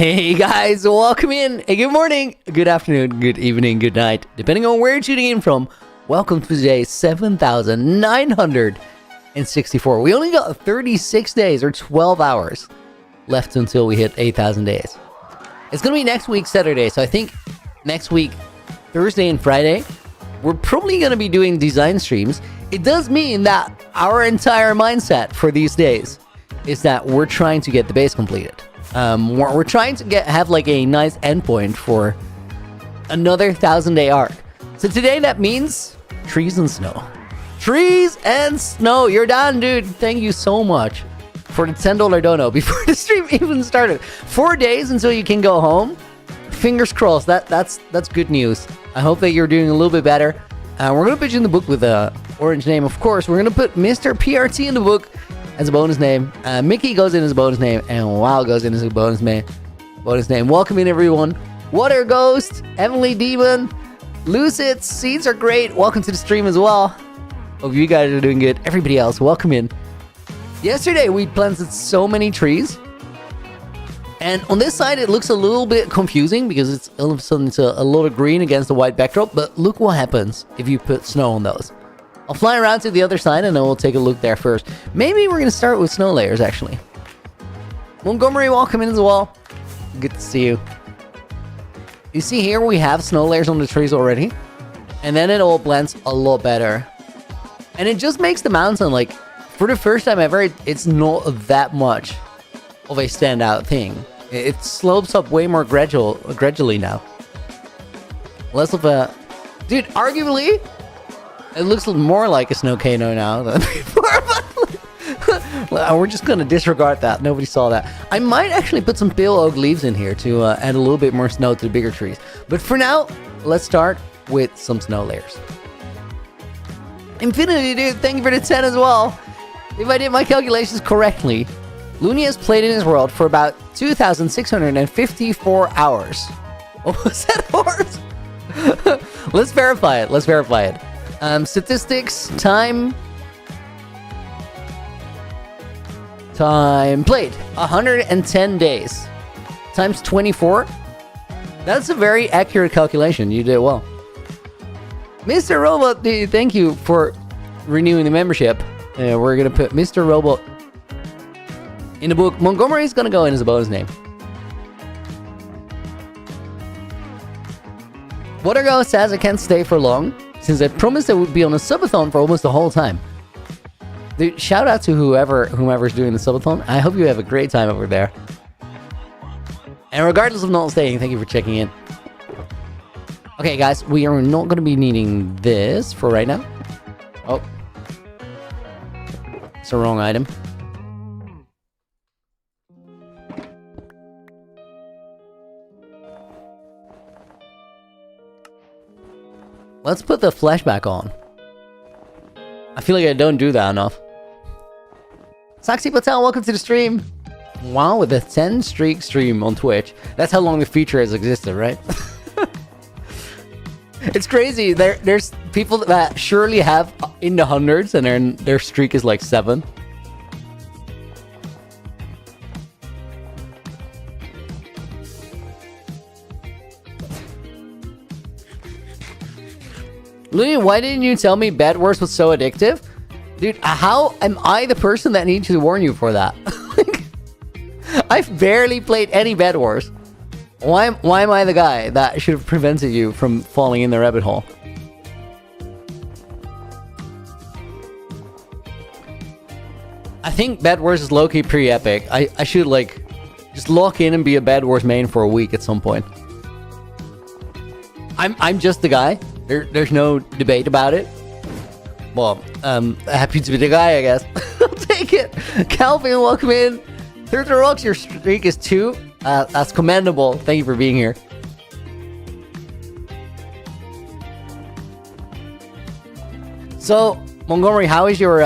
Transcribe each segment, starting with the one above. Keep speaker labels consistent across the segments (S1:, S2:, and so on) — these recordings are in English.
S1: Hey guys, welcome in. Hey, good morning, good afternoon, good evening, good night, depending on where you're tuning in from. Welcome to today's 7,964. We only got 36 days or 12 hours left until we hit 8,000 days. It's going to be next week, Saturday. So I think next week, Thursday and Friday, we're probably going to be doing design streams. It does mean that our entire mindset for these days is that we're trying to get the base completed. We're trying to have like a nice endpoint for another 1,000-day arc. So today that means trees and snow. Trees and snow. You're done, dude. Thank you so much for the $10 dono before the stream even started. 4 days until you can go home. Fingers crossed. That's good news. I hope that you're doing a little bit better. We're gonna put you in the book with a orange name, of course. We're gonna put Mr. PRT in the book as a bonus name. Mickey goes in as a bonus name, and Wow goes in as a bonus name. Welcome in, everyone. Water Ghost, Emily Demon, Lucid, Seeds are great. Welcome to the stream as well. Hope you guys are doing good. Everybody else, welcome in. Yesterday we planted so many trees, and on this side it looks a little bit confusing because it's all of a sudden it's a lot of green against the white backdrop. But look what happens if you put snow on those. I'll fly around to the other side and then we'll take a look there first. Maybe we're going to start with snow layers, actually. Montgomery, welcome in as well. Good to see you. You see here we have snow layers on the trees already. And then it all blends a lot better. And it just makes the mountain, like, for the first time ever, it's not that much of a standout thing. It slopes up way more gradually now. Less of a... Dude, arguably... It looks more like a snowcano now than before. We're just going to disregard that. Nobody saw that. I might actually put some pale oak leaves in here to add a little bit more snow to the bigger trees. But for now, let's start with some snow layers. Infinity, dude, thank you for the 10 as well. If I did my calculations correctly, Looney has played in his world for about 2,654 hours. What was that hours? Let's verify it. Statistics, time played, 110 days, times 24. That's a very accurate calculation. You did well. Mr. Robot, thank you for renewing the membership. We're going to put Mr. Robot in the book. Montgomery's going to go in as a bonus name. Watergo says I can't stay for long, since I promised I would be on a subathon for almost the whole time. Dude, shout out to whomever's doing the subathon. I hope you have a great time over there. And regardless of not staying, thank you for checking in. Okay, guys, we are not going to be needing this for right now. Oh. It's the wrong item. Let's put the flashback on. I feel like I don't do that enough. Saxi Patel, welcome to the stream. Wow, with a 10-streak stream on Twitch. That's how long the feature has existed, right? It's crazy. There's people that surely have in the hundreds and their streak is like 7. Looney, why didn't you tell me Bed Wars was so addictive? Dude, how am I the person that needs to warn you for that? I've barely played any Bed Wars. Why am I the guy that should have prevented you from falling in the rabbit hole? I think Bed Wars is low-key pretty epic. I should, like, just lock in and be a Bed Wars main for a week at some point. I'm just the guy. There's no debate about it. Well, happy to be the guy, I guess. I'll take it. Calvin, welcome in. Through the Rocks, your streak is 2. That's commendable. Thank you for being here. So, Montgomery, how's your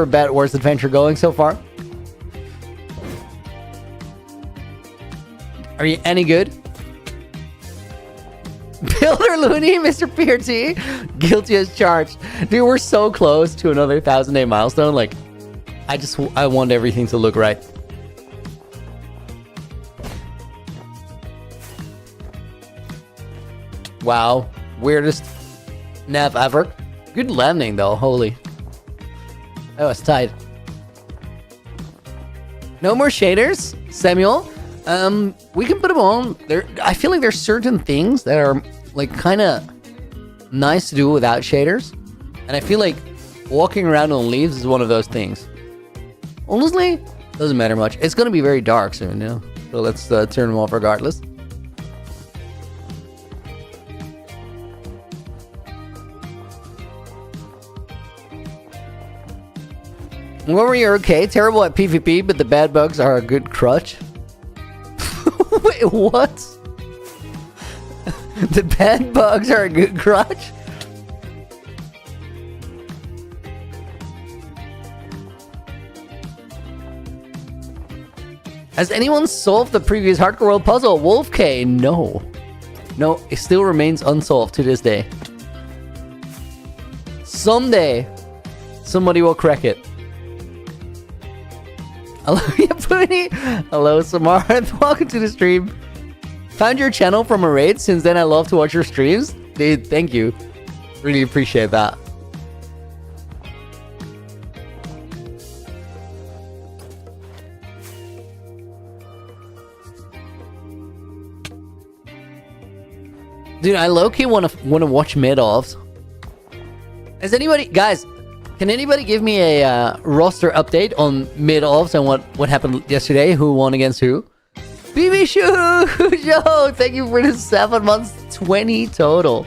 S1: Bed Wars adventure going so far? Are you any good? Builder Looney, Mr. PRT, guilty as charged. Dude, we're so close to another 1,000-day milestone. Like, I want everything to look right. Wow. Weirdest nav ever. Good landing though, holy. Oh, it's tight. No more shaders, Samuel. We can put them on. I feel like there's certain things that are like kind of nice to do without shaders. And I feel like walking around on leaves is one of those things. Honestly, doesn't matter much. It's going to be very dark soon, you know? So let's turn them off regardless. Warrior, you're okay. Terrible at PvP, but the bad bugs are a good crutch. Wait, what? The bad bugs are a good crutch? Has anyone solved the previous Hardcore World puzzle? Wolf K? No. No, it still remains unsolved to this day. Someday, somebody will crack it. Hello, Yapuni. Hello, Samarth. Welcome to the stream. Found your channel from a raid. Since then, I love to watch your streams. Dude, thank you. Really appreciate that. Dude, I low-key want to watch mid-offs. Has anybody... Guys, can anybody give me a roster update on mid-offs and what happened yesterday? Who won against who? BB Shoo! Yo, thank you for the 7 months, 20 total.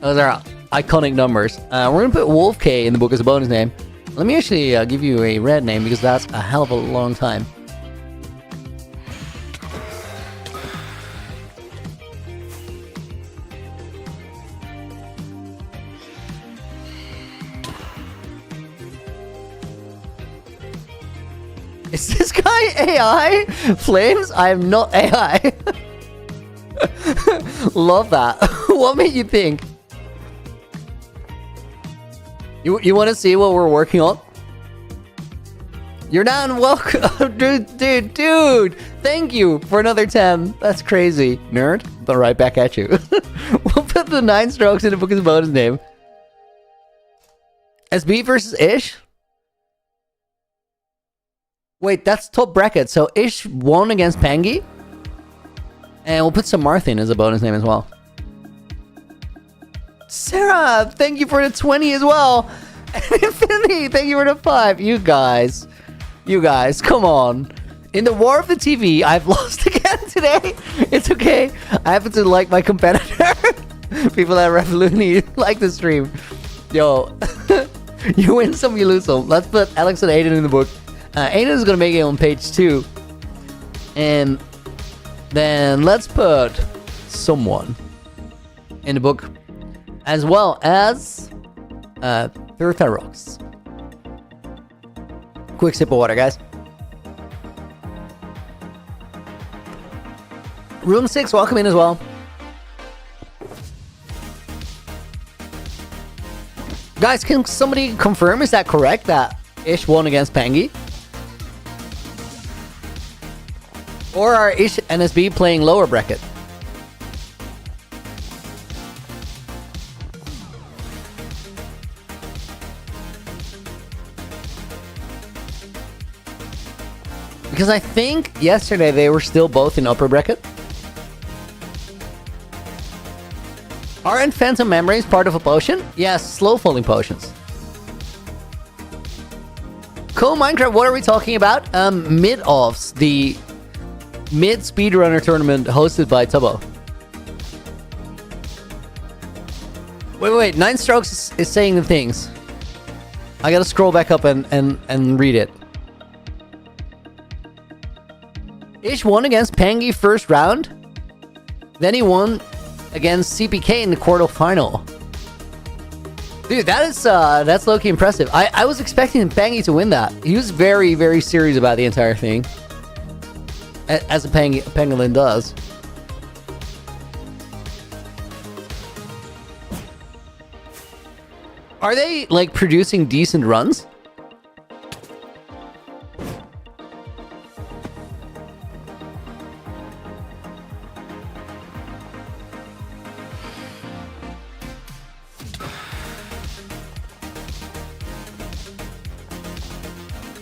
S1: Those are iconic numbers. We're going to put Wolf K in the book as a bonus name. Let me actually give you a red name because that's a hell of a long time. Is this guy AI? Flames? I am not AI. Love that. What made you think? You want to see what we're working on? You're down. Welcome. Dude. Thank you for another 10. That's crazy. Nerd. But right back at you. We'll put the 9 strokes in the book as a bonus name. SB versus Ish? Wait, that's top bracket. So Ish won against Pangy. And we'll put some Marthin as a bonus name as well. Sarah, thank you for the 20 as well. And Infinity, thank you for the 5. You guys, come on. In the war of the TV, I've lost again today. It's okay. I happen to like my competitor. People at Revolution like the stream. Yo, you win some, you lose some. Let's put Alex and Aiden in the book. Aiden is going to make it on page 2. And then let's put someone in the book. As well as Thurtharox. Quick sip of water, guys. Room 6, welcome in as well. Guys, can somebody confirm, is that correct, that Ish won against Pangy? Or are Ish and SB playing lower bracket? Because I think yesterday they were still both in upper bracket. Aren't Phantom Memories part of a potion? Yes, slow falling potions. Cool Minecraft, what are we talking about? Mid-offs, the mid speedrunner tournament hosted by Tubbo. Wait, 9 strokes is saying the things. I gotta scroll back up and read it. Ish won against Pangy first round. Then he won against CPK in the quarterfinal. Dude, that's low-key impressive. I was expecting Pangy to win that. He was very, very serious about the entire thing. As a pangolin does. Are they, like, producing decent runs?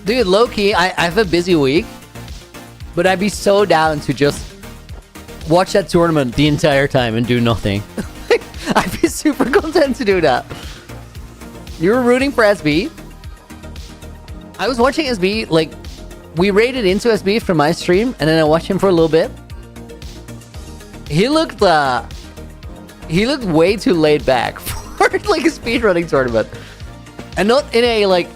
S1: Dude, low-key, I have a busy week, but I'd be so down to just watch that tournament the entire time and do nothing. I'd be super content to do that. You were rooting for SB. I was watching SB, like, we raided into SB from my stream, and then I watched him for a little bit. He looked way too laid back for like a speedrunning tournament. And not in a like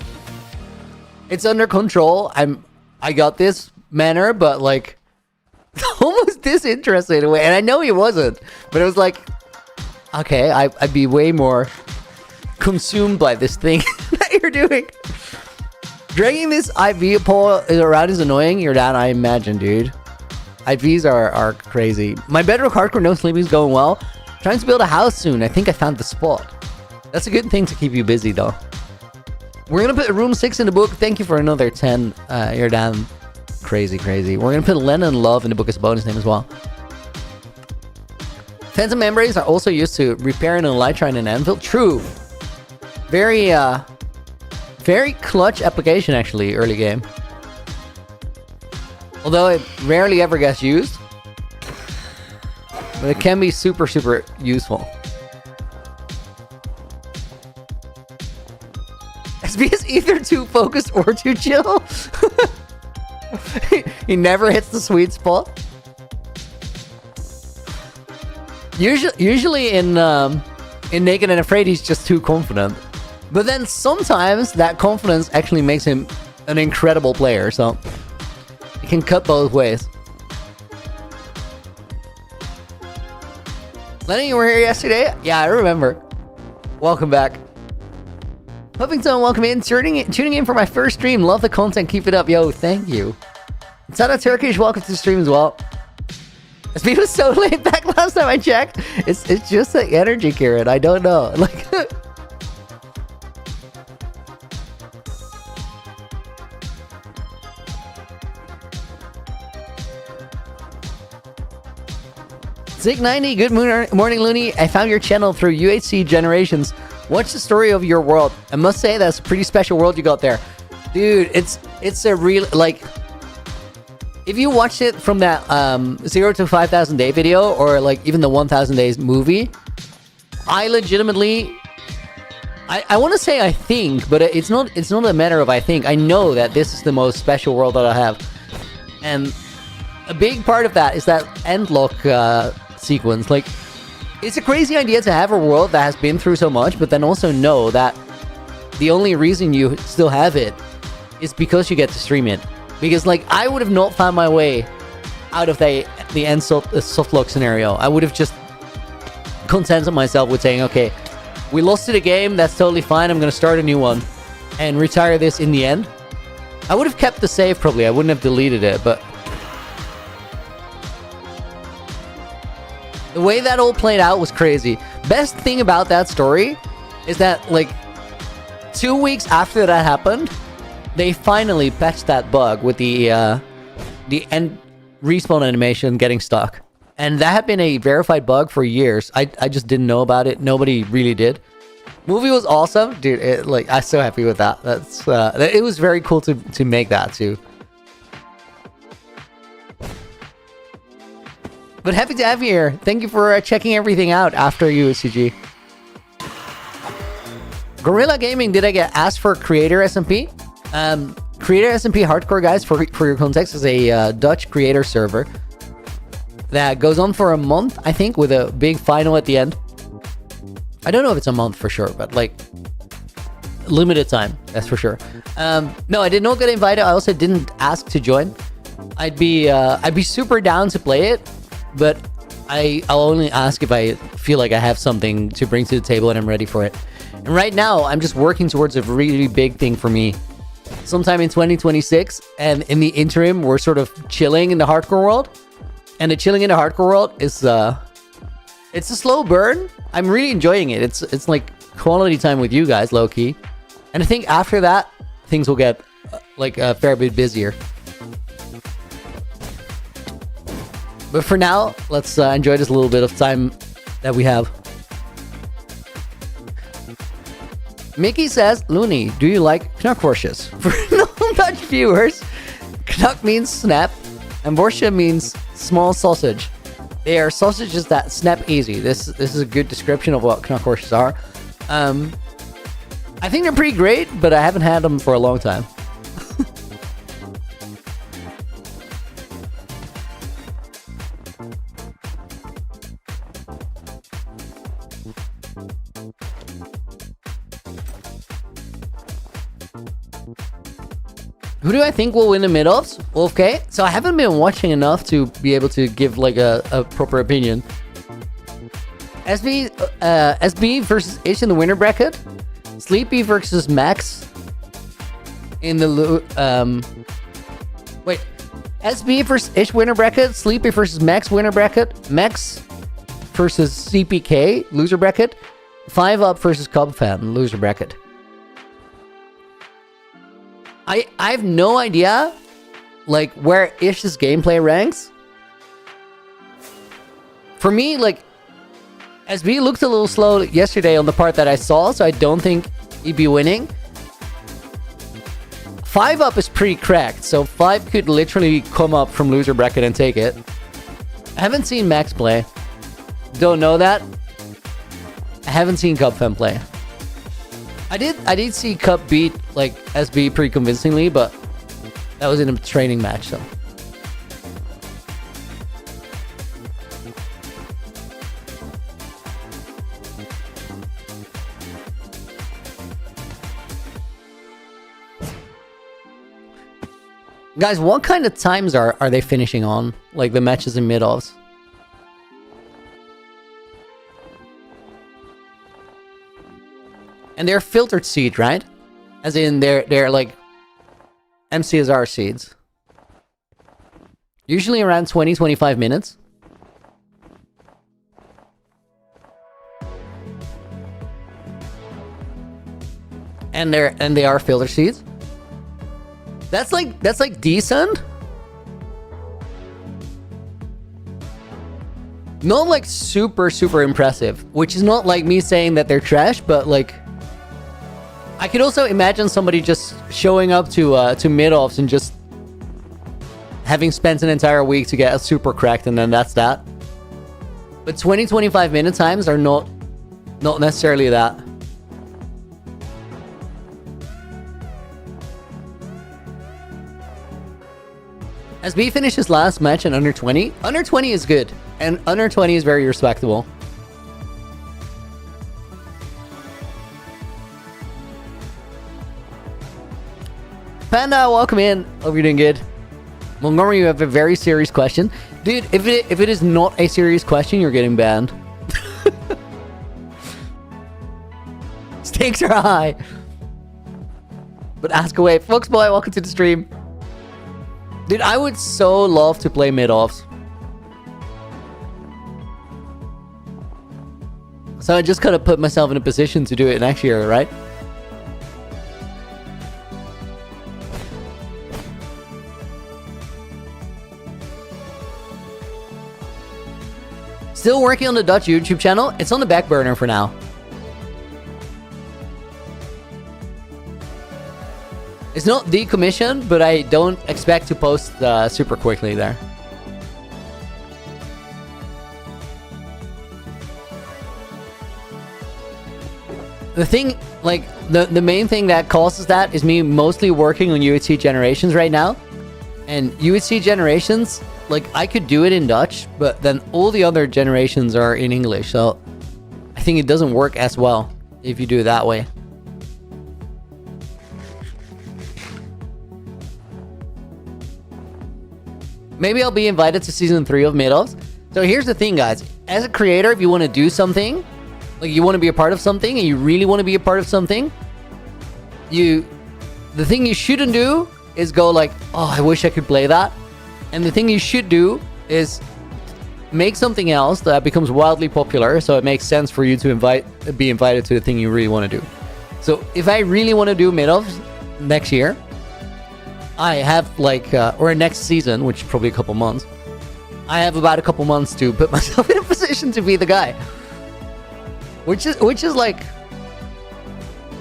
S1: it's under control, I got this manner, but like almost disinterested in a way. And I know he wasn't, but it was like, okay, I'd be way more consumed by this thing that you're doing. Dragging this IV pole around is annoying. You're down, I imagine, dude. IVs are crazy. My Bedrock Hardcore No Sleeping is going well. Trying to build a house soon. I think I found the spot. That's a good thing to keep you busy, though. We're going to put room 6 in the book. Thank you for another 10. You're down. Crazy. We're going to put Lennon Love in the book as a bonus name as well. Phantom membranes are also used to repairing an elytra and anvil. True. Very clutch application, actually, early game. Although it rarely ever gets used. But it can be super useful. SB is either too focused or too chill. He never hits the sweet spot. Usually in Naked and Afraid, he's just too confident. But then sometimes that confidence actually makes him an incredible player. So it can cut both ways. Lenny, you were here yesterday? Yeah, I remember. Welcome back. Huffington, welcome in. Tuning in for my first stream. Love the content. Keep it up. Yo, thank you. Sada Turkish, welcome to the stream as well. SB was so laid back last time I checked. It's just the energy, Kieran. I don't know. Like... Zig90, good morning, Looney. I found your channel through UHC Generations. What's the story of your world? I must say that's a pretty special world you got there. Dude, it's a real, like, if you watched it from that 0 to 5,000 day video, or like even the 1,000 days movie, I legitimately, I want to say I think, but it's not a matter of I think. I know that this is the most special world that I have. And a big part of that is that endlock sequence. Like, it's a crazy idea to have a world that has been through so much, but then also know that the only reason you still have it is because you get to stream it. Because, like, I would have not found my way out of the end softlock scenario. I would have just contented myself with saying, okay, we lost to the game, that's totally fine, I'm going to start a new one and retire this in the end. I would have kept the save, probably. I wouldn't have deleted it, but the way that all played out was crazy. Best thing about that story is that, like, 2 weeks after that happened, they finally patched that bug with the end respawn animation getting stuck. And that had been a verified bug for years. I just didn't know about it. Nobody really did. Movie was awesome. Dude, I'm so happy with that. That's it was very cool to make that too. But happy to have you here. Thank you for checking everything out after USCG. Gorilla Gaming, did I get asked for Creator SMP? Creator SMP Hardcore, guys, for your context, is a Dutch creator server that goes on for a month, I think, with a big final at the end. I don't know if it's a month for sure, but like limited time, that's for sure. No, I did not get invited. I also didn't ask to join. I'd be super down to play it, but I'll only ask if I feel like I have something to bring to the table and I'm ready for it. And right now, I'm just working towards a really big thing for me sometime in 2026. And in the interim, we're sort of chilling in the hardcore world. And the chilling in the hardcore world is, it's a slow burn. I'm really enjoying it. It's like quality time with you guys, low-key. And I think after that, things will get like a fair bit busier. But for now, let's enjoy this little bit of time that we have. Mickey says, Looney, do you like Knackwursjes? No, Dutch viewers, Knuck means snap, and Borscha means small sausage. They are sausages that snap easy. This is a good description of what knackwurstjes are. I think they're pretty great, but I haven't had them for a long time. Who do I think will win the mid-offs? Well, okay, so I haven't been watching enough to be able to give like a proper opinion. SB versus Ish in the winner bracket. Sleepy versus Max in the SB versus Ish winner bracket. Sleepy versus Max winner bracket. Max versus CPK loser bracket. 5 Up versus Cub Fan loser bracket. I have no idea, like, where Ish's gameplay ranks. For me, like, SB looked a little slow yesterday on the part that I saw, so I don't think he'd be winning. 5 Up is pretty cracked, so 5 could literally come up from loser bracket and take it. I haven't seen Max play. Don't know that. I haven't seen Cupfan play. I did see Cup beat like SB pretty convincingly, but that was in a training match, so. Guys, what kind of times are they finishing on? Like the matches in mid-offs? And they're filtered seed, right? As in, they're like MCSR seeds. Usually around 20-25 minutes. And they are filter seeds. That's like decent. Not like super impressive, which is not like me saying that they're trash, but like I could also imagine somebody just showing up to mid-offs and just having spent an entire week to get a super cracked, and then that's that. But 20-25 minute times are not necessarily that. SB finished his last match in under 20. Under 20 is good, and under 20 is very respectable. Panda, welcome in. Hope you're doing good. Montgomery, you have a very serious question. Dude, if it is not a serious question, you're getting banned. Stakes are high. But ask away. Foxboy, welcome to the stream. Dude, I would so love to play mid-offs. So I just kind of put myself in a position to do it next year, right? Still working on the Dutch YouTube channel. It's on the back burner for now. It's not decommissioned, but I don't expect to post super quickly there. The thing, like, the main thing that causes that is me mostly working on UHC Generations right now. And UHC Generations, like, I could do it in Dutch, but then all the other generations are in English, so I think it doesn't work as well if you do it that way. Maybe I'll be invited to season 3 of Mid-Offs. So here's the thing, guys. As a creator, if you want to do something, like you want to be a part of something, and you really want to be a part of something, the thing you shouldn't do is go like, oh, I wish I could play that. And the thing you should do is make something else that becomes wildly popular, so it makes sense for you to be invited to the thing you really want to do. So if I really want to do Mid-Offs next year, I have like, or next season, which is probably a couple months, I have about a couple months to put myself in a position to be the guy. Which is like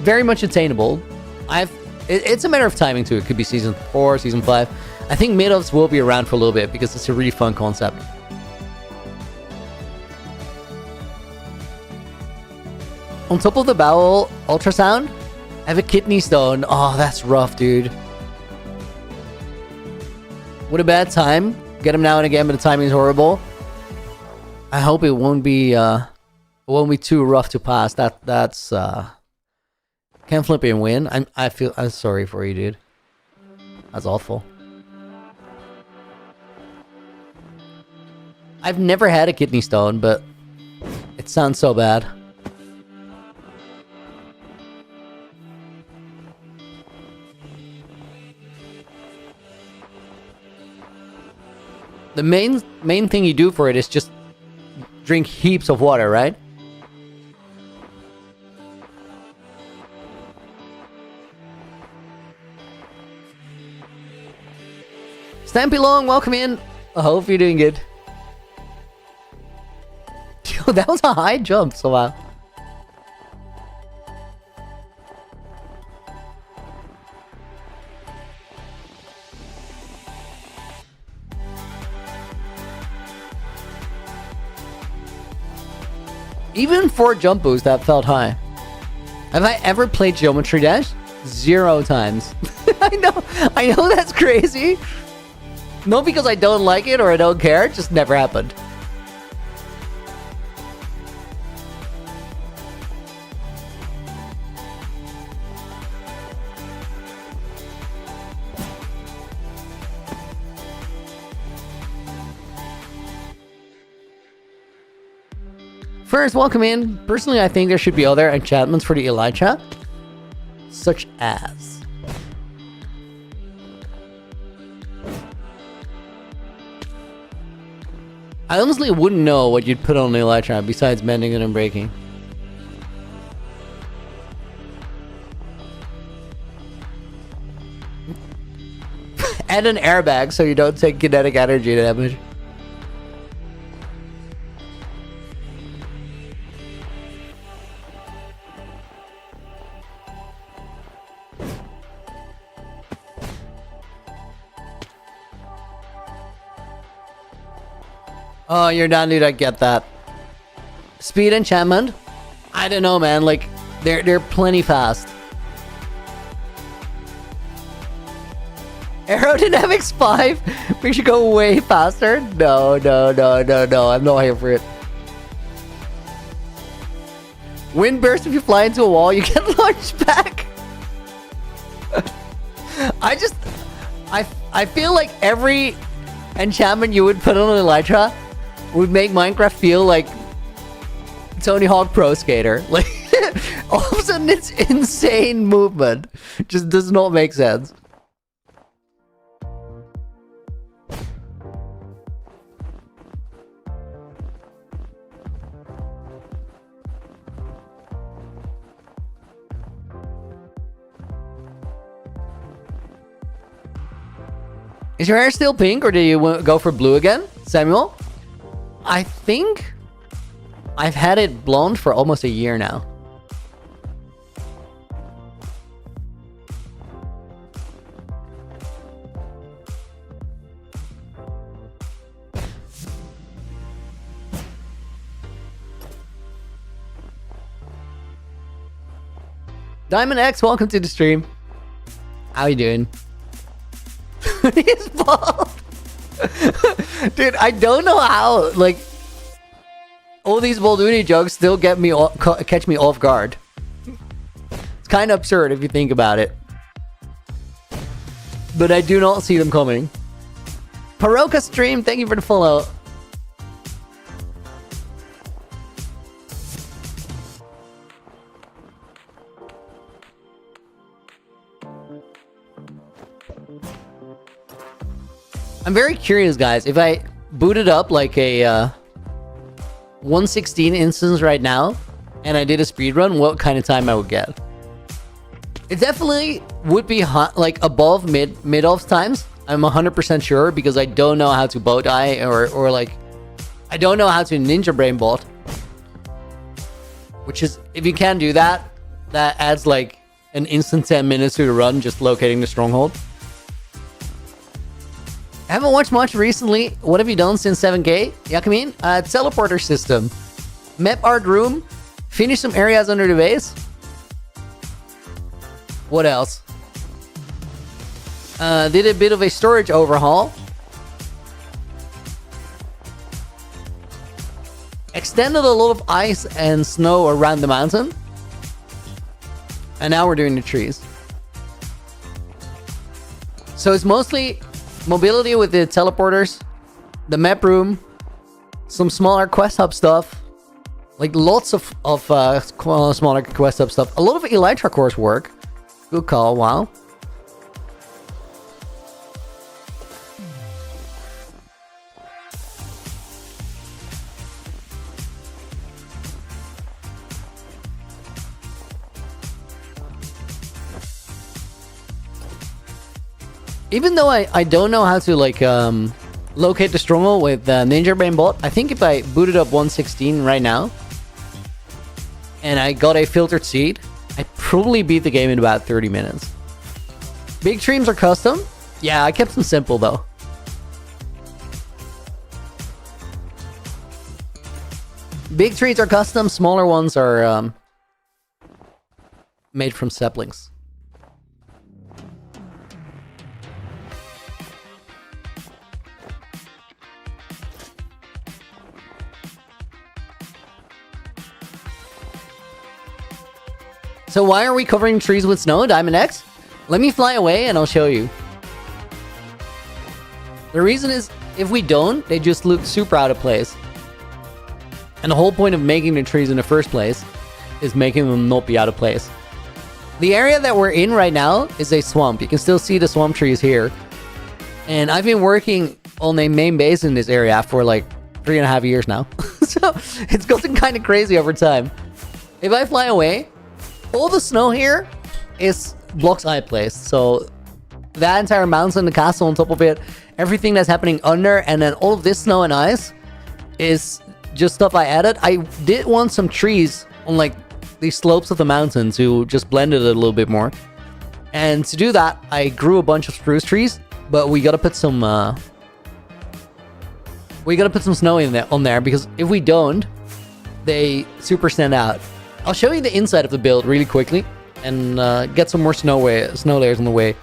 S1: very much attainable. It's a matter of timing too. It could be season 4, season 5. I think mid-offs will be around for a little bit because it's a really fun concept. On top of the bowel ultrasound, I have a kidney stone. Oh, that's rough, dude. What a bad time. Get him now and again, but the timing is horrible. I hope it won't be too rough to pass. That's can't flip and win. I'm sorry for you, dude. That's awful. I've never had a kidney stone, but it sounds so bad. The main thing you do for it is just drink heaps of water, right? Stampy Long, welcome in. I hope you're doing good. Dude, that was a high jump, so wow. Even for jump boost, that felt high. Have I ever played Geometry Dash? 0 times. I know that's crazy. Not because I don't like it or I don't care, it just never happened. First, welcome in. Personally, I think there should be other enchantments for the Elytra, such as I honestly wouldn't know what you'd put on the Elytra besides bending it and breaking. Add an airbag so you don't take kinetic energy damage. Oh, you're done, dude. I get that. Speed enchantment? I don't know, man. Like, they're plenty fast. Aerodynamics 5? We should go way faster? No. I'm not here for it. Wind burst if you fly into a wall, you get launched back. I feel like every enchantment you would put on an Elytra would make Minecraft feel like Tony Hawk Pro Skater. Like, all of a sudden it's insane movement. Just does not make sense. Is your hair still pink or do you go for blue again, Samuel? I think I've had it blonde for almost a year now. Diamond X, welcome to the stream. How you doing? He's bald. Dude, I don't know how, like, all these Balduni jokes still get me catch me off guard. It's kind of absurd if you think about it. But I do not see them coming. Paroka stream, thank you for the follow. I'm very curious, guys. If I booted up like a 116 instance right now, and I did a speedrun, what kind of time I would get? It definitely would be like above mid-offs times. I'm 100% sure because I don't know how to bow tie or like I don't know how to ninja brain bot. Which is, if you can do that, that adds like an instant 10 minutes to the run just locating the stronghold. I haven't watched much recently. What have you done since 7K? Yakumin? Teleporter system. Map art room. Finish some areas under the base. What else? Did a bit of a storage overhaul. Extended a lot of ice and snow around the mountain. And now we're doing the trees. So it's mostly mobility with the teleporters, the map room, some smaller quest hub stuff, like lots of smaller quest hub stuff. A lot of Elytra course work. Good call, wow. Even though I don't know how to like locate the stronghold with Ninja Brain bot, I think if I booted up 116 right now and I got a filtered seed, I probably beat the game in about 30 minutes. Big streams are custom. Yeah, I kept them simple though. Big trees are custom, smaller ones are made from saplings. So why are we covering trees with snow, Diamond X? Let me fly away and I'll show you. The reason is, if we don't, they just look super out of place. And the whole point of making the trees in the first place is making them not be out of place. The area that we're in right now is a swamp. You can still see the swamp trees here. And I've been working on a main base in this area for like 3.5 years now. So it's gotten kind of crazy over time. If I fly away, all the snow here is blocks I placed. So that entire mountain, the castle on top of it, everything that's happening under, and then all of this snow and ice is just stuff I added. I did want some trees on like these slopes of the mountain to just blend it a little bit more. And to do that, I grew a bunch of spruce trees, but we gotta put some snow in there on there, because if we don't, they super stand out. I'll show you the inside of the build really quickly and get some more snow layers on the way.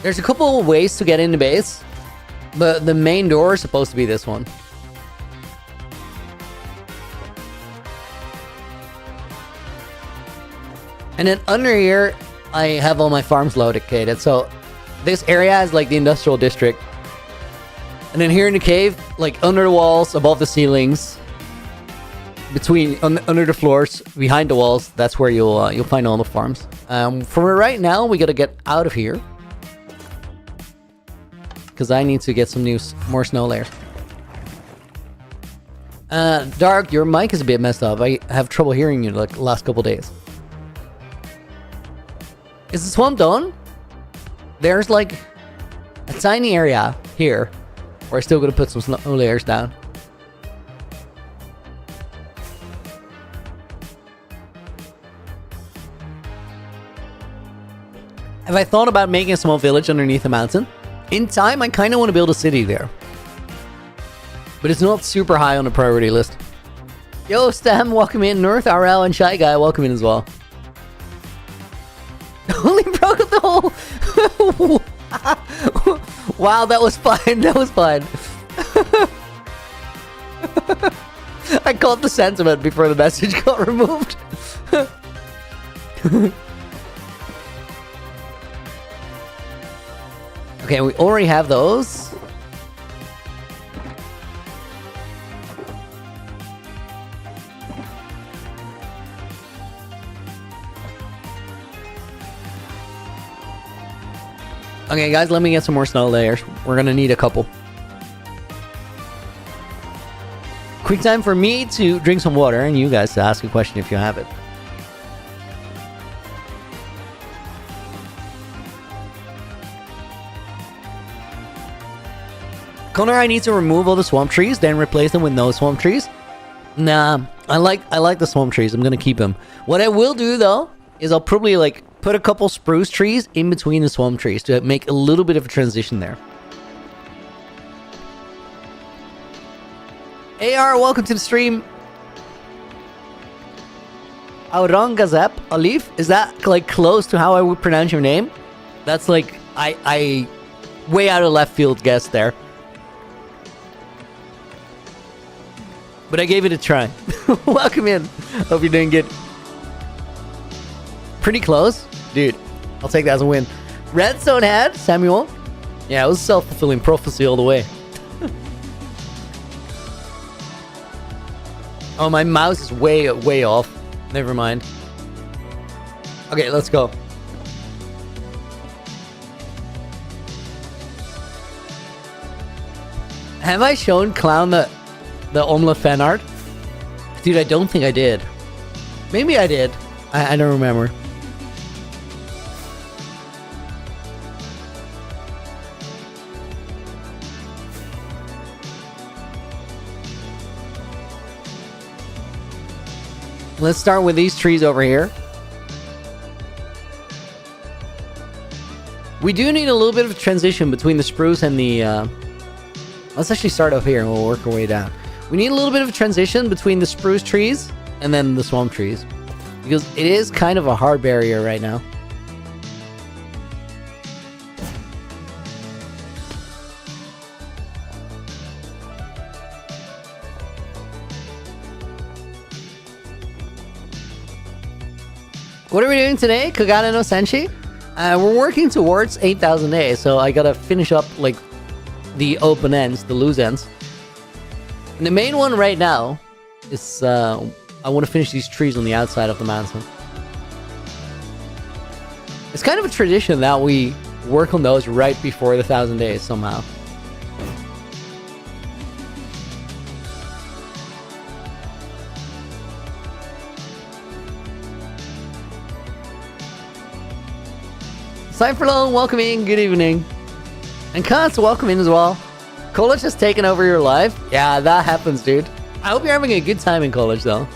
S1: There's a couple of ways to get in the base, but the main door is supposed to be this one. And then under here, I have all my farms located. So this area is like the industrial district. And then here in the cave, like under the walls, above the ceilings, under the floors, behind the walls, that's where you'll find all the farms. For right now, we gotta get out of here, because I need to get some more snow layers. Dark, your mic is a bit messed up. I have trouble hearing you like the last couple days. Is the swamp done? There's like a tiny area here. We're still gonna put some snow layers down. Have I thought about making a small village underneath the mountain? In time, I kind of want to build a city there. But it's not super high on the priority list. Yo, Stam, welcome in. North, RL, and Shy Guy, welcome in as well. Only broke up the hole! Wow, that was fine. That was fine. I caught the sentiment before the message got removed. Okay, we already have those. Okay, guys, let me get some more snow layers. We're gonna need a couple. Quick time for me to drink some water and you guys to ask a question if you have it. Connor, I need to remove all the swamp trees, then replace them with no swamp trees. Nah, I like the swamp trees. I'm gonna keep them. What I will do though is I'll probably like put a couple spruce trees in between the swamp trees to make a little bit of a transition there. AR, welcome to the stream. Aurangazep Alif, is that like close to how I would pronounce your name? That's like I way out of left field guess there. But I gave it a try. Welcome in. Hope you're doing good. Pretty close. Dude, I'll take that as a win. Redstone head, Samuel. Yeah, it was self-fulfilling prophecy all the way. Oh, my mouse is way off. Never mind. Okay, let's go. Have I shown Clown the omelet fan art? Dude, I don't think I did. Maybe I did. I don't remember. Let's start with these trees over here. We do need a little bit of a transition between the spruce and the... Let's actually start up here and we'll work our way down. We need a little bit of a transition between the spruce trees and then the swamp trees. Because it is kind of a hard barrier right now. What are we doing today? Kagane no Senshi? We're working towards 8,000 days, so I gotta finish up like the open ends, the loose ends. And the main one right now is I want to finish these trees on the outside of the mountain. It's kind of a tradition that we work on those right before the 1,000 days somehow. Cypherlone, welcome in, good evening. And Kant's welcome in as well. College has taken over your life? Yeah, that happens, dude. I hope you're having a good time in college, though.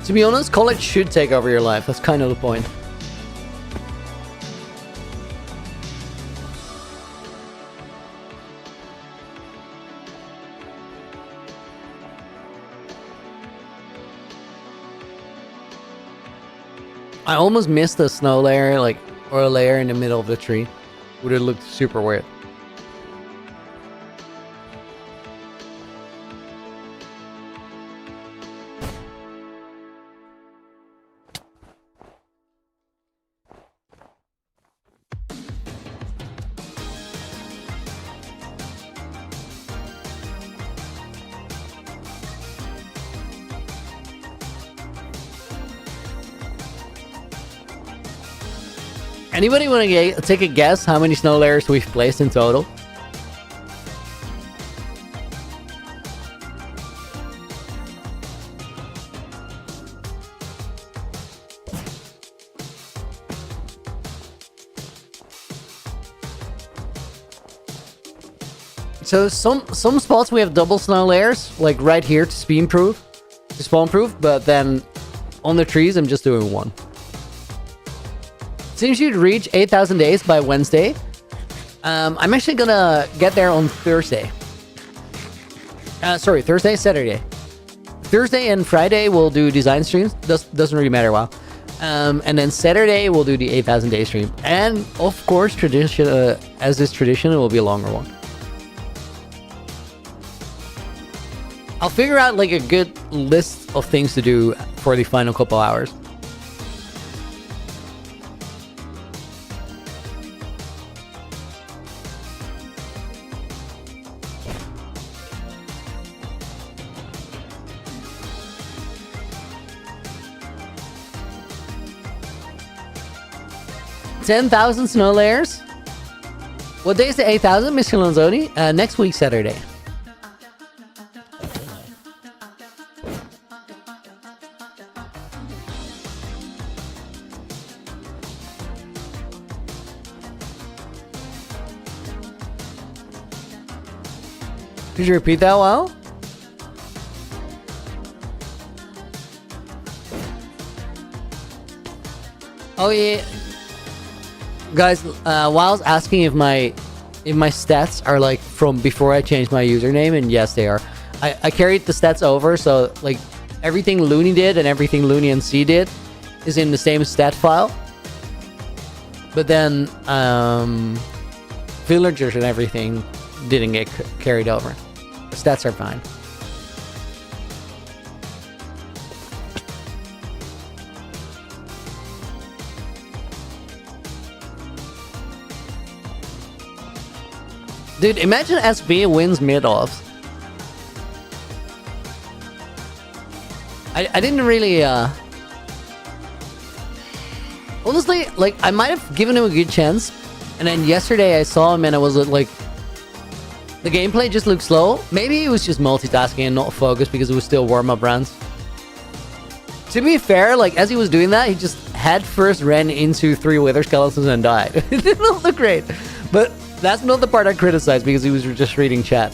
S1: To be honest, college should take over your life. That's kind of the point. I almost missed a snow layer, like, or a layer in the middle of the tree. Would have looked super weird. Anybody want to take a guess how many snow layers we've placed in total? So some spots we have double snow layers, like right here to spawn proof, but then on the trees I'm just doing one. Seems you'd reach 8,000 days by Wednesday. I'm actually gonna get there on Thursday. Thursday, Saturday. Thursday and Friday we'll do design streams. Doesn't really matter well. And then Saturday we'll do the 8,000 day stream. And of course, as is tradition, it will be a longer one. I'll figure out like a good list of things to do for the final couple hours. $10,000 snow layers. What day is the 8,000, Mr. Lanzoni? Next week, Saturday. Could you repeat that, Wow? Oh yeah, guys. Wow's asking if my stats are like from before I changed my username, and yes, they are. I carried the stats over, so like everything Looney did and everything Looney and C did is in the same stat file. But then villagers and everything didn't get carried over. The stats are fine. Dude, imagine SB wins mid-offs. I didn't really, honestly, like, I might have given him a good chance. And then yesterday I saw him and I was like, the gameplay just looked slow. Maybe he was just multitasking and not focused because it was still warm-up rounds. To be fair, like, as he was doing that, he just head first ran into 3 wither skeletons and died. It didn't look great. But that's not the part I criticized because he was just reading chat.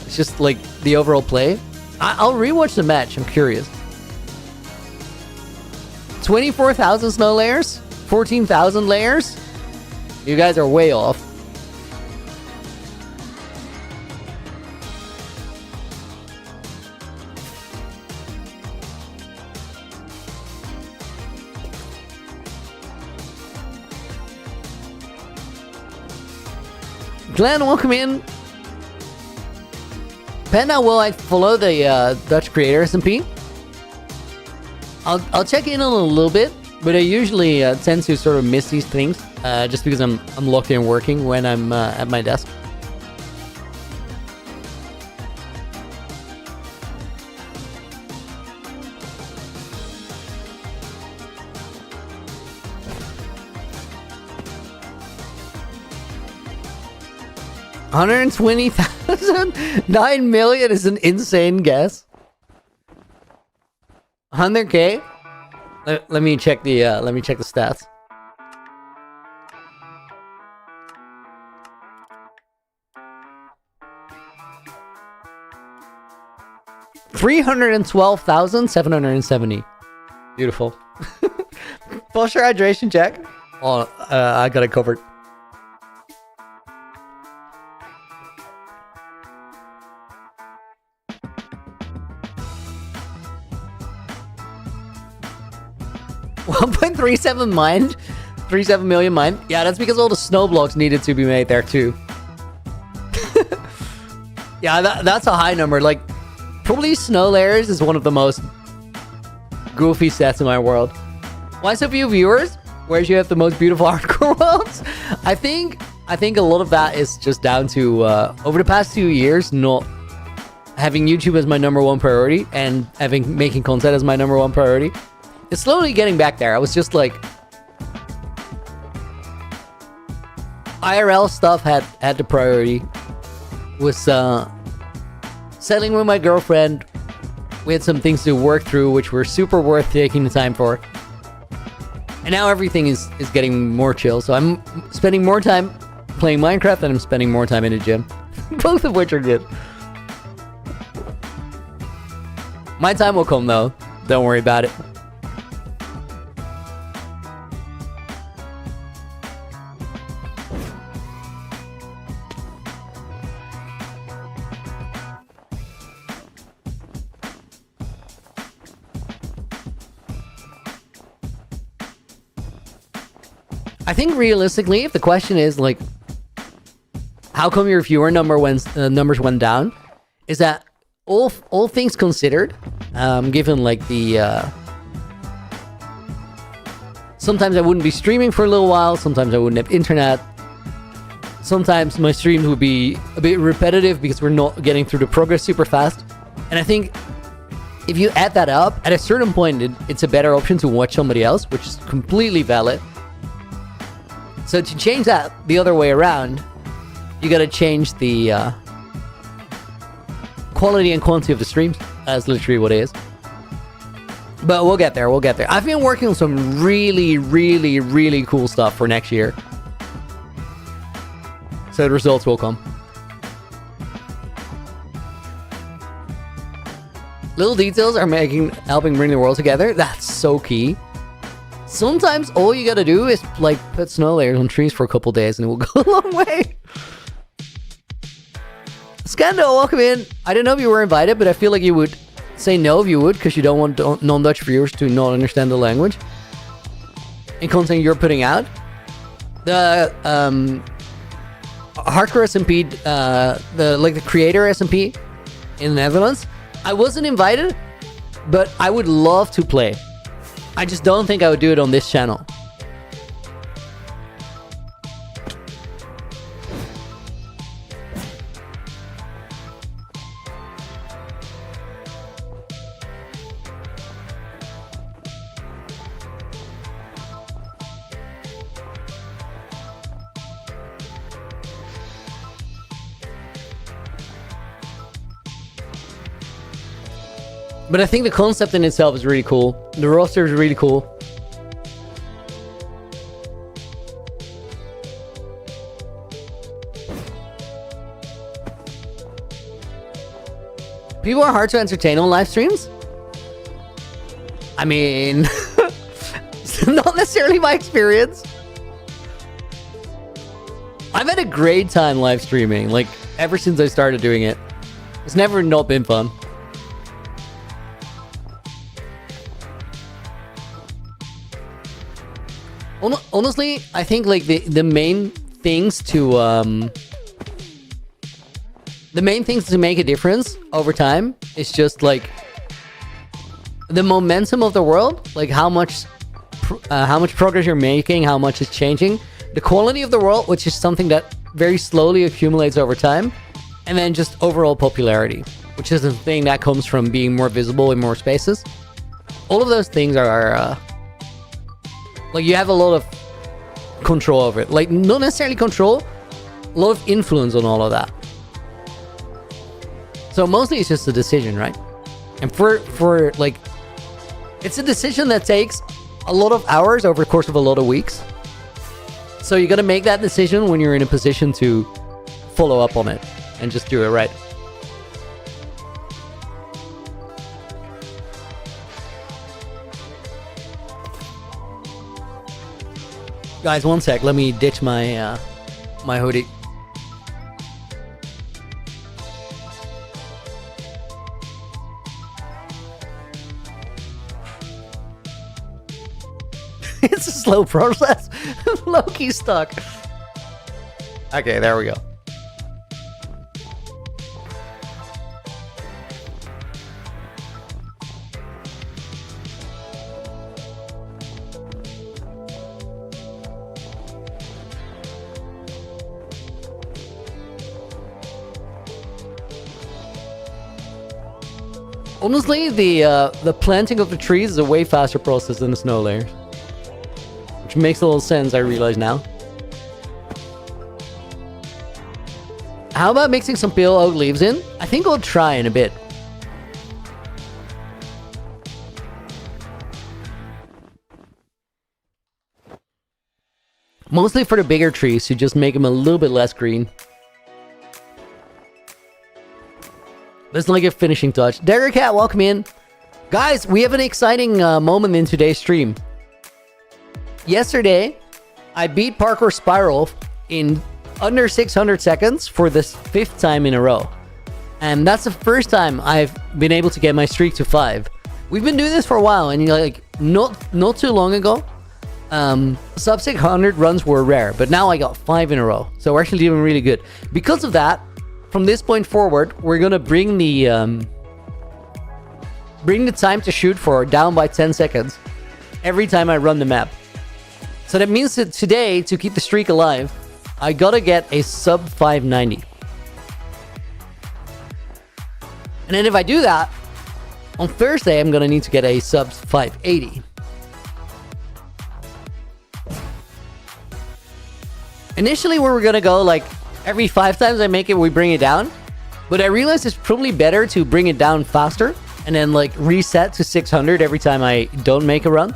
S1: It's just like the overall play. I'll rewatch the match. I'm curious. 24,000 snow layers? 14,000 layers? You guys are way off. Glenn, welcome in. Panda, will I follow the Dutch creator SMP? I'll check in on a little bit, but I usually tend to sort of miss these things just because I'm locked in working when I'm at my desk. $120,000? 9 million is an insane guess. 100K? Let me check the stats. $312,770. Beautiful. Push your hydration check. Oh, I got it covered. $1.37 million mine. Yeah, that's because all the snow blocks needed to be made there too. Yeah, that's a high number. Like, probably snow layers is one of the most goofy sets in my world. Why so few viewers? Where's you have the most beautiful hardcore worlds? I think a lot of that is just down to over the past 2 years not having YouTube as my #1 priority and making content as my #1 priority. It's slowly getting back there. I was just like, IRL stuff had the priority. Was settling with my girlfriend. We had some things to work through, which were super worth taking the time for. And now everything is getting more chill. So I'm spending more time playing Minecraft and I'm spending more time in the gym. Both of which are good. My time will come though. Don't worry about it. I think realistically, if the question is like, how come your viewer numbers went down, is that all things considered, given like the sometimes I wouldn't be streaming for a little while, sometimes I wouldn't have internet, sometimes my streams would be a bit repetitive because we're not getting through the progress super fast, and I think if you add that up, at a certain point it's a better option to watch somebody else, which is completely valid. So to change that the other way around, you gotta change the quality and quantity of the streams. That's literally what it is. But we'll get there, I've been working on some really, really, really cool stuff for next year. So the results will come. Little details are helping bring the world together. That's so key. Sometimes all you gotta do is like put snow layers on trees for a couple days and it will go a long way. Scando, welcome in. I don't know if you were invited, but I feel like you would say no if you would, because you don't want non-Dutch viewers to not understand the language and content you're putting out. The hardcore SMP, the creator SMP in the Netherlands. I wasn't invited, but I would love to play. I just don't think I would do it on this channel. But I think the concept in itself is really cool. The roster is really cool. People are hard to entertain on live streams. I mean, it's not necessarily my experience. I've had a great time live streaming, like ever since I started doing it. It's never not been fun. Honestly, I think like the main things to make a difference over time is just like the momentum of the world, like how much progress you're making, how much is changing, the quality of the world, which is something that very slowly accumulates over time, and then just overall popularity, which is the thing that comes from being more visible in more spaces. All of those things are like you have a lot of control over it. Like, not necessarily control, a lot of influence on all of that. So mostly it's just a decision, right? And for like, it's a decision that takes a lot of hours over the course of a lot of weeks. So you got to make that decision when you're in a position to follow up on it and just do it right. Guys, one sec. Let me ditch my my hoodie. It's a slow process. Low-key stuck. Okay, there we go. Honestly, the planting of the trees is a way faster process than the snow layers. Which makes a little sense, I realize now. How about mixing some pale oak leaves in? I think I'll try in a bit. Mostly for the bigger trees, to just make them a little bit less green. That's like a finishing touch. Derek Cat, welcome in. Guys, we have an exciting moment in today's stream. Yesterday, I beat Parkour Spiral in under 600 seconds for the 5th time in a row. And that's the first time I've been able to get my streak to 5. We've been doing this for a while, and like not too long ago, sub 600 runs were rare, but now I got 5 in a row. So we're actually doing really good. Because of that, from this point forward, we're gonna bring the time to shoot for down by 10 seconds every time I run the map. So that means that today, to keep the streak alive, I gotta get a sub 590. And then if I do that, on Thursday, I'm gonna need to get a sub 580. Initially, we were gonna go like every 5 times I make it, we bring it down. But I realized it's probably better to bring it down faster and then like reset to 600 every time I don't make a run.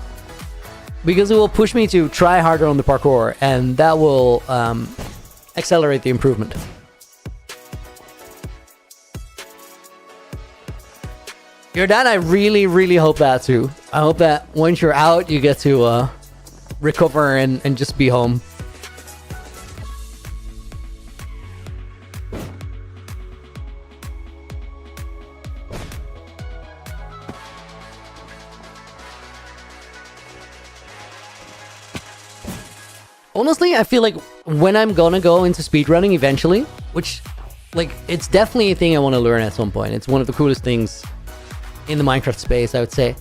S1: Because it will push me to try harder on the parkour, and that will accelerate the improvement. Your dad, I really, really hope that too. I hope that once you're out, you get to recover and just be home. Honestly, I feel like when I'm gonna go into speedrunning eventually, which, like, it's definitely a thing I want to learn at some point. It's one of the coolest things in the Minecraft space, I would say.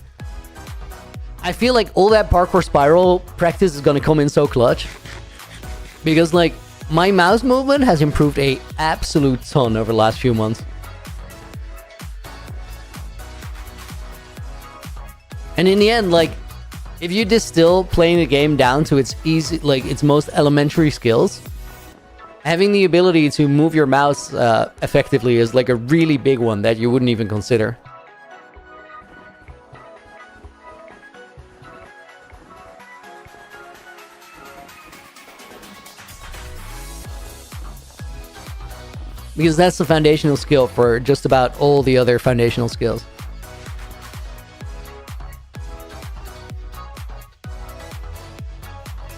S1: I feel like all that parkour spiral practice is gonna come in so clutch. Because, like, my mouse movement has improved a absolute ton over the last few months. And in the end, like, if you distill playing the game down to its easy, like its most elementary skills, having the ability to move your mouse effectively is like a really big one that you wouldn't even consider. Because that's the foundational skill for just about all the other foundational skills.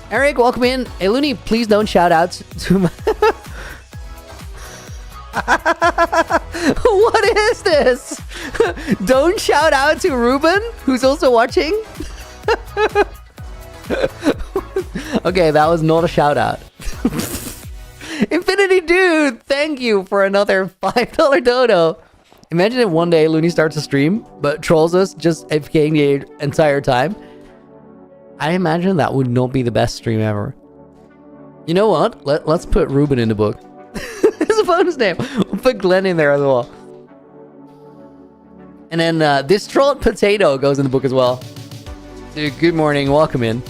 S1: Eric, welcome in. Hey, Looney, please don't shout out to my... What is this? Don't shout out to Ruben, who's also watching? Okay, that was not a shout out. Infinity Dude, thank you for another $5 dono. Imagine if one day Looney starts a stream, but trolls us just AFKing the entire time. I imagine that would not be the best stream ever. You know what? Let's put Ruben in the book. It's a bonus name. We'll put Glenn in there as well. And then this trolled potato goes in the book as well. Dude, good morning. Welcome in.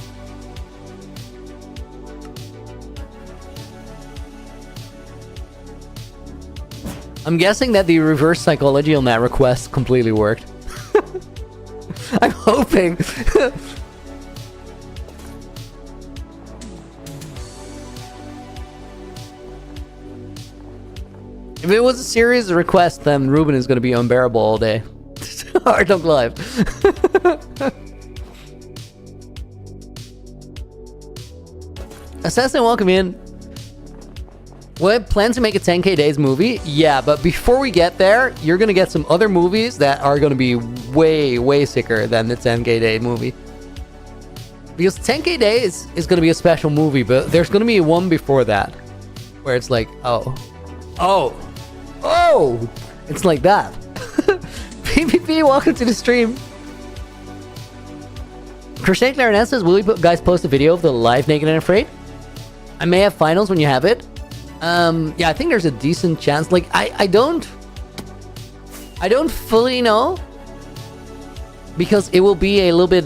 S1: I'm guessing that the reverse psychology on that request completely worked. I'm hoping. If it was a serious request, then Ruben is going to be unbearable all day. Hard Dunk Live. Assassin, welcome in. We plan to make a 10K Days movie? Yeah, but before we get there, you're going to get some other movies that are going to be way, way sicker than the 10K Day movie. Because 10K Days is going to be a special movie, but there's going to be one before that. Where it's like, oh. It's like that. PvP, welcome to the stream. Crochet Clarinet says, will you guys post a video of the live Naked and Afraid? I may have finals when you have it. Yeah, I think there's a decent chance. Like, I don't fully know, because it will be a little bit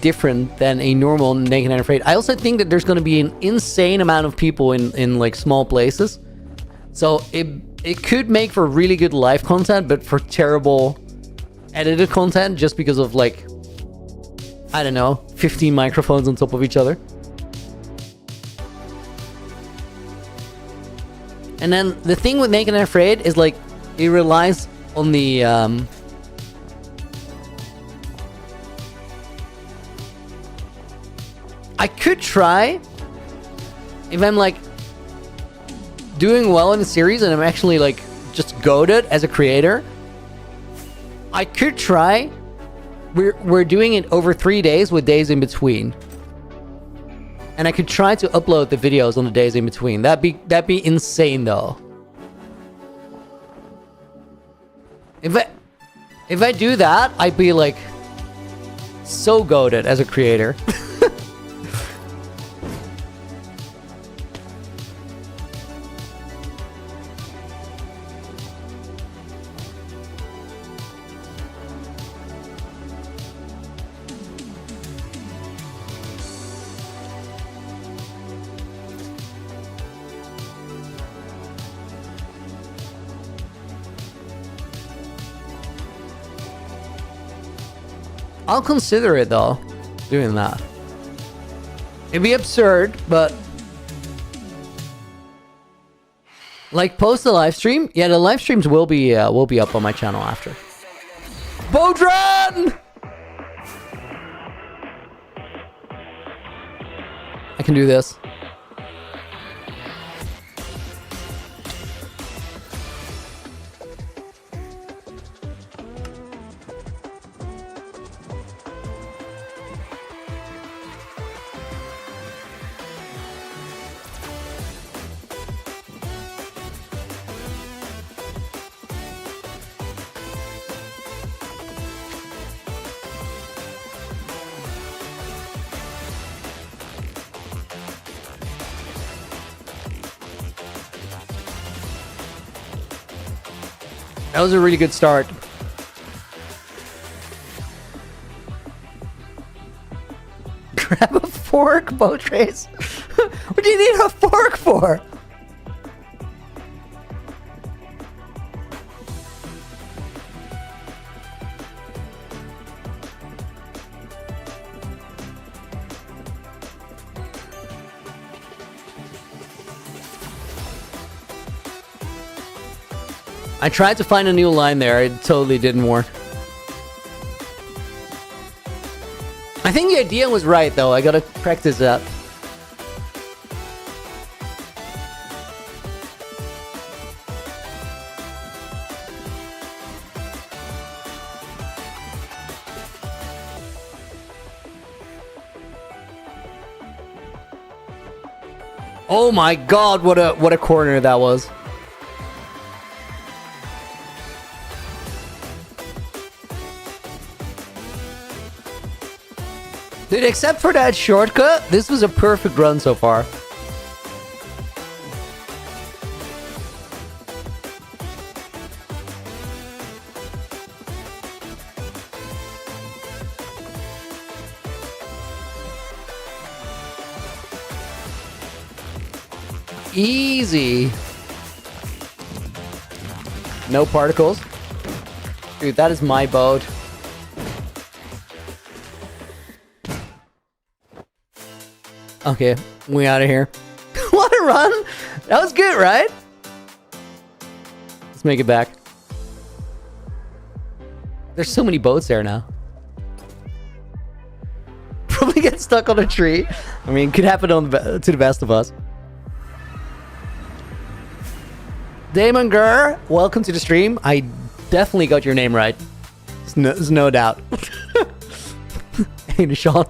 S1: different than a normal Naked and Afraid. I also think that there's going to be an insane amount of people in like small places, so it could make for really good live content, but for terrible edited content, just because of, like, I don't know, 15 microphones on top of each other. And then the thing with Naked and Afraid is, like, it relies on the I could try, if I'm, like, doing well in the series and I'm actually, like, just goated as a creator, I could try. We're doing it over 3 days with days in between. And I could try to upload the videos on the days in between. That'd be insane, though. If I do that, I'd be, like, so goated as a creator. I'll consider it, though, doing that. It'd be absurd, but Like, post the live stream. Yeah, the live streams will be up on my channel after. Boat run! I can do this. That was a really good start. Grab a fork, boat trace. What do you need a fork for? I tried to find a new line there. It totally didn't work. I think the idea was right, though. I gotta practice that. Oh my god, what a corner that was. Dude, except for that shortcut, this was a perfect run so far. Easy. No particles. Dude, that is my boat. Okay, we out of here. What a run! That was good, right? Let's make it back. There's so many boats there now. Probably get stuck on a tree. I mean, it could happen to the best of us. Damon Gurr, welcome to the stream. I definitely got your name right. There's no doubt. Hey, Sean.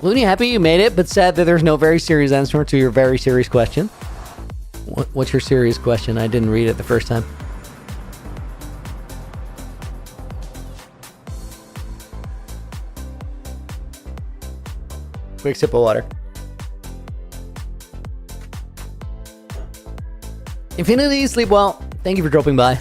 S1: Looney, happy you made it, but sad that there's no very serious answer to your very serious question. What's your serious question? I didn't read it the first time. Quick sip of water. Infinity, sleep well. Thank you for dropping by.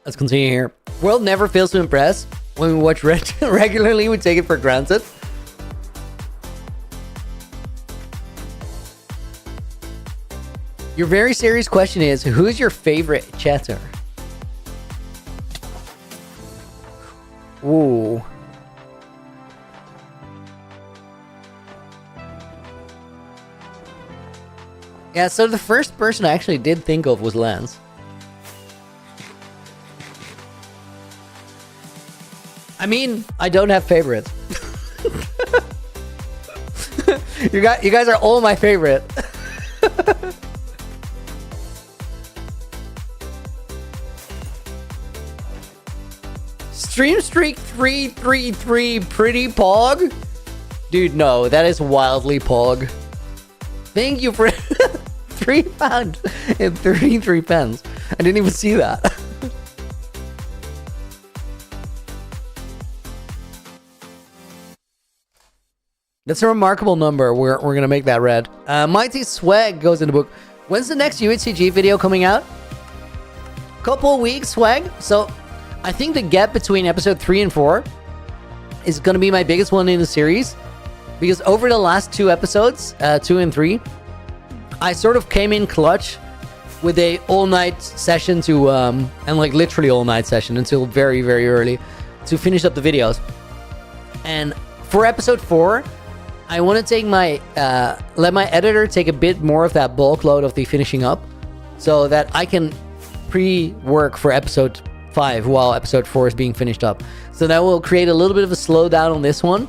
S1: Let's continue here. World never fails to impress. When we watch regularly, we take it for granted. Your very serious question is, who's your favorite chatter? Ooh. Yeah, so the first person I actually did think of was Lance. I mean, I don't have favorites. You guys are all my favorite. Stream Streak 333 pretty pog? Dude, no, that is wildly pog. Thank you for £3 and 33 pence. I didn't even see that. That's a remarkable number. We're gonna make that red. Mighty Swag goes in the book. When's the next UHCG video coming out? Couple weeks, swag. So I think the gap between episode 3 and 4 is going to be my biggest one in the series, because over the last 2 episodes, 2 and 3, I sort of came in clutch with a all-night session to and like literally all-night session until very, very early to finish up the videos. And for episode 4, I want to take my let my editor take a bit more of that bulk load of the finishing up, so that I can pre-work for episode 5 while episode 4 is being finished up. So that will create a little bit of a slowdown on this one,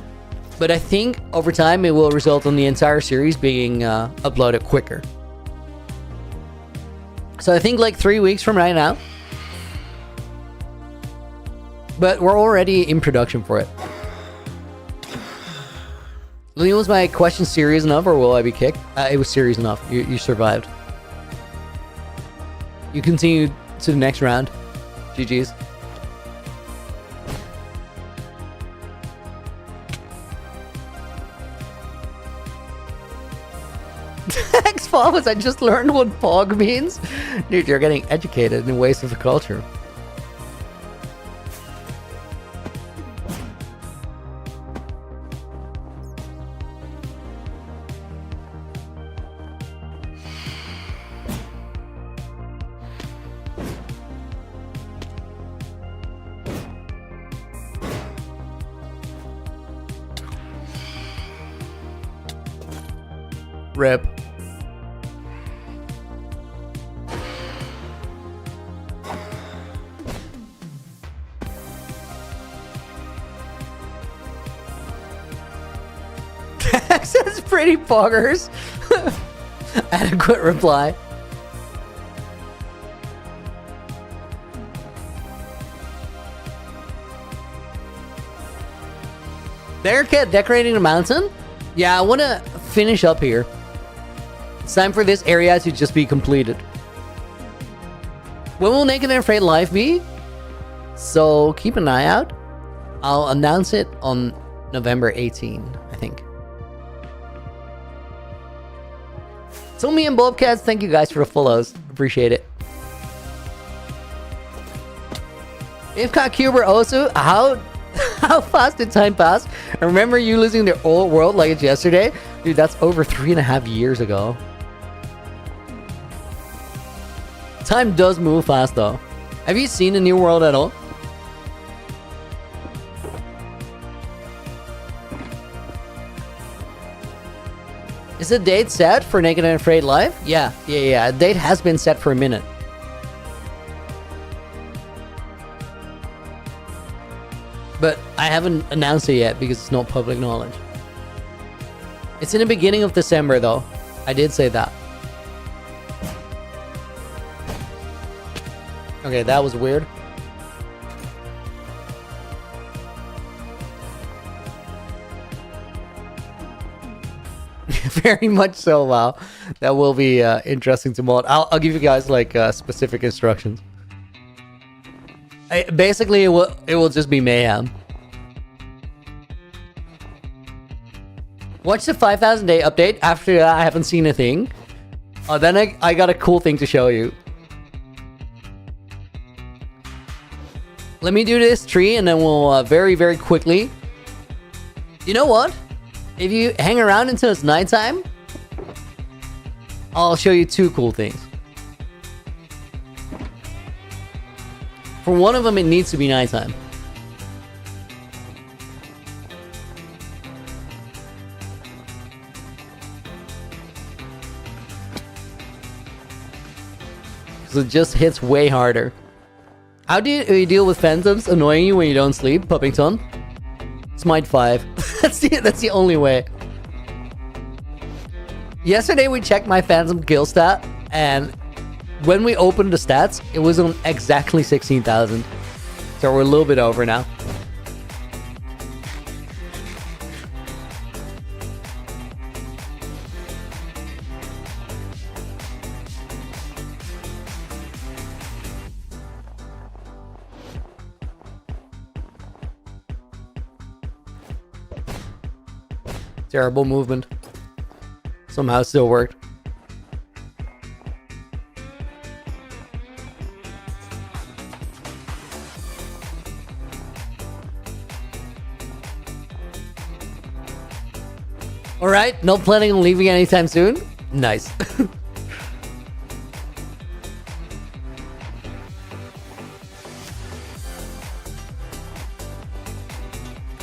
S1: but I think over time it will result in the entire series being uploaded quicker. So I think like 3 weeks from right now, but we're already in production for it. Liam, was my question serious enough, or will I be kicked? It was serious enough. You survived. You continue to the next round. GG's. X-Files, I just learned what POG means. Dude, you're getting educated in ways of the culture. Rip. That's pretty poggers. Adequate reply. Bearcat decorating the mountain? Yeah, I want to finish up here. It's time for this area to just be completed. When will Naked and Afraid live be? So keep an eye out. I'll announce it on November 18, I think. So me and Bobcats, thank you guys for the follows. Appreciate it. If Kuber Osu, how fast did time pass? I remember you losing the old world like it's yesterday. Dude, that's over 3.5 years ago. Time does move fast though. Have you seen the new world at all? Is the date set for Naked and Afraid Live? Yeah. A date has been set for a minute. But I haven't announced it yet because it's not public knowledge. It's in the beginning of December though. I did say that. Okay, that was weird. Very much so, wow. That will be interesting to mod. I'll give you guys like specific instructions. Basically, it will just be mayhem. Watch the 5,000 day update. After that, I haven't seen a thing. Then I got a cool thing to show you. Let me do this tree and then we'll very, very quickly. You know what? If you hang around until it's nighttime, I'll show you 2 cool things. For one of them, it needs to be nighttime. So it just hits way harder. How do you deal with phantoms annoying you when you don't sleep, Puppington? Smite 5. that's the only way. Yesterday we checked my phantom kill stat, and when we opened the stats, it was on exactly 16,000. So we're a little bit over now. Terrible movement. Somehow still worked. All right, not planning on leaving anytime soon. Nice.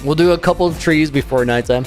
S1: We'll do a couple of trees before nighttime.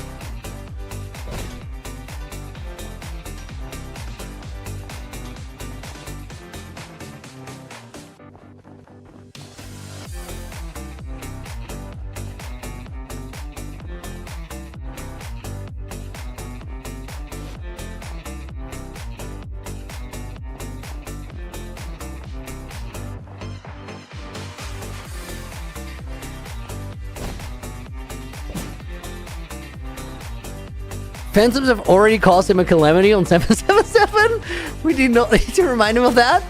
S1: Phantoms have already cost him a calamity on 777. We do not need to remind him of that.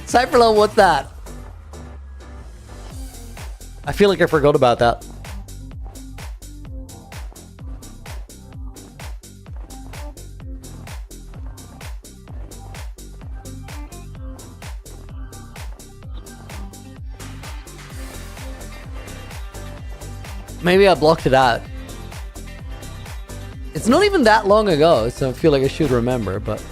S1: Cypherlone, what's that? I feel like I forgot about that. Maybe I blocked it out. It's not even that long ago, so I feel like I should remember, but...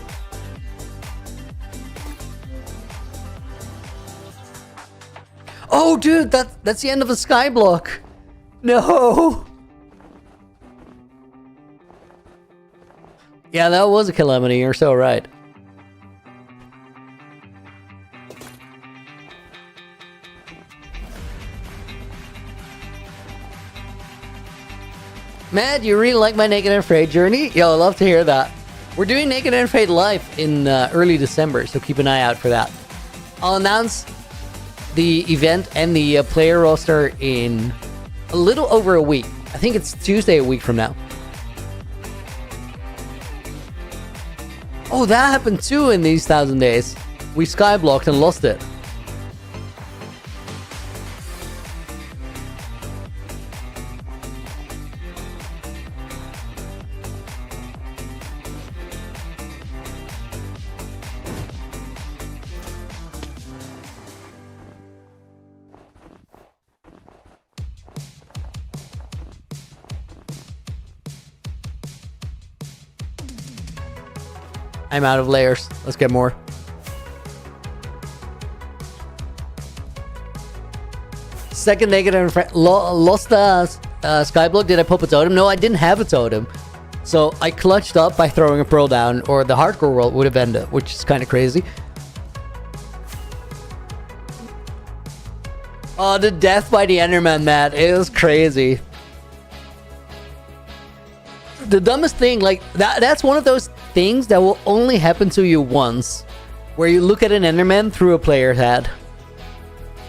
S1: Oh, dude, that's the end of a sky block. No! Yeah, that was a calamity, you're so right. Matt, you really like my Naked and Afraid journey? Yo, I love to hear that. We're doing Naked and Afraid live in early December, so keep an eye out for that. I'll announce the event and the player roster in a little over a week. I think it's Tuesday a week from now. Oh, that happened too in these 1,000 days. We skyblocked and lost it. I'm out of layers. Let's get more. Second Naked and Afraid. Lost the skyblock. Did I pop a totem? No, I didn't have a totem. So I clutched up by throwing a pearl down, or the hardcore world would have ended, which is kind of crazy. Oh, the death by the Enderman, Matt. It was crazy. The dumbest thing, like, that's one of those things that will only happen to you once, where you look at an Enderman through a player's head.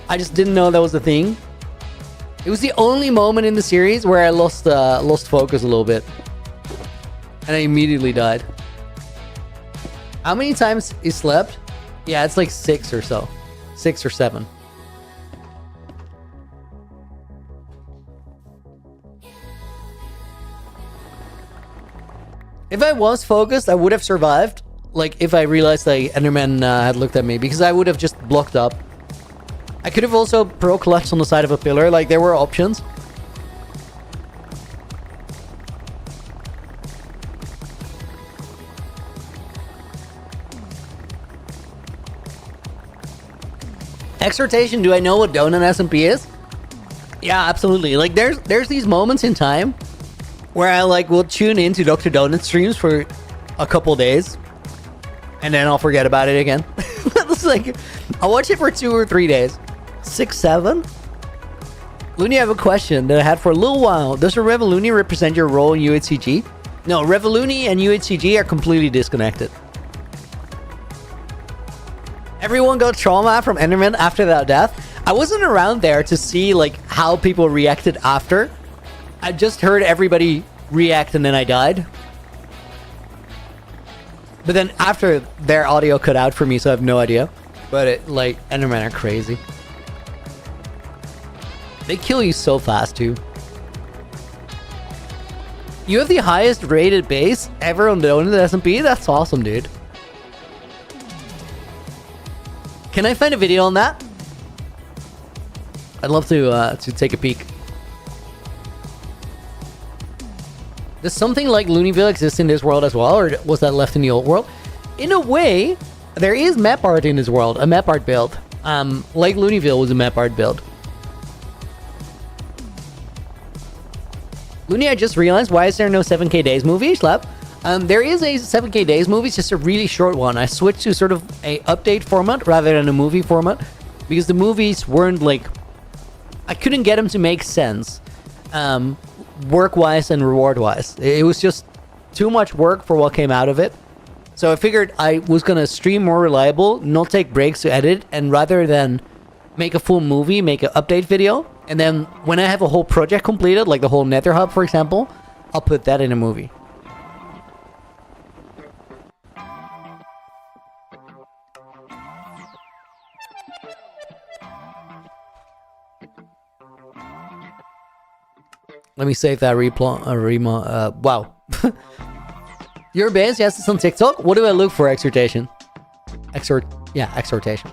S1: I just didn't know that was the thing. It was the only moment in the series where I lost focus a little bit. And I immediately died. How many times he slept? Yeah, it's like 6 or so. 6 or 7. If I was focused, I would have survived. Like, if I realized the Enderman had looked at me, because I would have just blocked up. I could have also pro clutched on the side of a pillar. Like, there were options. Exhortation, do I know what Donut SMP is? Yeah, absolutely. Like, there's these moments in time where I will tune into Dr. Donut streams for a couple days, and then I'll forget about it again. It's like, I'll watch it for 2 or 3 days. 6, 7? Looney, I have a question that I had for a little while. Does a Revolution represent your role in UHCG? No, Revolution and UHCG are completely disconnected. Everyone got trauma from Enderman after that death. I wasn't around there to see how people reacted after. I just heard everybody react and then I died. But then after, their audio cut out for me, so I have no idea. But Endermen are crazy. They kill you so fast too. You have the highest rated base ever on Donut SMP? That's awesome, dude. Can I find a video on that? I'd love to take a peek. Does something like Looneyville exist in this world as well, or was that left in the old world? In a way, there is map art in this world, a map art build. Like Looneyville was a map art build. Looney, I just realized, why is there no 7K Days movie, Schlap? There is a 7K Days movie, it's just a really short one. I switched to sort of a update format rather than a movie format, because the movies weren't like... I couldn't get them to make sense, work-wise and reward-wise. It was just too much work for what came out of it. So I figured I was gonna stream more reliable, not take breaks to edit, and rather than make a full movie, make an update video, and then when I have a whole project completed, like the whole Nether Hub, for example, I'll put that in a movie. Let me save that wow. Your base, yes, it's on TikTok. What do I look for? Exhortation. Exhortation.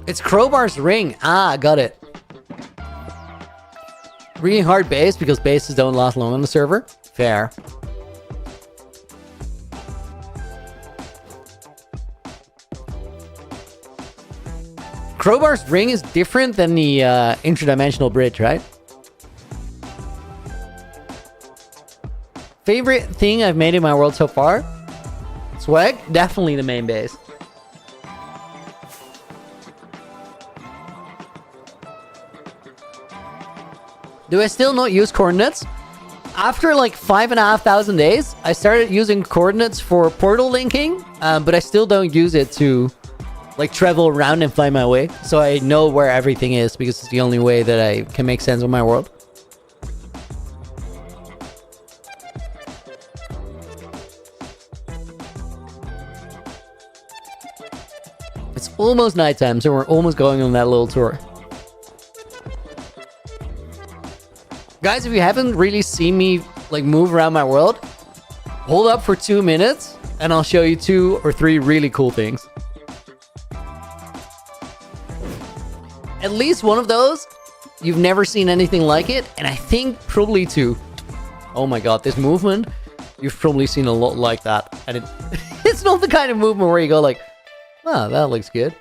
S1: It's Crowbar's ring. Ah, got it. Really hard base because bases don't last long on the server. Fair. Crowbar's ring is different than the interdimensional bridge, right? Favorite thing I've made in my world so far? Swag? Definitely the main base. Do I still not use coordinates? After like 5,500 days, I started using coordinates for portal linking, but I still don't use it to like travel around and fly my way. So I know where everything is because it's the only way that I can make sense of my world. It's almost nighttime, so we're almost going on that little tour. Guys, if you haven't really seen me like move around my world, hold up for 2 minutes and I'll show you 2 or 3 really cool things. At least one of those, you've never seen anything like it, and I think probably 2. Oh my god, this movement, you've probably seen a lot like that. And it's not the kind of movement where you go like, oh, that looks good.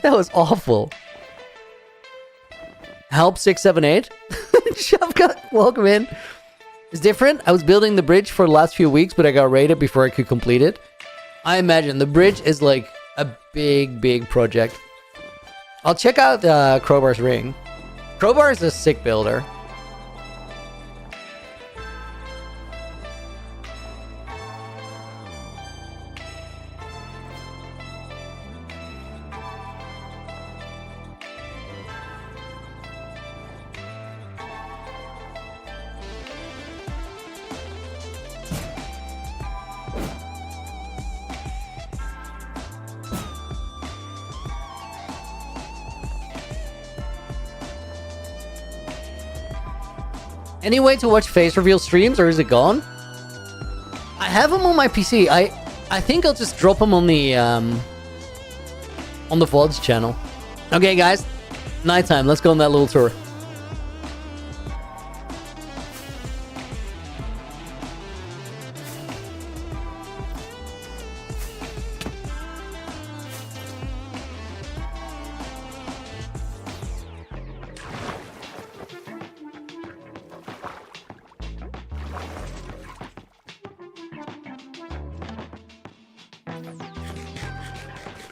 S1: That was awful. Help 678. Shavka, welcome in. It's different. I was building the bridge for the last few weeks, but I got raided before I could complete it. I imagine the bridge is like a big project. I'll check out Crowbar's ring. Crowbar is a sick builder. Any way to watch face reveal streams, or is it gone? I have them on my PC. I think I'll just drop them on the VODs channel. Okay, guys, nighttime. Let's go on that little tour.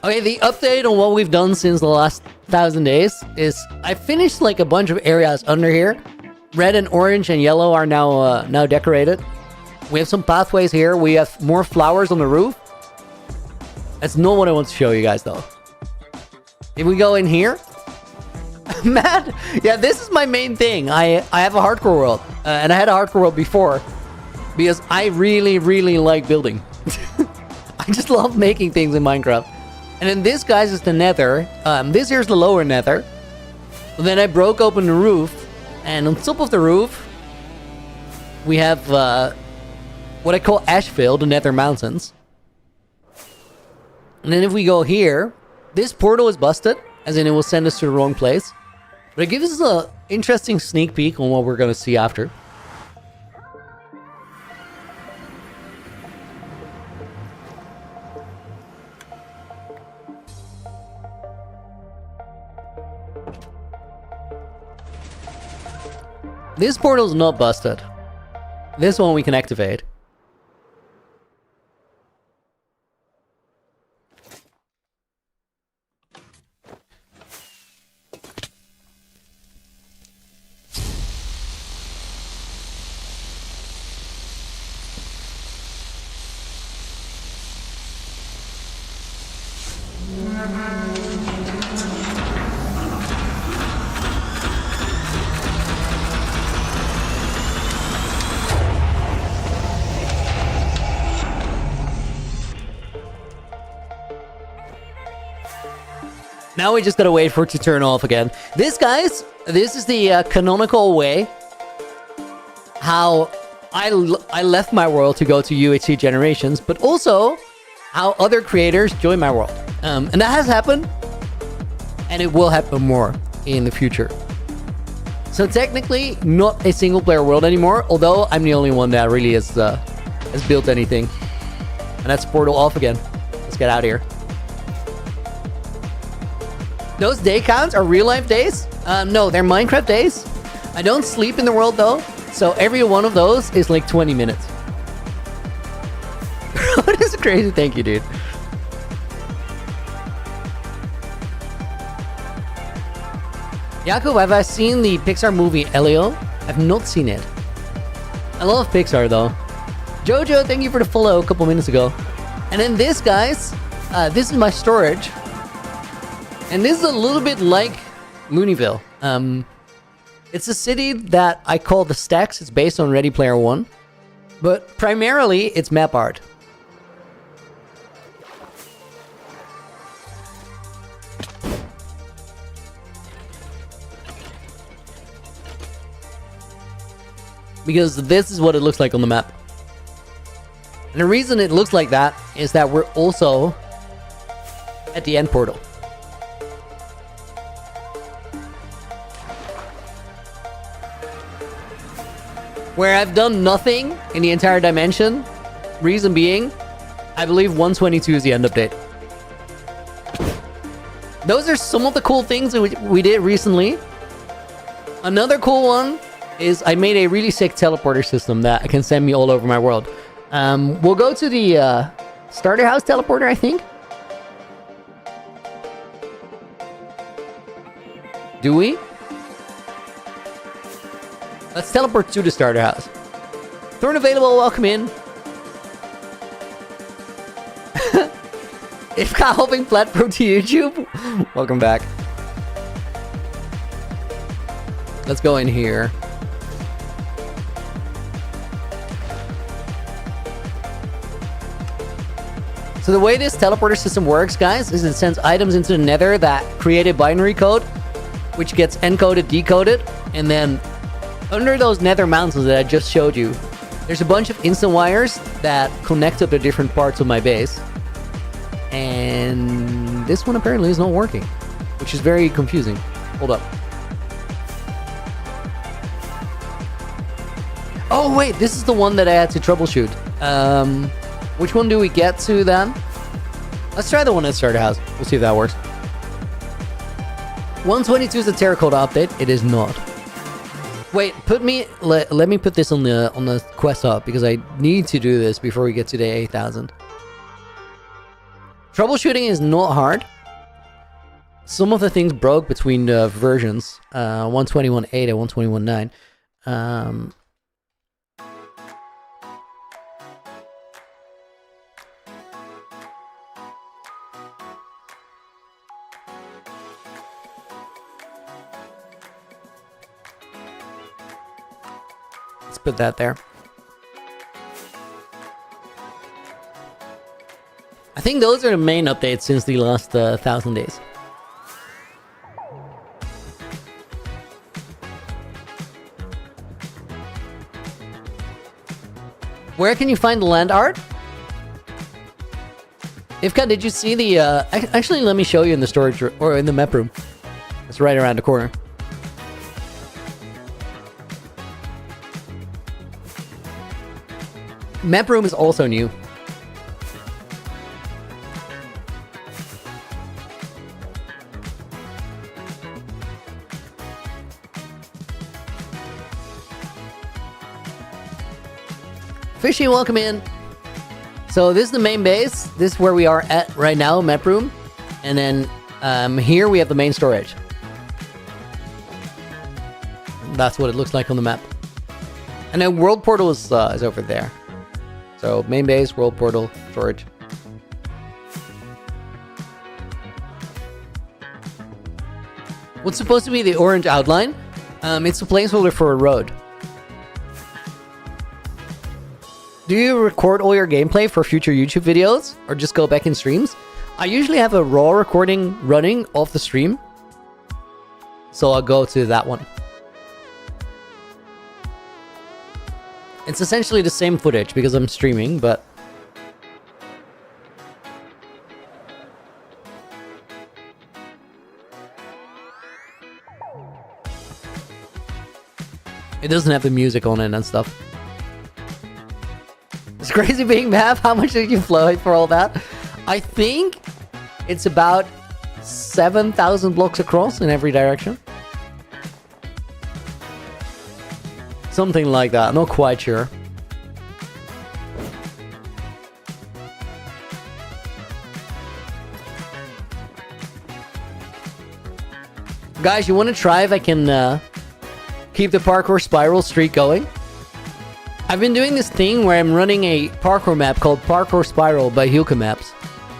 S1: Okay, the update on what we've done since the last 1,000 days is I finished like a bunch of areas under here. Red and orange and yellow are now decorated. We have some pathways here. We have more flowers on the roof. That's not what I want to show you guys though. If we go in here, Matt, yeah, this is my main thing. I have a hardcore world, and I had a hardcore world before because I really like building. I just love making things in Minecraft. And then this, guys, is the nether. This here's the lower nether. And then I broke open the roof. And on top of the roof, we have what I call Asheville, the nether mountains. And then if we go here, This portal is busted, as in it will send us to the wrong place. But it gives us an interesting sneak peek on what we're going to see after. This portal is not busted. This one we can activate. Now we just gotta wait for it to turn off again. This, guys, this is the canonical way how I left my world to go to UHC Generations, but also how other creators join my world. And that has happened, and it will happen more in the future. So technically, not a single-player world anymore, although I'm the only one that really has built anything. And that's portal off again. Let's get out of here. Those day counts are real-life days? No, they're Minecraft days. I don't sleep in the world, though, so every one of those is like 20 minutes. What is crazy? Thank you, dude. Jakub, have I seen the Pixar movie Elio? I've not seen it. I love Pixar, though. Jojo, thank you for the follow a couple minutes ago. And then this, guys, this is my storage. And this is a little bit like Looneyville. It's a city that I call the Stacks. It's based on Ready Player One. But primarily, it's map art. Because this is what it looks like on the map. And the reason it looks like that is that we're also at the end portal. Where I've done nothing in the entire dimension. Reason being, I believe 122 is the end update. Those are some of the cool things that we did recently. Another cool one is I made a really sick teleporter system that can send me all over my world. We'll go to the starter house teleporter, I think. Do we? Let's teleport to the starter house. Thorn available, welcome in. Ifka hoping platform to YouTube. Welcome back. Let's go in here. So the way this teleporter system works, guys, is it sends items into the nether that create a binary code, which gets encoded, decoded, and then under those nether mountains that I just showed you, there's a bunch of instant wires that connect up the different parts of my base. And this one apparently is not working, which is very confusing. Hold up. Oh wait, this is the one that I had to troubleshoot. Which one do we get to then? Let's try the one at Starter House. We'll see if that works. 122 is a terracotta update. It is not. Wait, let me put this on the quest hub because I need to do this before we get to day 8000. Troubleshooting is not hard. Some of the things broke between the versions, 121.8 and 121.9. Let's put that there. I think those are the main updates since the last 1000 days. Where can you find the land art? Ivka, did you see the... actually, let me show you in the storage room, or in the map room. It's right around the corner. Map room is also new. Fishy, welcome in. So this is the main base. This is where we are at right now, map room. And then here we have the main storage. That's what it looks like on the map. And then world portal is over there. So main base, world portal, storage. What's supposed to be the orange outline? It's a placeholder for a road. Do you record all your gameplay for future YouTube videos? Or just go back in streams? I usually have a raw recording running off the stream. So I'll go to that one. It's essentially the same footage because I'm streaming, but... it doesn't have the music on it and stuff. It's crazy being map. How much did you flow for all that? I think it's about 7,000 blocks across in every direction. Something like that. Not quite sure. Guys, you want to try if I can keep the parkour spiral streak going? I've been doing this thing where I'm running a parkour map called Parkour Spiral by Hilke Maps.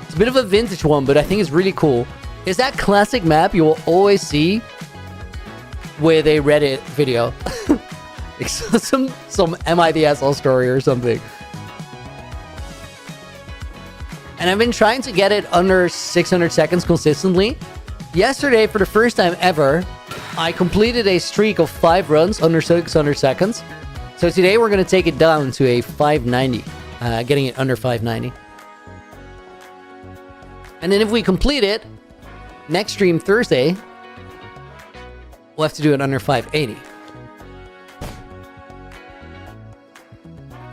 S1: It's a bit of a vintage one, but I think it's really cool. It's that classic map you will always see with a Reddit video. some Am I the Asshole story or something. And I've been trying to get it under 600 seconds consistently. Yesterday, for the first time ever, I completed a streak of 5 runs under 600 seconds. So today we're going to take it down to a 590, getting it under 590. And then if we complete it, next stream Thursday, we'll have to do it under 580.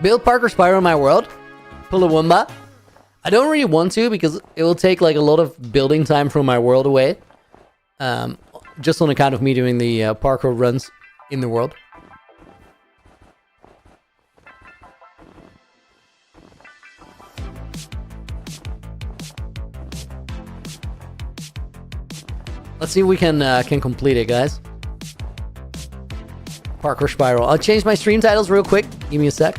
S1: Build Parkour Spiral in my world. Pullawumba. I don't really want to because it will take like a lot of building time from my world away. Just on account of me doing the parkour runs in the world. Let's see if we can complete it, guys. Parkour Spiral. I'll change my stream titles real quick. Give me a sec.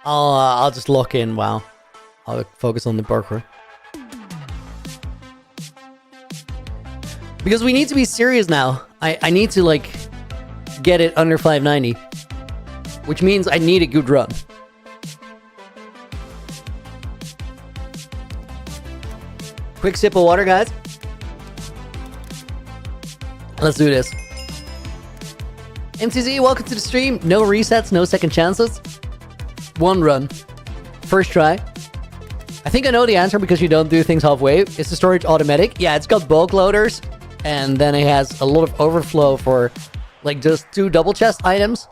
S1: I'll just lock in. Wow. I'll focus on the parkour. Because we need to be serious now. I need to, like, get it under 590. Which means I need a good run. Quick sip of water, guys. Let's do this. MTZ, welcome to the stream. No resets, no second chances. 1 run. First try. I think I know the answer because you don't do things halfway. Is the storage automatic? Yeah, it's got bulk loaders. And then it has a lot of overflow for like just 2 double chest items.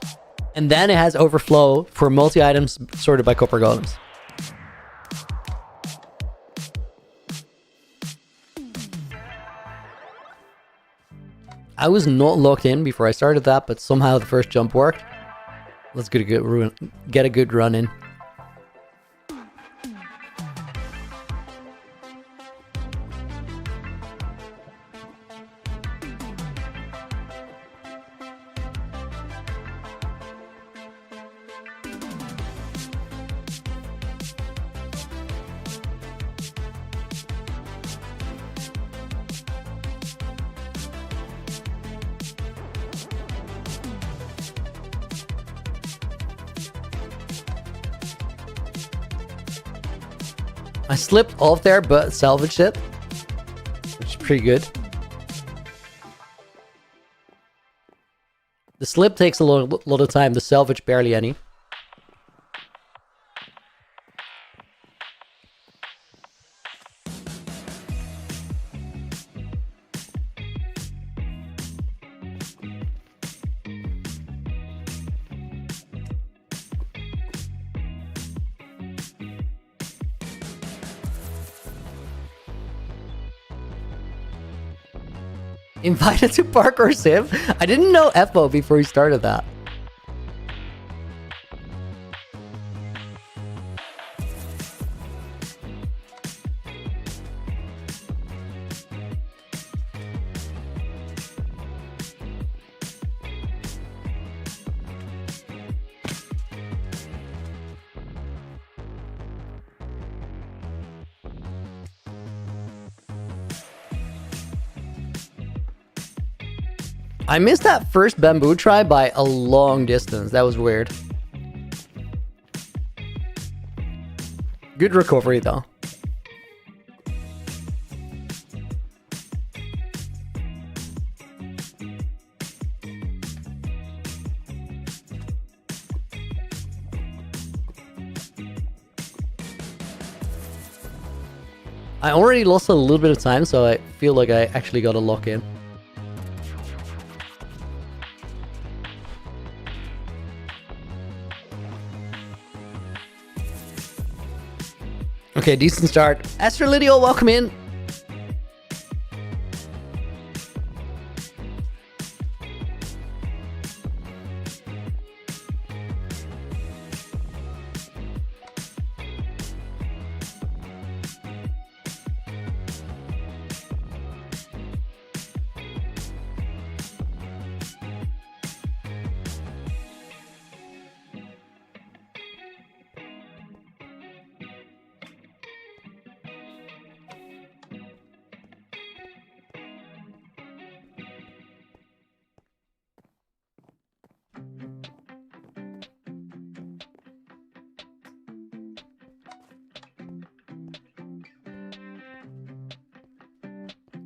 S1: And then it has overflow for multi-items sorted by copper golems. I was not locked in before I started that, but somehow the first jump worked. Let's get a good run in. I slipped off there, but salvaged it, which is pretty good. The slip takes a lot of time. The salvage barely any. Invited to parkour sim? I didn't know FO before he started that. I missed that first bamboo try by a long distance. That was weird. Good recovery though. I already lost a little bit of time, so I feel like I actually got a lock in. Okay, decent start. Astrolidio, welcome in.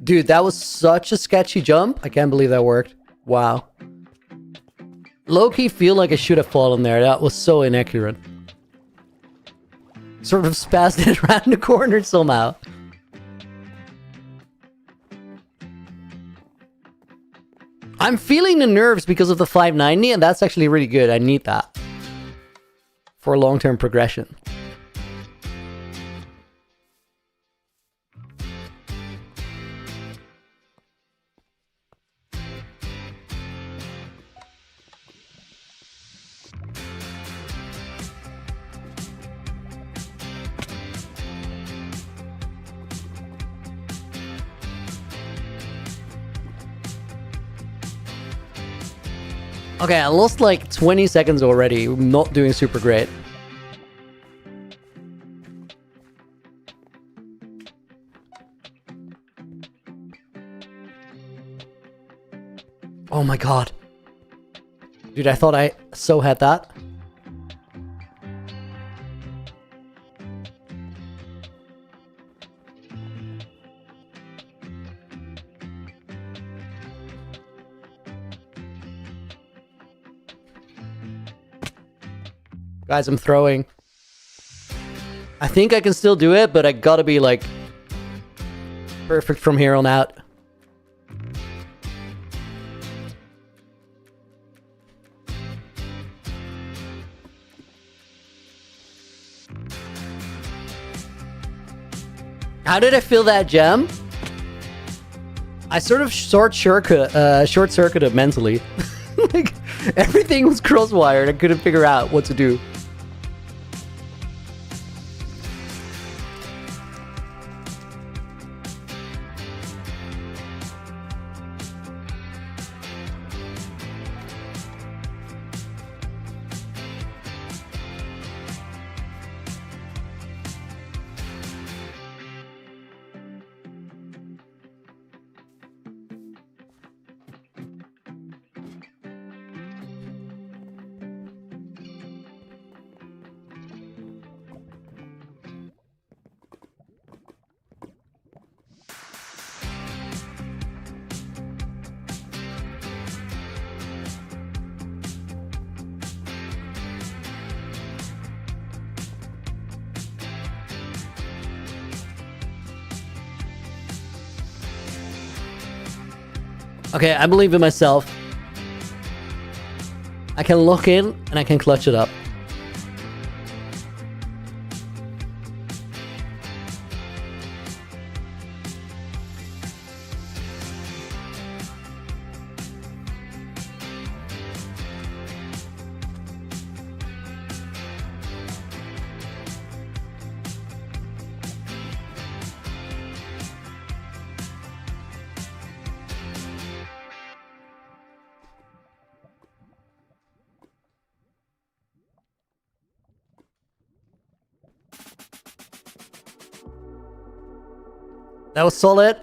S1: Dude, that was such a sketchy jump. I can't believe that worked. Wow. Low-key feel like I should have fallen there. That was so inaccurate. Sort of spazzed it around the corner somehow. I'm feeling the nerves because of the 590, and that's actually really good. I need that for long-term progression. Okay, I lost like 20 seconds already. I'm not doing super great. Oh my god. Dude, I thought I so had that. Guys, I'm throwing. I think I can still do it, but I gotta be like perfect from here on out. How did I feel that gem? I sort of short-circuited mentally. Like, everything was cross-wired. I couldn't figure out what to do. Okay, I believe in myself. I can lock in and I can clutch it up. That was solid.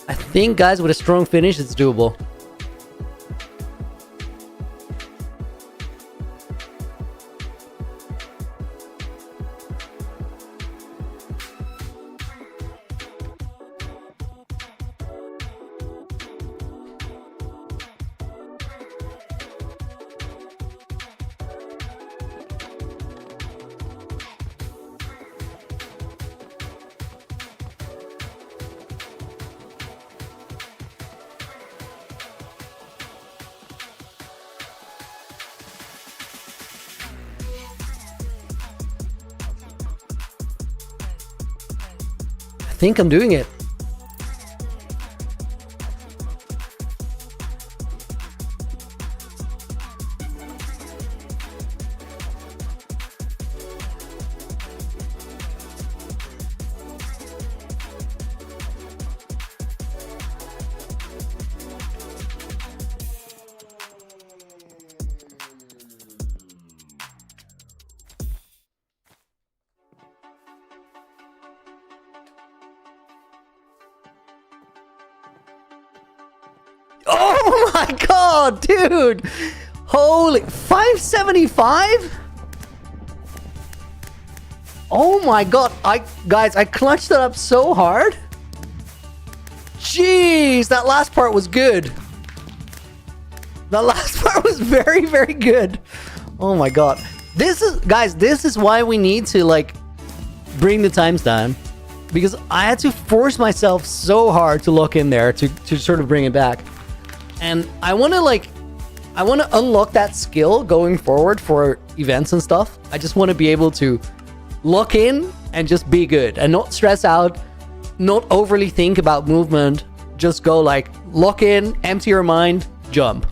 S1: I think, guys, with a strong finish, it's doable. I think I'm doing it. Oh my god, dude! Holy, 575? Oh my god, guys, I clutched that up so hard. Jeez, that last part was good. That last part was very, very good. Oh my god. This is why we need to, like, bring the times down. Because I had to force myself so hard to lock in there to sort of bring it back. And I want to unlock that skill going forward for events and stuff. I just want to be able to lock in and just be good and not stress out, not overly think about movement. Just go, like, lock in, empty your mind, jump.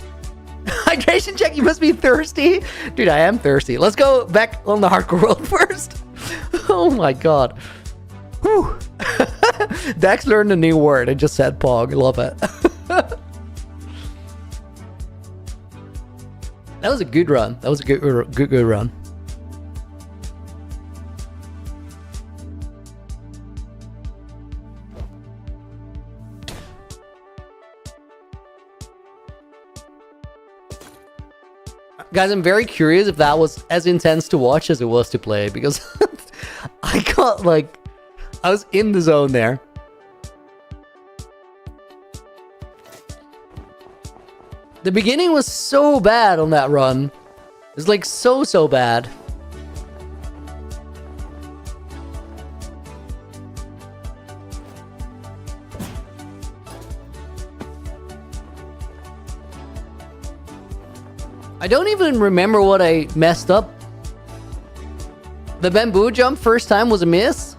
S1: Hydration check, you must be thirsty. Dude, I am thirsty. Let's go back on the hardcore world first. Oh my god. Whew. Dex learned a new word. I just said pog. I love it. That was a good run. That was a good run. Guys, I'm very curious if that was as intense to watch as it was to play, because I was in the zone there. The beginning was so bad on that run. It's like so bad. I don't even remember what I messed up. The bamboo jump first time was a miss.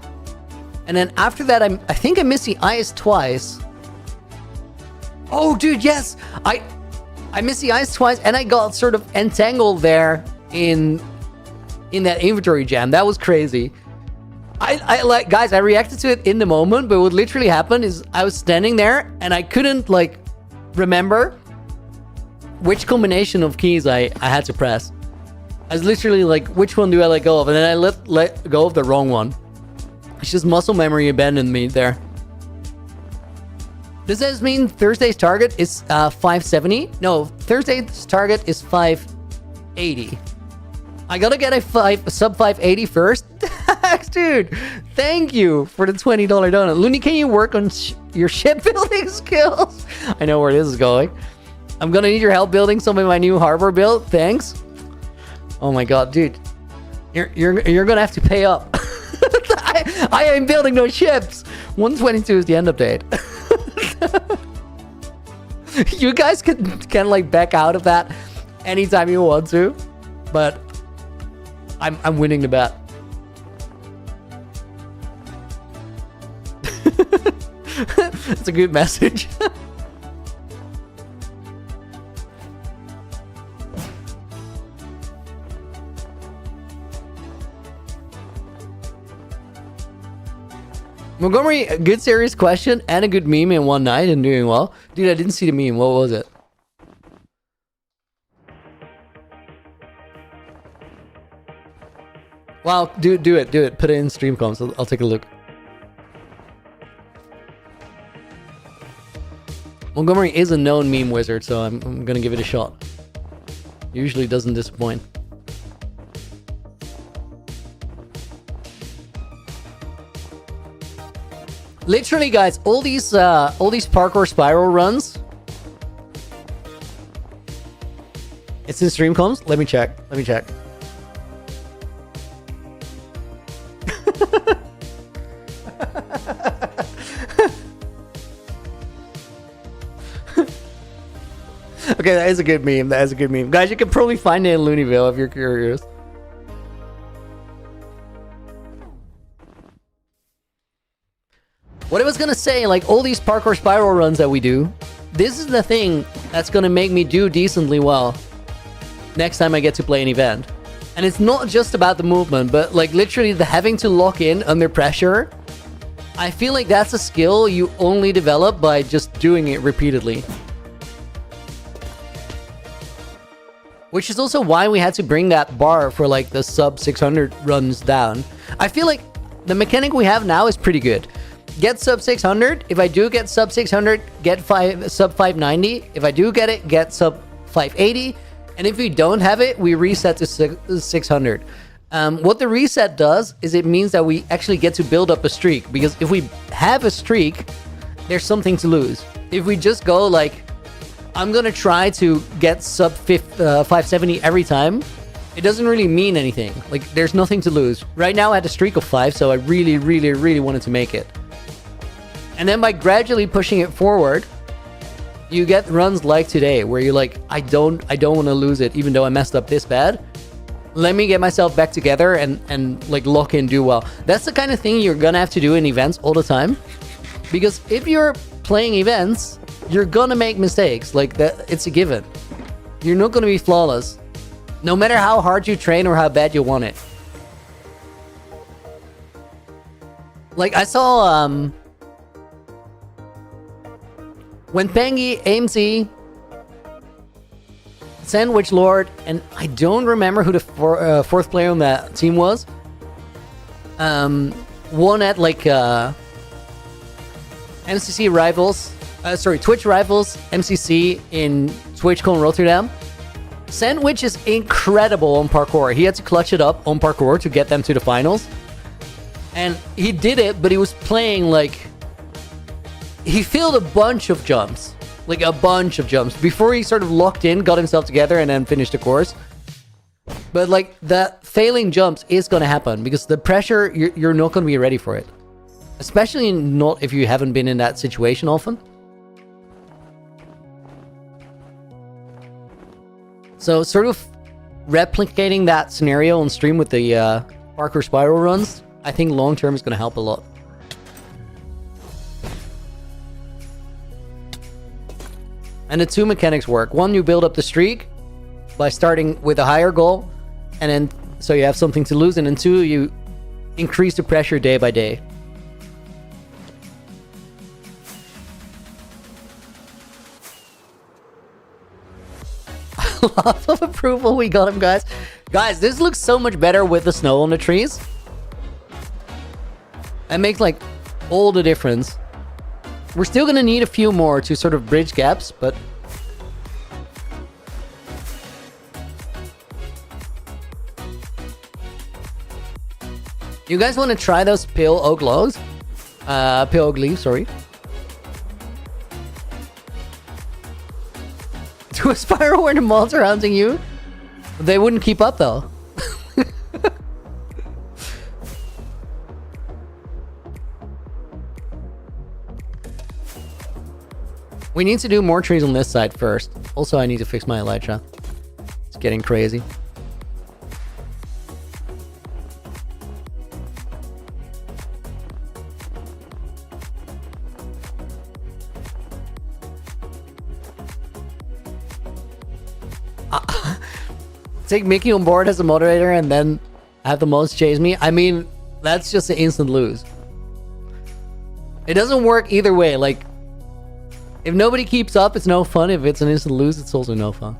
S1: And then after that, I think I missed the ice twice. Oh, dude, yes! I missed the ice twice, and I got sort of entangled there in that inventory jam. That was crazy. I like, guys, I reacted to it in the moment, but what literally happened is I was standing there, and I couldn't, like, remember which combination of keys I had to press. I was literally like, which one do I let go of? And then I let go of the wrong one. It's just muscle memory abandoned me there. Does this mean Thursday's target is 570? No, Thursday's target is 580. I gotta get a sub 580 first. Dude, thank you for the $20 donut. Looney, can you work on your shipbuilding skills? I know where this is going. I'm gonna need your help building some of my new harbor build. Thanks. Oh my god, dude. You're gonna have to pay up. I ain't building no ships. 122 is the end update. You guys can like back out of that anytime you want to, but I'm winning the bet. It's a good message. Montgomery, a good serious question and a good meme in one night and doing well. Dude, I didn't see the meme. What was it? Wow, do it. Put it in stream comms. I'll take a look. Montgomery is a known meme wizard, so I'm gonna give it a shot. Usually doesn't disappoint. Literally, guys, all these parkour spiral runs. It's in stream comms. Let me check. Okay, that is a good meme. Guys, you can probably find it in Looneyville if you're curious. What I was gonna say, like all these parkour spiral runs that we do, this is the thing that's gonna make me do decently well next time I get to play an event. And it's not just about the movement, but like literally the having to lock in under pressure. I feel like that's a skill you only develop by just doing it repeatedly. Which is also why we had to bring that bar for like the sub 600 runs down. I feel like the mechanic we have now is pretty good. Get sub 600. If I do get sub 600, get sub 590. If I do get it, get sub 580. And if we don't have it, we reset to 600. What the reset does is it means that we actually get to build up a streak. Because if we have a streak, there's something to lose. If we just go like, I'm gonna try to get sub 570 every time, it doesn't really mean anything. Like, there's nothing to lose. Right now I had a streak of 5, so I really wanted to make it. And then by gradually pushing it forward, you get runs like today, where you're like, I don't want to lose it, even though I messed up this bad. Let me get myself back together and like lock in, do well. That's the kind of thing you're gonna have to do in events all the time. Because if you're playing events, you're gonna make mistakes. Like that, it's a given. You're not gonna be flawless, no matter how hard you train or how bad you want it. Like I saw when Pengy, AMC, Sandwich Lord, and I don't remember who the fourth player on that team was, won at like MCC Rivals, Twitch Rivals, MCC in TwitchCon Rotterdam. Sandwich is incredible on parkour. He had to clutch it up on parkour to get them to the finals. And he did it, but he was playing like... He failed a bunch of jumps. Like a bunch of jumps before he sort of locked in, got himself together, and then finished the course. But like the failing jumps is going to happen because the pressure, you're not going to be ready for it. Especially not if you haven't been in that situation often. So sort of replicating that scenario on stream with the parkour spiral runs, I think long term is going to help a lot. And the two mechanics work. One, you build up the streak by starting with a higher goal, and then so you have something to lose, and then two, you increase the pressure day by day. Lots of approval, we got him, guys. Guys, this looks so much better with the snow on the trees. It makes like all the difference. We're still gonna need a few more to sort of bridge gaps, but you guys want to try those pale oak logs? Pale oak leaves, sorry. To a spiral where the moths are hunting you? They wouldn't keep up though. We need to do more trees on this side first. Also, I need to fix my elytra. It's getting crazy. Take Mickey on board as a moderator and then have the mods chase me. I mean, that's just an instant lose. It doesn't work either way. Like, if nobody keeps up, it's no fun. If it's an instant lose, it's also no fun.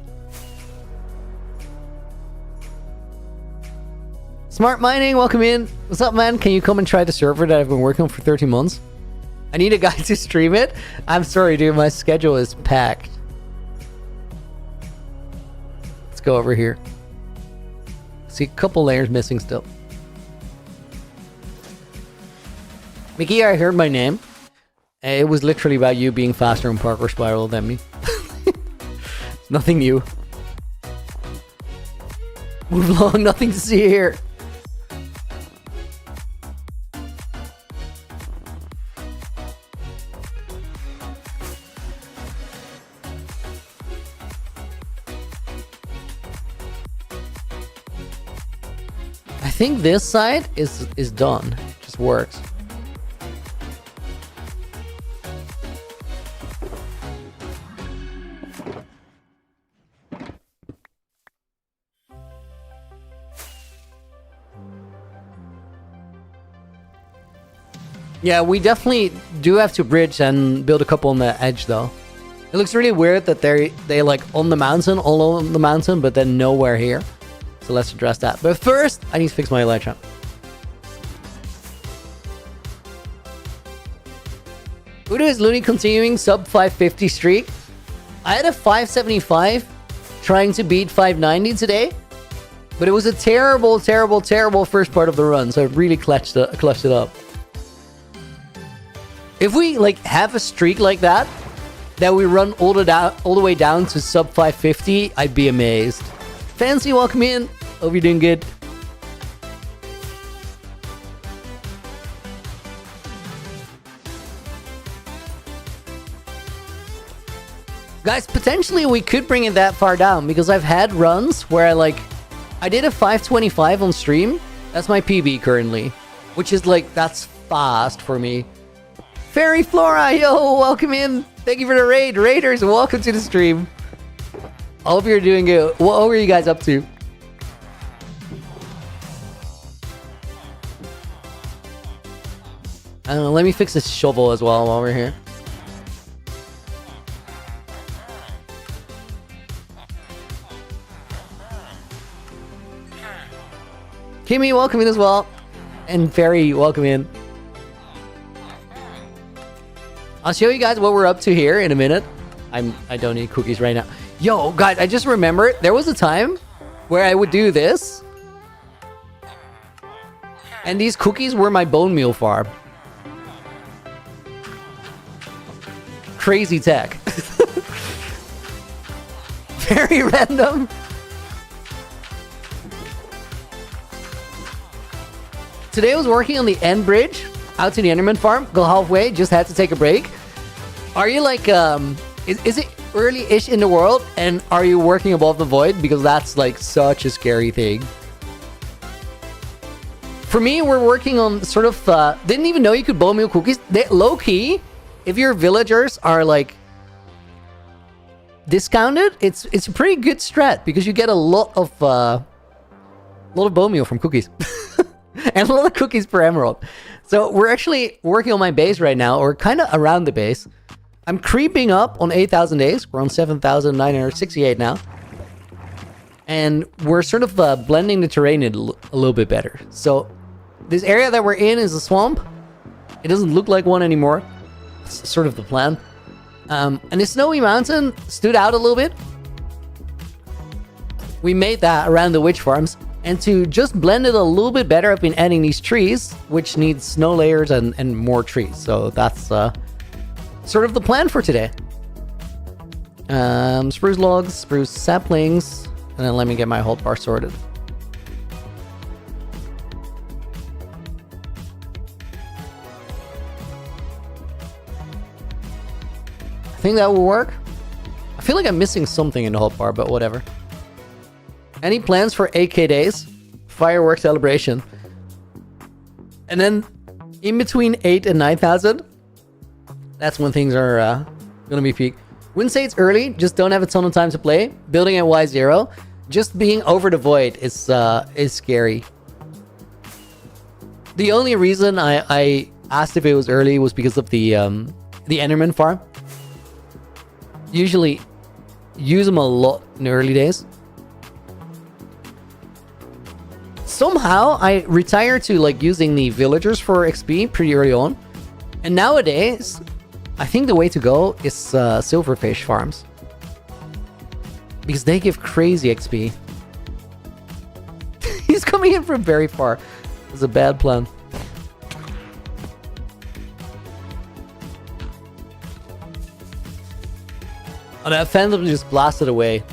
S1: Smart Mining, welcome in. What's up, man? Can you come and try the server that I've been working on for 30 months? I need a guy to stream it. I'm sorry, dude. My schedule is packed. Let's go over here. See a couple layers missing still. Mickey, I heard my name. It was literally about you being faster in parkour spiral than me. Nothing new. Move along, nothing to see here. I think this side is done. It just works. Yeah, we definitely do have to bridge and build a couple on the edge, though. It looks really weird that they like on the mountain, all on the mountain, but then nowhere here. So let's address that. But first, I need to fix my elytra. Udo is Looney continuing sub 550 streak. I had a 575 trying to beat 590 today, but it was a terrible, terrible, terrible first part of the run, so it really clutched it up. If we like have a streak like that we run all the way down to sub 550, I'd be amazed. Fancy, welcome in. Hope you're doing good. Guys, potentially we could bring it that far down because I've had runs where I did a 525 on stream. That's my PB currently, which is like, that's fast for me. Fairy Flora, yo, welcome in. Thank you for the raid. Raiders, welcome to the stream. I hope you're doing good. What were you guys up to? I don't know, let me fix this shovel as well while we're here. Kimmy, welcome in as well. And Fairy, welcome in. I'll show you guys what we're up to here in a minute. I don't need cookies right now. Yo, guys, I just remembered there was a time where I would do this. And these cookies were my bone meal farm. Crazy tech. Very random. Today I was working on the end bridge out to the Enderman farm. Go halfway, just had to take a break. Are you like, is it early-ish in the world? And are you working above the void? Because that's like such a scary thing. For me, we're working on sort of, didn't even know you could bone meal cookies. Low-key, if your villagers are like discounted, it's a pretty good strat because you get a lot of bone meal from cookies. And a lot of cookies per emerald. So we're actually working on my base right now, or kind of around the base. I'm creeping up on 8,000 days. We're on 7,968 now. And we're sort of blending the terrain in a little bit better. So this area that we're in is a swamp. It doesn't look like one anymore. It's sort of the plan. And the snowy mountain stood out a little bit. We made that around the witch farms. And to just blend it a little bit better, I've been adding these trees, which need snow layers and more trees. So that's sort of the plan for today. Spruce logs, spruce saplings, and then let me get my whole bar sorted. I think that will work. I feel like I'm missing something in the hot bar, but whatever. Any plans for 8K days? Fireworks celebration. And then in between 8 and 9,000, that's when things are gonna be peak. Wouldn't say it's early, just don't have a ton of time to play. Building at Y0, just being over the void is scary. The only reason I asked if it was early was because of the Enderman farm. Usually use them a lot in the early days. Somehow I retired to like using the villagers for XP pretty early on, and nowadays I think the way to go is silverfish farms because they give crazy XP. He's coming in from very far. It's a bad plan. Oh, that phantom just blasted away.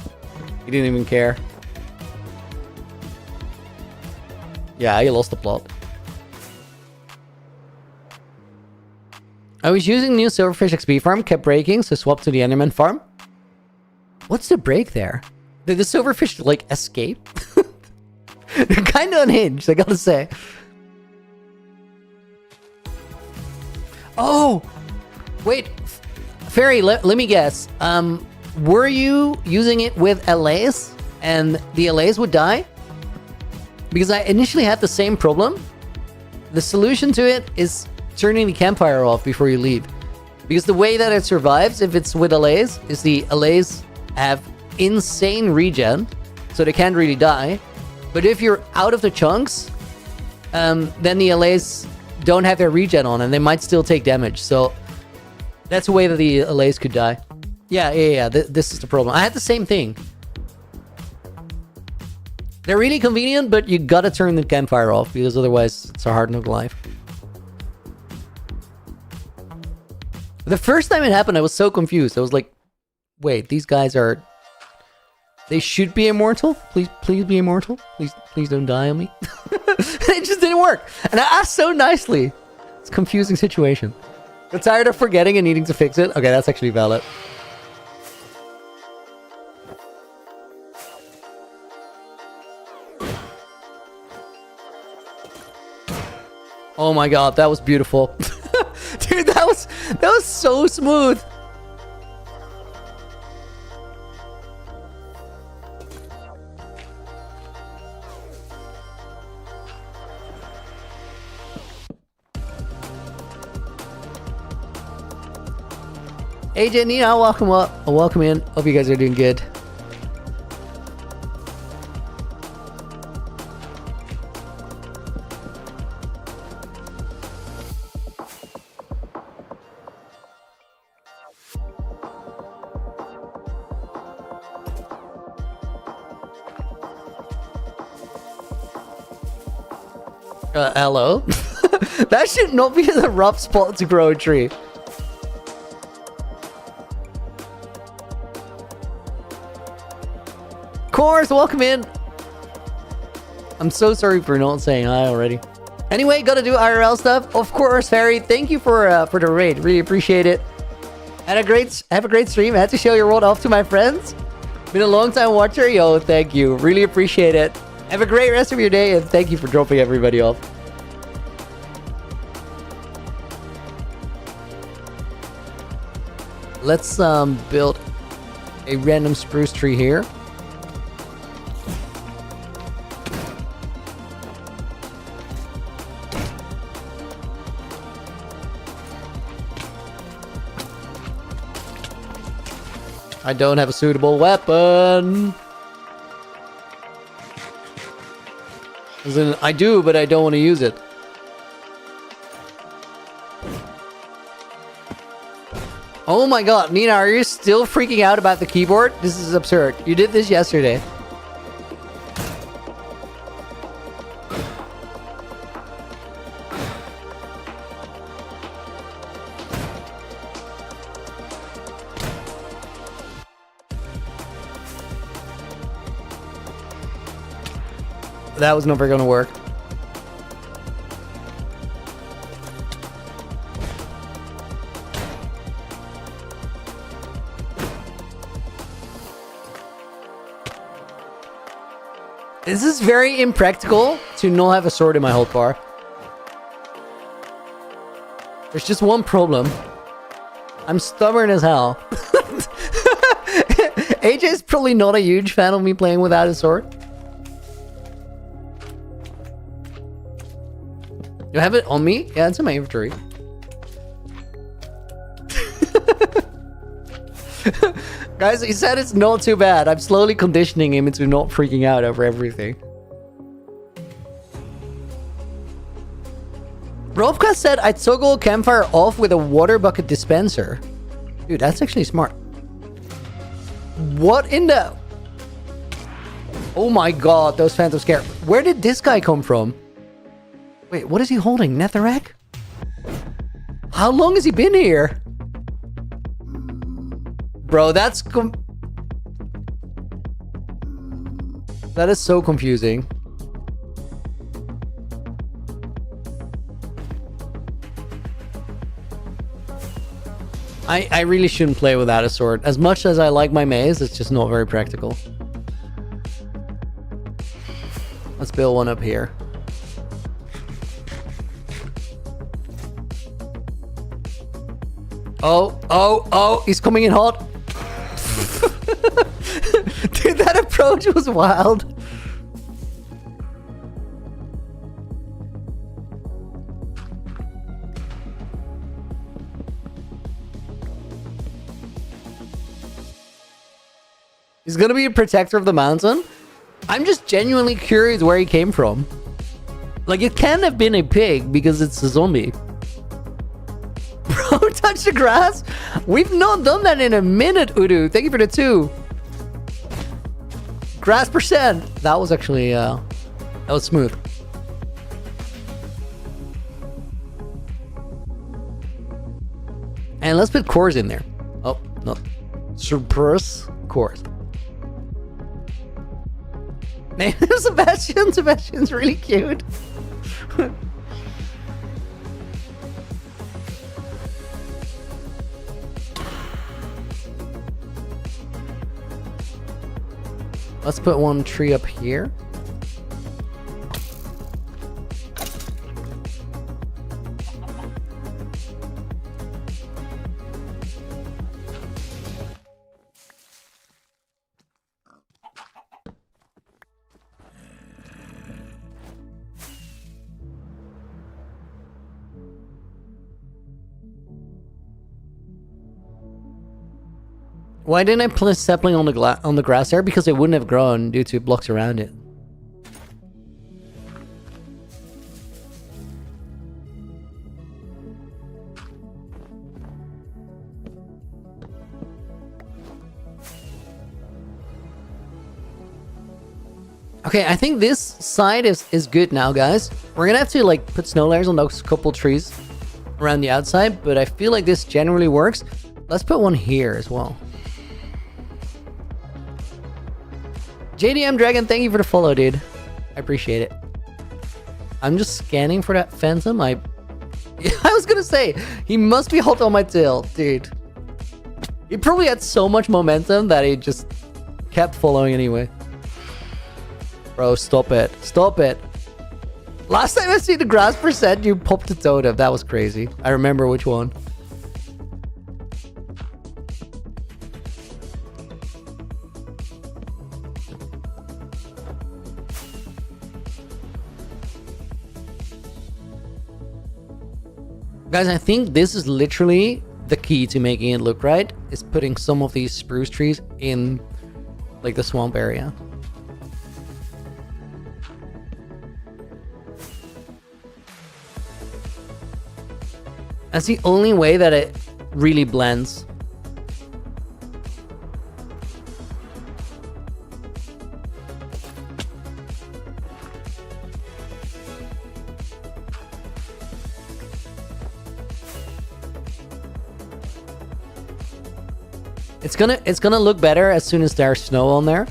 S1: He didn't even care. Yeah, he lost the plot. I was using new silverfish XP farm, kept breaking, so swapped to the Enderman farm. What's the break there? Did the silverfish, like, escape? They're kind of unhinged, I gotta say. Oh! Wait, Fairy, let me guess. Were you using it with LAs, and the LAs would die? Because I initially had the same problem. The solution to it is turning the campfire off before you leave. Because the way that it survives, if it's with allays, is the allays have insane regen, so they can't really die. But if you're out of the chunks, then the allays don't have their regen on, and they might still take damage. So that's a way that the allays could die. Yeah. This is the problem. I had the same thing. They're really convenient, but you gotta turn the campfire off, because otherwise it's a hard knock life. The first time it happened, I was so confused. I was like, wait, these guys are... They should be immortal? Please be immortal? Please don't die on me. It just didn't work. And I asked so nicely. It's a confusing situation. I'm tired of forgetting and needing to fix it. Okay, that's actually valid. Oh my god, that was beautiful. Dude, that was so smooth. AJ, Nina, welcome in. Hope you guys are doing good. Hello? That should not be the rough spot to grow a tree. course, welcome in. I'm so sorry for not saying hi already. Anyway, gotta do IRL stuff. Of course, Harry. Thank you for the raid. Really appreciate it. Have a great stream. I had to show your world off to my friends. Been a long time watcher. Yo, thank you. Really appreciate it. Have a great rest of your day, and thank you for dropping everybody off. Let's build a random spruce tree here. I don't have a suitable weapon. As in, I do, but I don't want to use it. Oh my god, Nina, are you still freaking out about the keyboard? This is absurd. You did this yesterday. That was never gonna work. This is very impractical to not have a sword in my health bar. There's just one problem. I'm stubborn as hell. AJ's probably not a huge fan of me playing without a sword. You have it on me? Yeah, it's in my inventory. Guys, he said it's not too bad. I'm slowly conditioning him into not freaking out over everything. Rovka said I'd toggle campfire off with a water bucket dispenser. Dude, that's actually smart. What in the... Oh my god, those phantom scare. Where did this guy come from? Wait, what is he holding? Netherrack? How long has he been here? Bro, that is so confusing. I really shouldn't play without a sword. As much as I like my maze, it's just not very practical. Let's build one up here. Oh, he's coming in hot. Dude, that approach was wild. He's gonna be a protector of the mountain. I'm just genuinely curious where he came from. Like, it can't have been a pig because it's a zombie. Bro, touch the grass? We've not done that in a minute, Udu. Thank you for the 2. Grass percent. That was actually, that was smooth. And let's put cores in there. Oh, no. Surprise cores. Name him Sebastian. Sebastian's really cute. Let's put one tree up here. Why didn't I put a sapling on the grass there? Because it wouldn't have grown due to blocks around it. Okay, I think this side is good now, guys. We're gonna have to like put snow layers on those couple trees around the outside, but I feel like this generally works. Let's put one here as well. JDM Dragon, thank you for the follow, dude. I appreciate it. I'm just scanning for that phantom. I was gonna say, he must be hot on my tail, dude. He probably had so much momentum that he just kept following anyway. Bro, stop it. Stop it. Last time I see the grass percent, you popped a totem. That was crazy. I remember which one. Guys, I think this is literally the key to making it look right, is putting some of these spruce trees in like the swamp area. That's the only way that it really blends. It's gonna look better as soon as there's snow on there.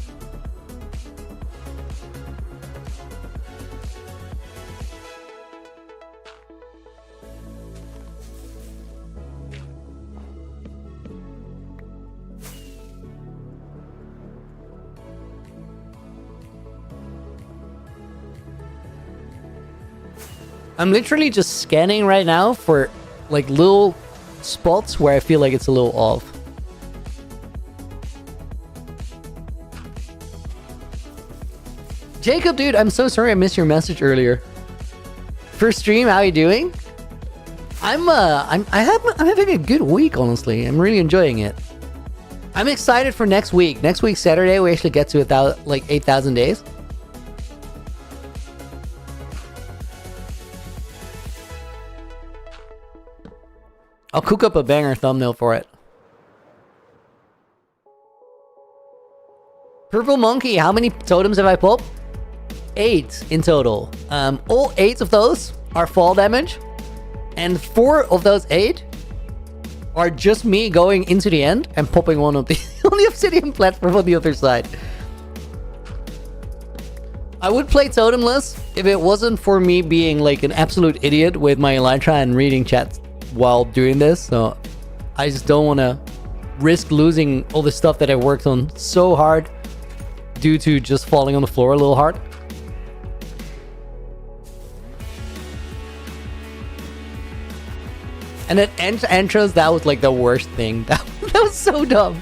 S1: I'm literally just scanning right now for like little spots where I feel like it's a little off. Jacob, dude, I'm so sorry I missed your message earlier. First stream, how you doing? I'm having a good week, honestly. I'm really enjoying it. I'm excited for next week. Next week, Saturday, we actually get to like 8,000 days. I'll cook up a banger thumbnail for it. Purple Monkey, how many totems have I pulled? 8 in total. All 8 of those are fall damage, and 4 of those 8 are just me going into the end and popping one of the on the obsidian platform on the other side. I would play totemless if it wasn't for me being like an absolute idiot with my elytra and reading chat while doing this. So I just don't want to risk losing all the stuff that I worked on so hard due to just falling on the floor a little hard. And then intros, that was like the worst thing. That was so dumb.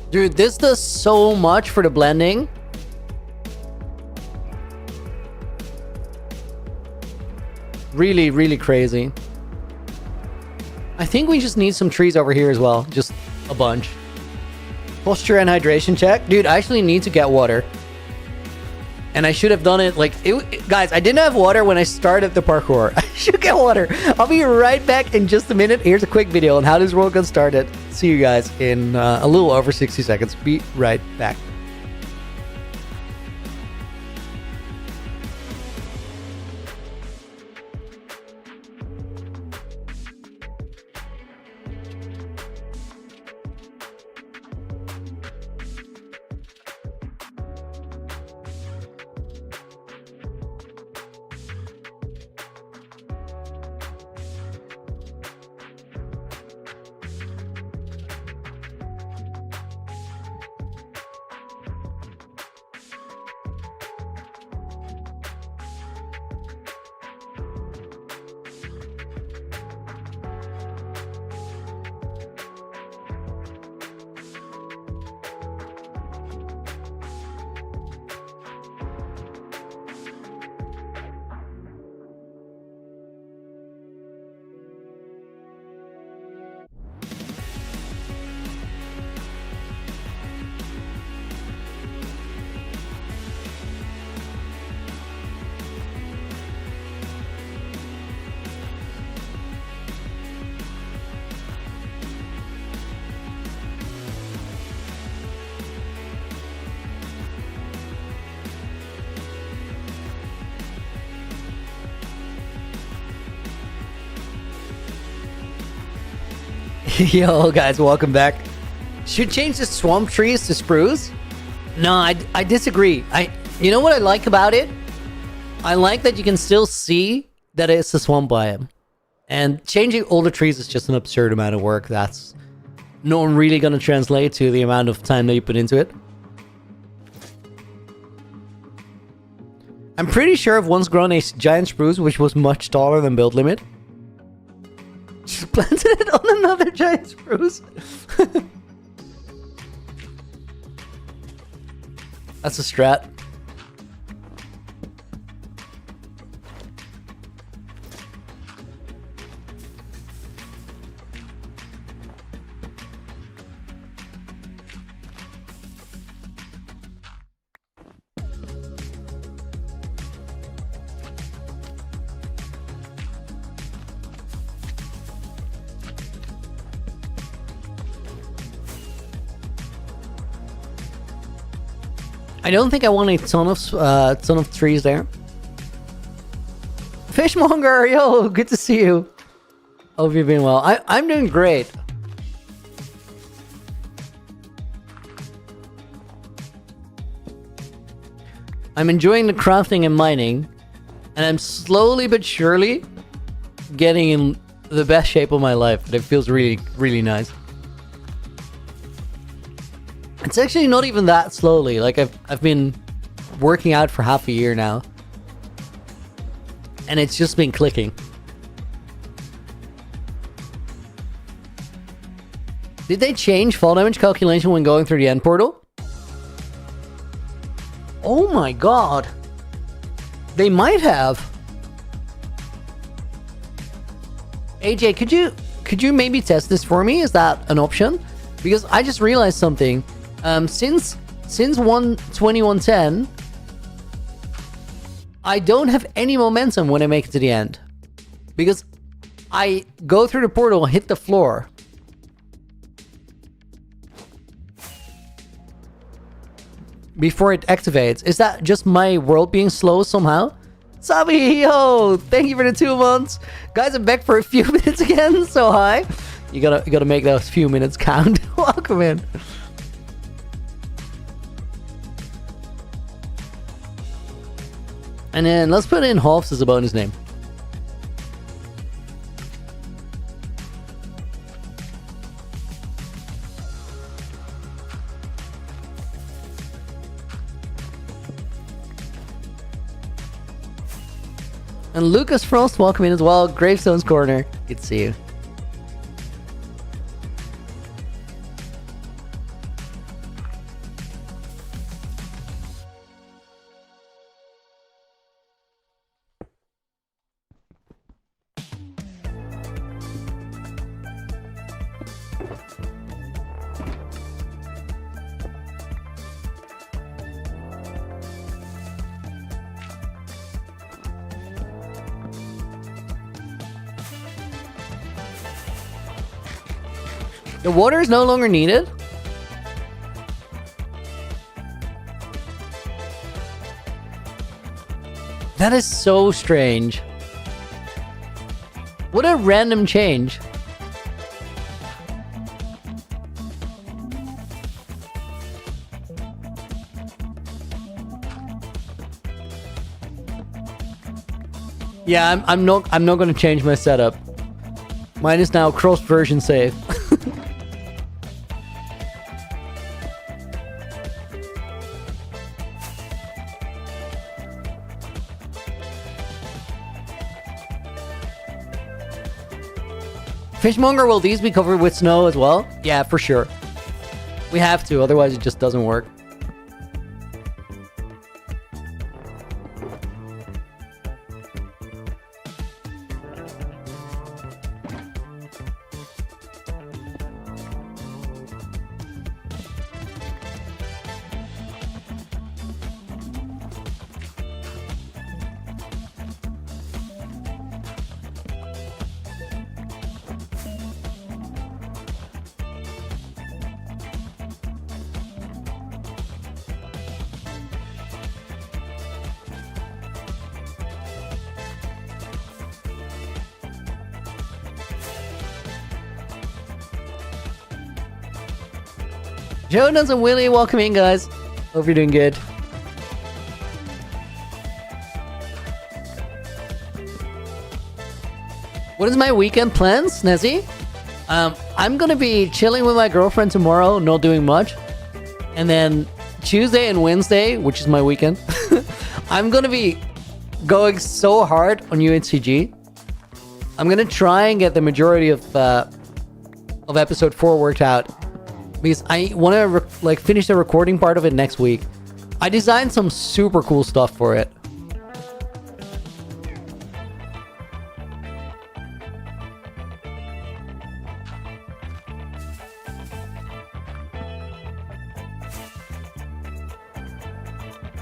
S1: Dude, this does so much for the blending. Really, really crazy. I think we just need some trees over here as well. Just a bunch. Posture and hydration check. Dude, I actually need to get water. And I should have done it like... guys, I didn't have water when I started the parkour. I should get water. I'll be right back in just a minute. Here's a quick video on how this world got started. See you guys in a little over 60 seconds. Be right back. Yo, guys, welcome back. Should change the swamp trees to spruce? No, I disagree. You know what I like about it? I like that you can still see that it's a swamp biome. And changing older trees is just an absurd amount of work. That's not really going to translate to the amount of time that you put into it. I'm pretty sure I've once grown a giant spruce which was much taller than build limit. Just planted it on another giant spruce. That's a strat. I don't think I want a ton of trees there. Fishmonger, yo, good to see you. Hope you've been well. I'm doing great. I'm enjoying the crafting and mining, and I'm slowly but surely getting in the best shape of my life. It feels really, really nice. It's actually not even that slowly. Like I've been working out for half a year now, and it's just been clicking. Did they change fall damage calculation when going through the end portal? Oh my god. They might have. AJ, could you maybe test this for me? Is that an option? Because I just realized something. Since 1:21:10, I don't have any momentum when I make it to the end. Because I go through the portal and hit the floor. Before it activates. Is that just my world being slow somehow? Sabi, yo, thank you for the 2 months. Guys, I'm back for a few minutes again, so hi. You gotta make those few minutes count. Welcome in. And then let's put in Hoffs as a bonus name. And Lucas Frost, welcome in as well. Gravestone's Corner, good to see you. The water is no longer needed? That is so strange. What a random change. Yeah, I'm not going to change my setup. Mine is now cross version save. Fishmonger, will these be covered with snow as well? Yeah, for sure. We have to, otherwise it just doesn't work. Jonas and Willie, welcome in, guys. Hope you're doing good. What is my weekend plans, Snezzy? I'm gonna be chilling with my girlfriend tomorrow, not doing much. And then Tuesday and Wednesday, which is my weekend, I'm gonna be going so hard on UHCG. I'm gonna try and get the majority of episode 4 worked out, because I want to finish the recording part of it next week. I designed some super cool stuff for it.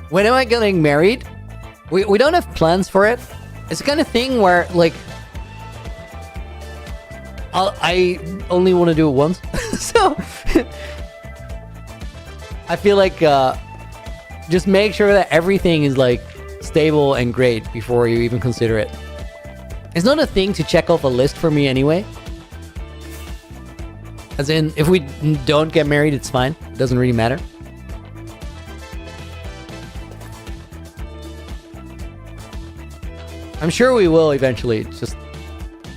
S1: When am I getting married? We don't have plans for it. It's the kind of thing where, like, I only want to do it once. So, I feel like, just make sure that everything is, like, stable and great before you even consider it. It's not a thing to check off a list for me anyway. As in, if we don't get married, it's fine. It doesn't really matter. I'm sure we will eventually, just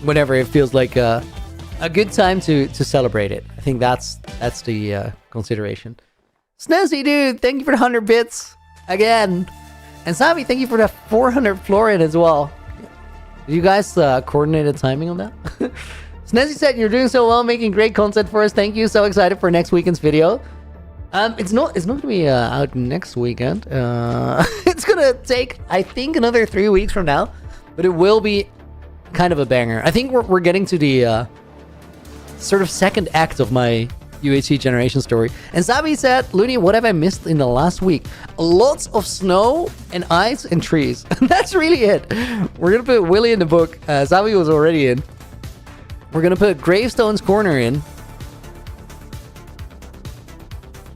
S1: whenever it feels like a good time to celebrate it. I think that's the consideration. Snazzy dude, thank you for the 100 bits again. And Savi, thank you for the 400 Florin as well. Did you guys coordinate the timing on that? Snazzy said, you're doing so well, making great content for us. Thank you. So excited for next weekend's video. It's not gonna be out next weekend. It's gonna take, I think, another 3 weeks from now. But it will be kind of a banger. I think we're getting to the sort of second act of my UHC generation story. And Sabi said, Looney, what have I missed in the last week? Lots of snow and ice and trees. That's really it. We're going to put Willie in the book. Sabi was already in. We're going to put Gravestone's Corner in.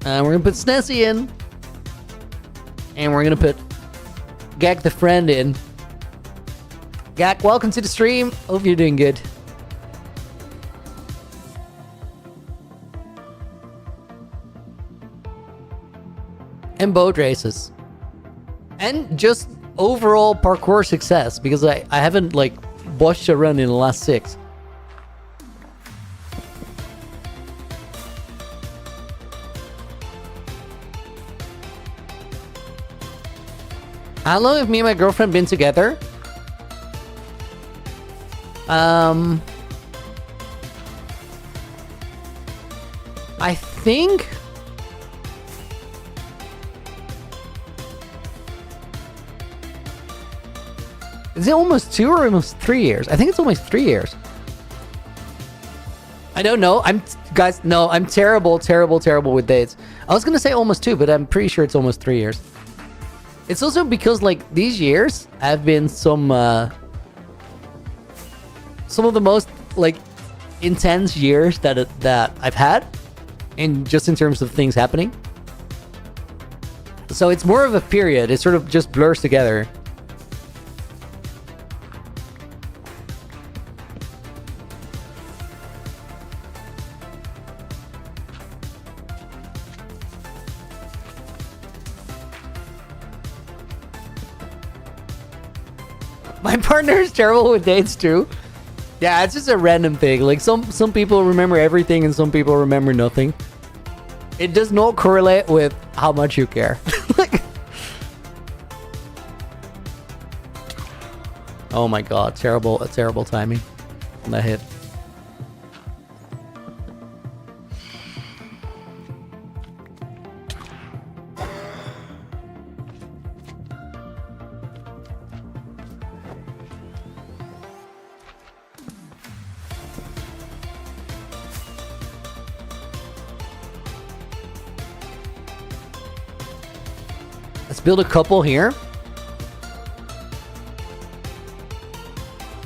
S1: We're going to put Snessy in. And we're going to put Gag the Friend in. Gak, welcome to the stream. Hope you're doing good. And boat races. And just overall parkour success, because I haven't, like, botched a run in the last 6. How long have me and my girlfriend been together? I think is it almost 2 or almost 3 years? I think it's almost 3 years. I don't know. I'm terrible with dates. I was gonna say almost 2, but I'm pretty sure it's almost 3 years. It's also because, like, these years have been some of the most, like, intense years that I've had, in terms of things happening. So it's more of a period. It sort of just blurs together. My partner is terrible with dates too. Yeah, it's just a random thing. Like, some people remember everything and some people remember nothing. It does not correlate with how much you care. Like, oh my god, terrible timing on that hit. Let's build a couple here.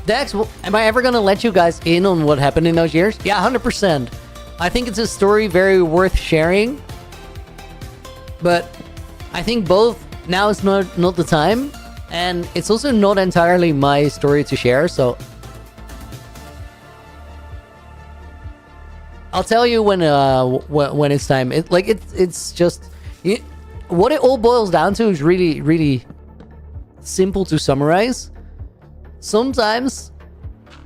S1: Dex, am I ever gonna let you guys in on what happened in those years? Yeah, 100%. I think it's a story very worth sharing. But I think both, now is not the time. And it's also not entirely my story to share, so I'll tell you when it's time. It's just what it all boils down to is really, really simple to summarize. Sometimes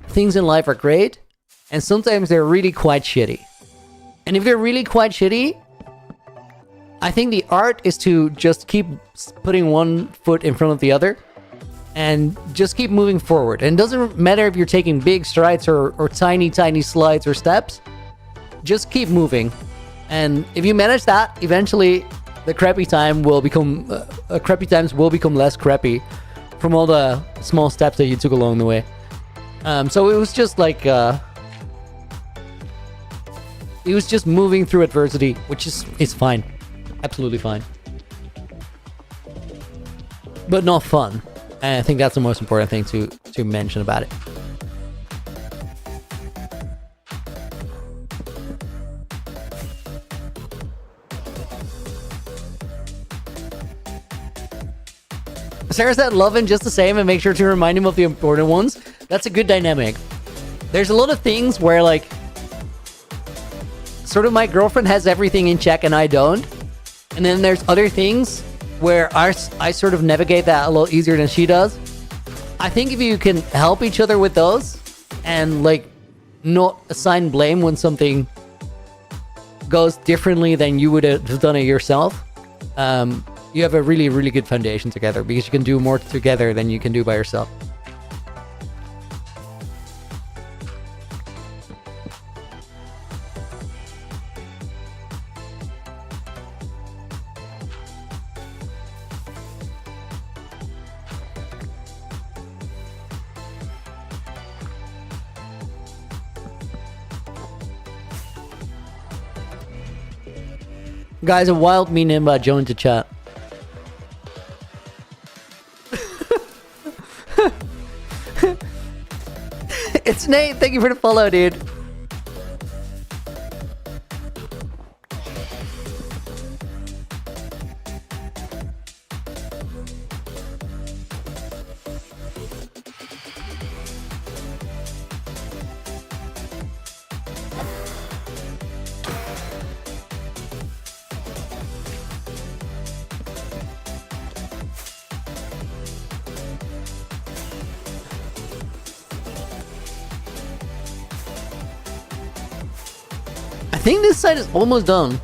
S1: things in life are great, and sometimes they're really quite shitty. And if they're really quite shitty, I think the art is to just keep putting one foot in front of the other and just keep moving forward. And it doesn't matter if you're taking big strides or tiny, tiny slides or steps. Just keep moving. And if you manage that, eventually the crappy times will become less crappy from all the small steps that you took along the way. So it was just like it was just moving through adversity, which is fine. Absolutely fine. But not fun. And I think that's the most important thing to mention about it. Sarah said love him just the same and make sure to remind him of the important ones. That's a good dynamic. There's a lot of things where, like, sort of my girlfriend has everything in check and I don't. And then there's other things where I sort of navigate that a lot easier than she does. I think if you can help each other with those and, like, not assign blame when something goes differently than you would have done it yourself, you have a really, really good foundation together, because you can do more together than you can do by yourself. Guys, a wild me Nimba joined the chat. It's Nate. Thank you for the follow, dude. I think this side is almost done.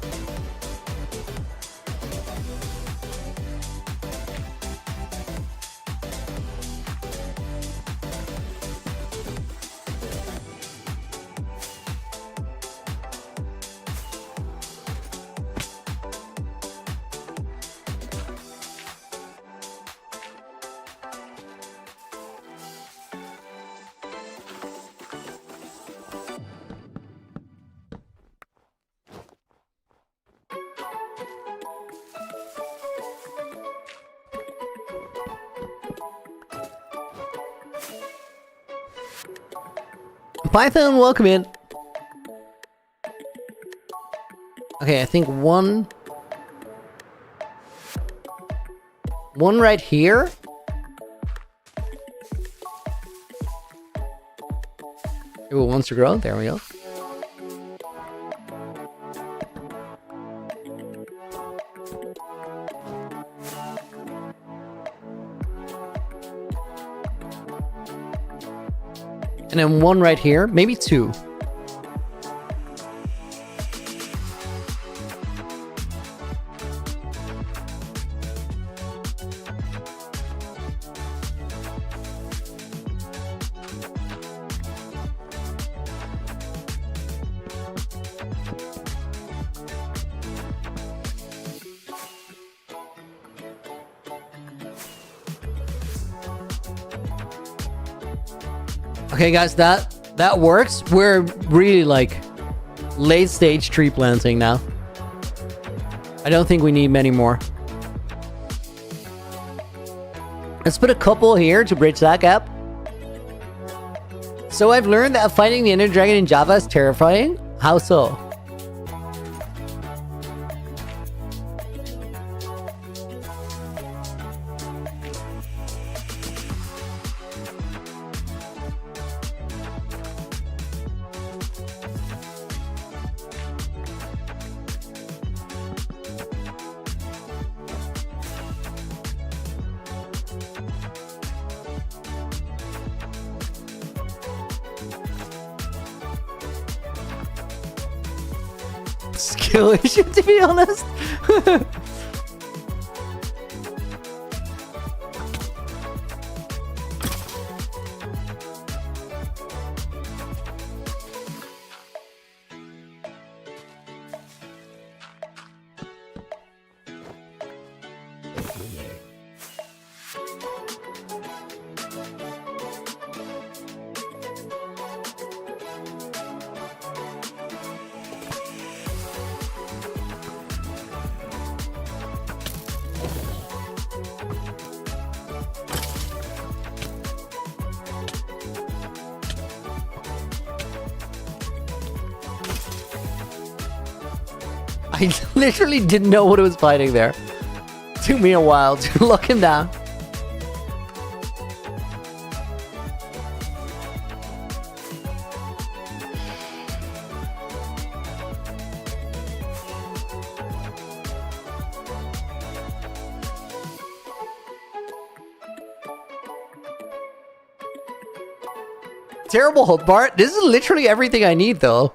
S1: Python, welcome in. Okay, I think one right here. It wants to grow. There we go. And then one right here, maybe two. Okay, guys, that works. We're really like late stage tree planting now. I don't think we need many more. Let's put a couple here to bridge that gap. So I've learned that finding the Ender Dragon in Java is terrifying. How so? skill issue, to be honest. I literally didn't know what it was fighting there. Took me a while to lock him down. Terrible hold part. This is literally everything I need, though.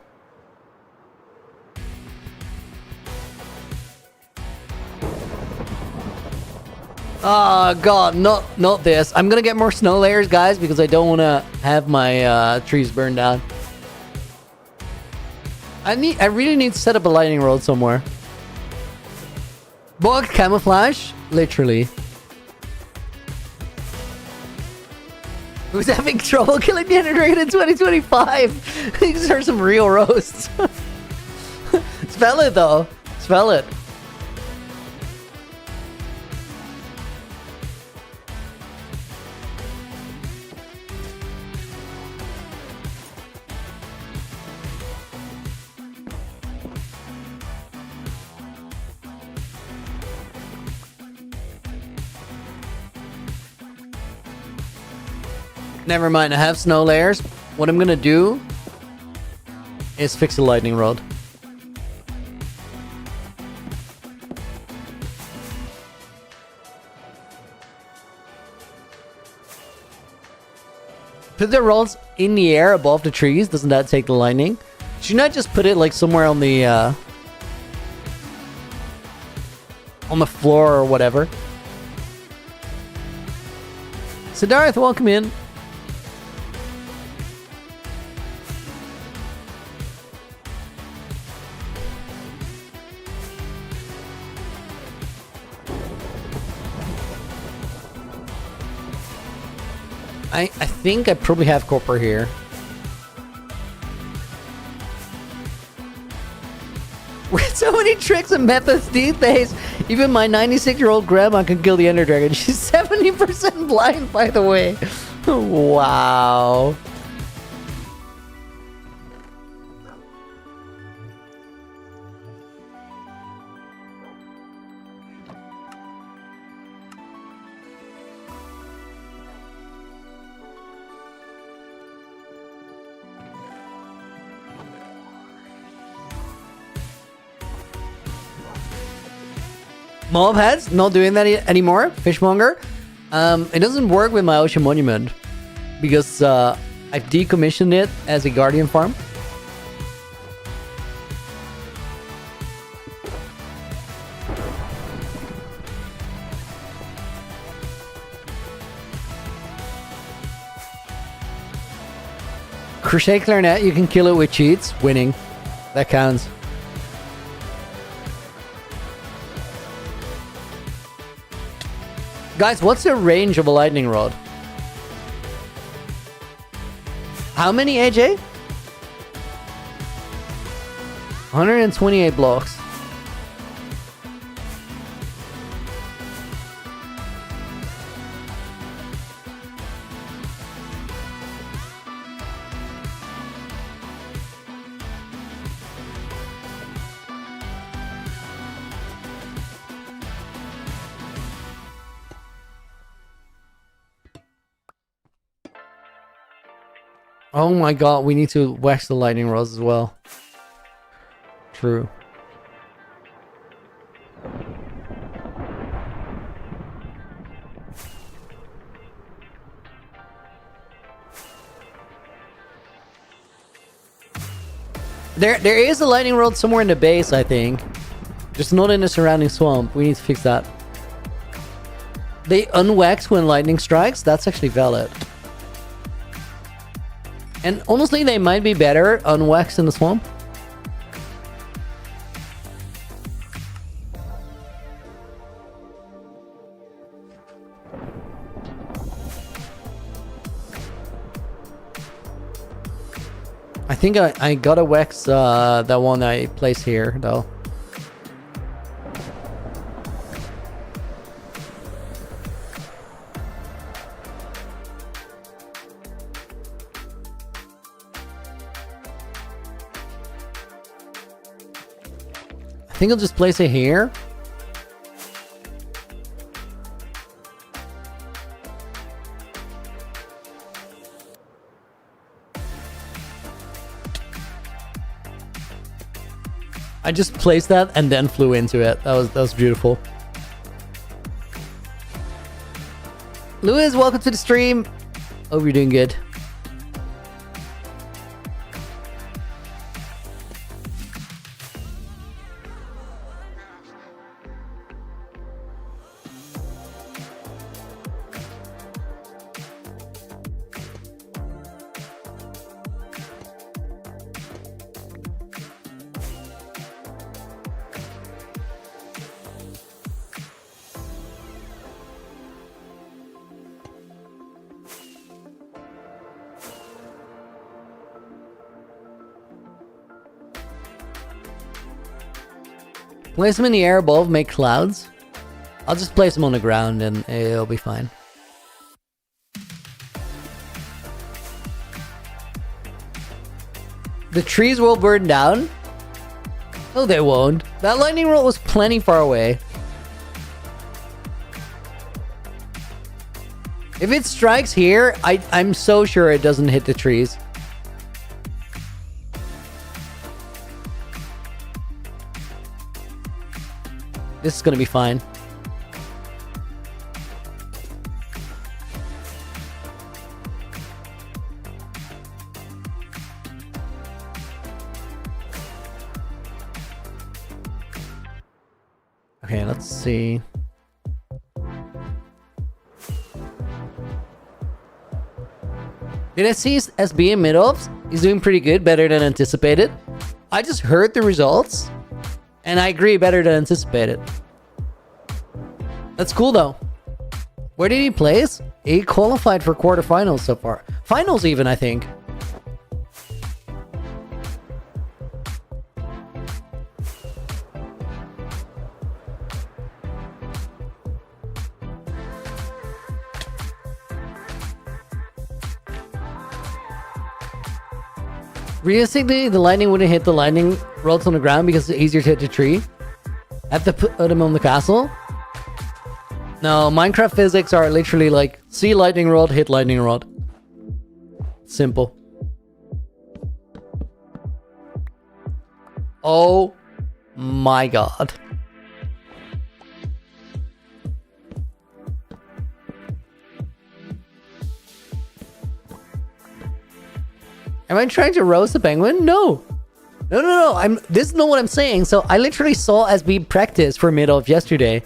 S1: Oh god, not this. I'm gonna get more snow layers, guys, because I don't want to have my trees burned down. I really need to set up a lightning rod somewhere. Bug camouflage, literally. Who's having trouble killing the Ender Dragon in 2025? These are some real roasts. Spell it though. Spell it. Never mind, I have snow layers. What I'm gonna do is fix the lightning rod. Put the rods in the air above the trees. Doesn't that take the lightning? Should not just put it like somewhere on the floor or whatever. Siddharth, welcome in. I think I probably have copper here. With so many tricks and methods these days, even my 96-year-old grandma can kill the Ender Dragon. She's 70% blind, by the way. Wow. Mob heads, not doing that anymore. Fishmonger. It doesn't work with my Ocean Monument because I've decommissioned it as a Guardian farm. Crochet Clarinet, you can kill it with cheats. Winning. That counts. Guys, what's the range of a lightning rod? How many, AJ? 128 blocks. Oh my god, we need to wax the lightning rods as well. True. There is a lightning rod somewhere in the base, I think. Just not in the surrounding swamp. We need to fix that. They unwax when lightning strikes. That's actually valid. And honestly, they might be better unwaxed in the swamp. I think I gotta wax that one I placed here, though. I think I'll just place it here. I just placed that and then flew into it. That was beautiful. Lewis, welcome to the stream. Hope you're doing good. Place them in the air above, make clouds. I'll just place them on the ground and it'll be fine. The trees will burn down? No, they won't. That lightning rod was plenty far away. If it strikes here, I'm so sure it doesn't hit the trees. This is gonna be fine. Okay, let's see. Did I see SB in mid-ops? He's doing pretty good, better than anticipated. I just heard the results. And I agree, better than anticipated. That's cool though. Where did he place? He qualified for quarterfinals so far. Finals even, I think. Realistically, the lightning wouldn't hit the lightning rods on the ground because it's easier to hit the tree. I have to put them on the castle. No, Minecraft physics are literally like, see lightning rod, hit lightning rod. Simple. Oh my god. Am I trying to roast the penguin? No. No. This is not what I'm saying. So I literally saw SB practice for middle of yesterday.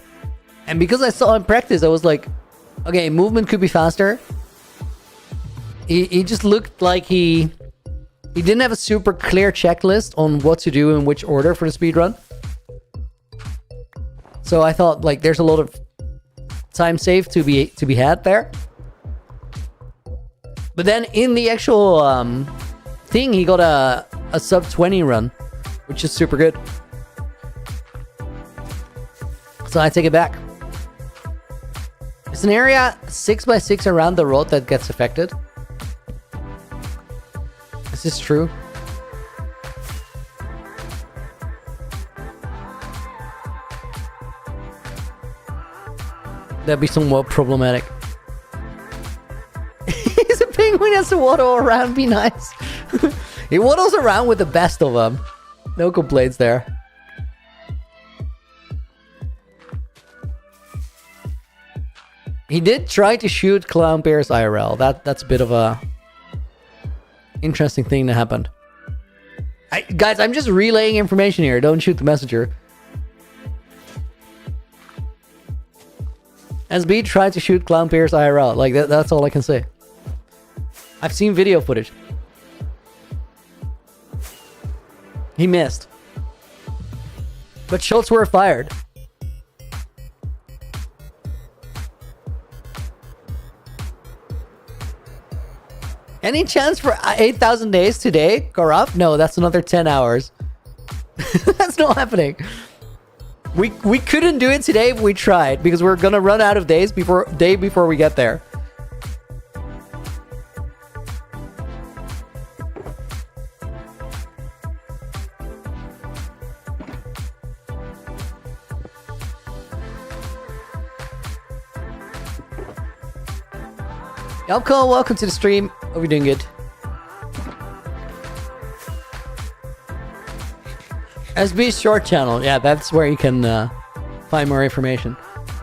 S1: And because I saw him practice, I was like, okay, movement could be faster. He just looked like he didn't have a super clear checklist on what to do in which order for the speedrun. So I thought like there's a lot of time saved to be had there. But then in the actual thing, he got a sub 20 run, which is super good. So I take it back. It's an area 6x6 around the road that gets affected. Is this true? That'd be somewhat problematic. Is a penguin has to waddle around, be nice. He waddles around with the best of them. No complaints there. He did try to shoot Clown Bears IRL. That's a bit of a interesting thing that happened. Guys, I'm just relaying information here. Don't shoot the messenger. SB tried to shoot Clown Pierce IRL. Like, that's all I can say. I've seen video footage. He missed. But shots were fired. Any chance for 8,000 days today, Gaurav? No, that's another 10 hours. That's not happening. We couldn't do it today if we tried, because we're gonna run out of days before we get there. Yelko, welcome to the stream. Hope you're doing good. SB's short channel. Yeah, that's where you can find more information.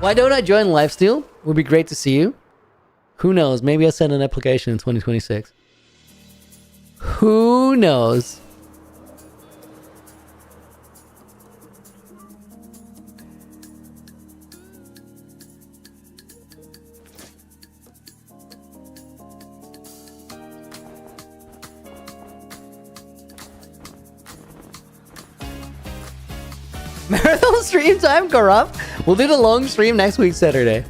S1: Why don't I join Lifesteal? Would be great to see you. Who knows? Maybe I'll send an application in 2026. Who knows? Marathon stream time, Gaurav. We'll do the long stream next week, Saturday.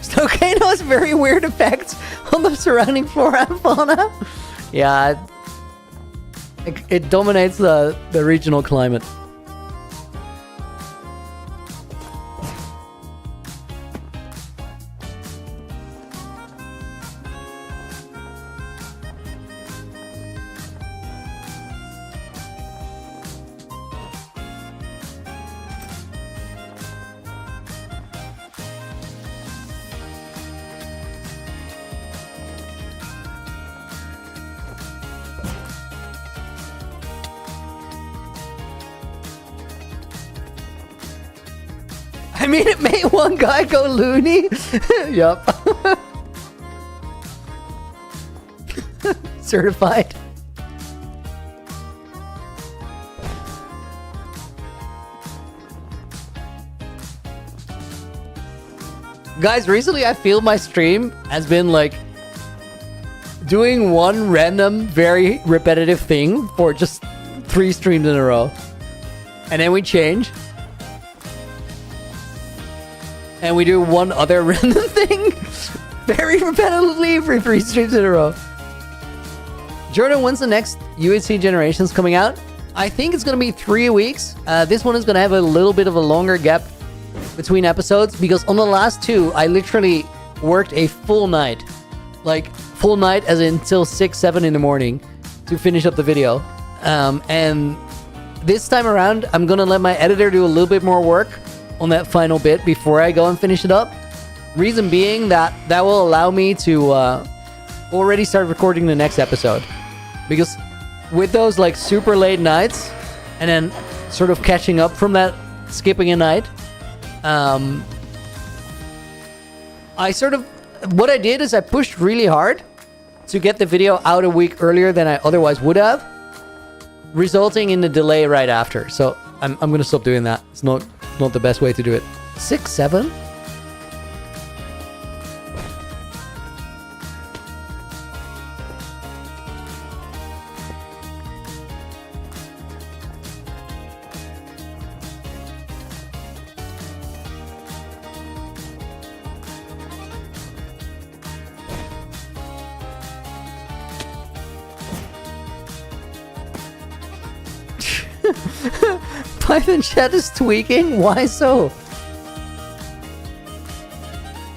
S1: Stokano has very weird effects on the surrounding flora and fauna. Yeah, it dominates the regional climate. I mean, it made one guy go loony. Yup. Certified. Guys, recently I feel my stream has been like doing one random, very repetitive thing for just 3 streams in a row. And then we change. And we do one other random thing very repetitively for 3 streams in a row. Jordan, when's the next UHC Generations coming out? I think it's going to be 3 weeks. This one is going to have a little bit of a longer gap between episodes, because on the last 2, I literally worked a full night. Like, full night as in till 6, 7 in the morning to finish up the video. And this time around, I'm going to let my editor do a little bit more work on that final bit before I go and finish it up. Reason being that will allow me to already start recording the next episode. Because with those like super late nights and then sort of catching up from that, skipping a night, what I did is I pushed really hard to get the video out a week earlier than I otherwise would have, resulting in the delay right after. So I'm gonna stop doing that. It's not the best way to do it. 6, 7? Python chat is tweaking? Why so?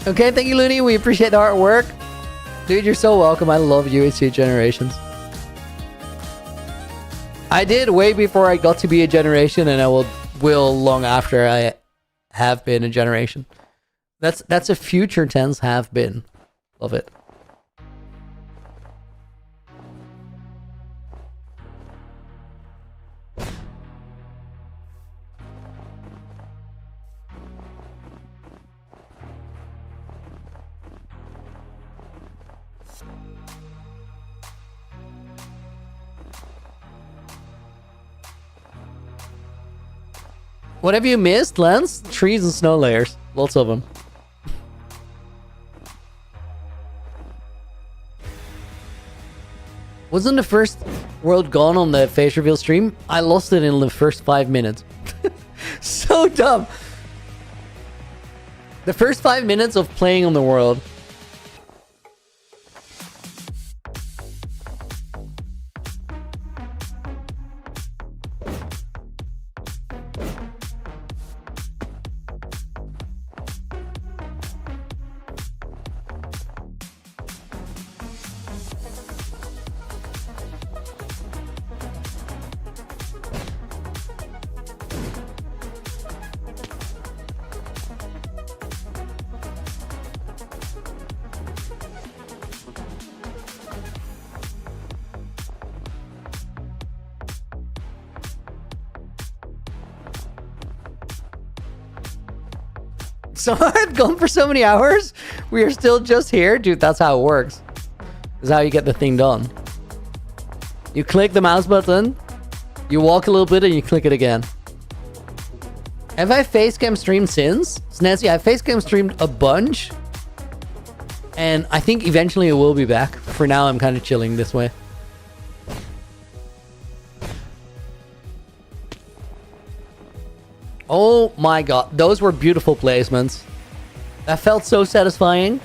S1: Okay, thank you, Looney. We appreciate the artwork. Dude, you're so welcome. I love UHC Generations. I did way before I got to be a generation, and I will long after I have been a generation. That's a future tense have been. Love it. What have you missed, Lance? Trees and snow layers. Lots of them. Wasn't the first world gone on the face reveal stream? I lost it in the first 5 minutes. So dumb. The first 5 minutes of playing on the world. So I've gone for so many hours. We are still just here. Dude, that's how it works. This is how you get the thing done. You click the mouse button, you walk a little bit, and you click it again. Have I facecam streamed since? So Nancy, I facecam streamed a bunch. And I think eventually it will be back. For now, I'm kind of chilling this way. Oh my god, those were beautiful placements. That felt so satisfying.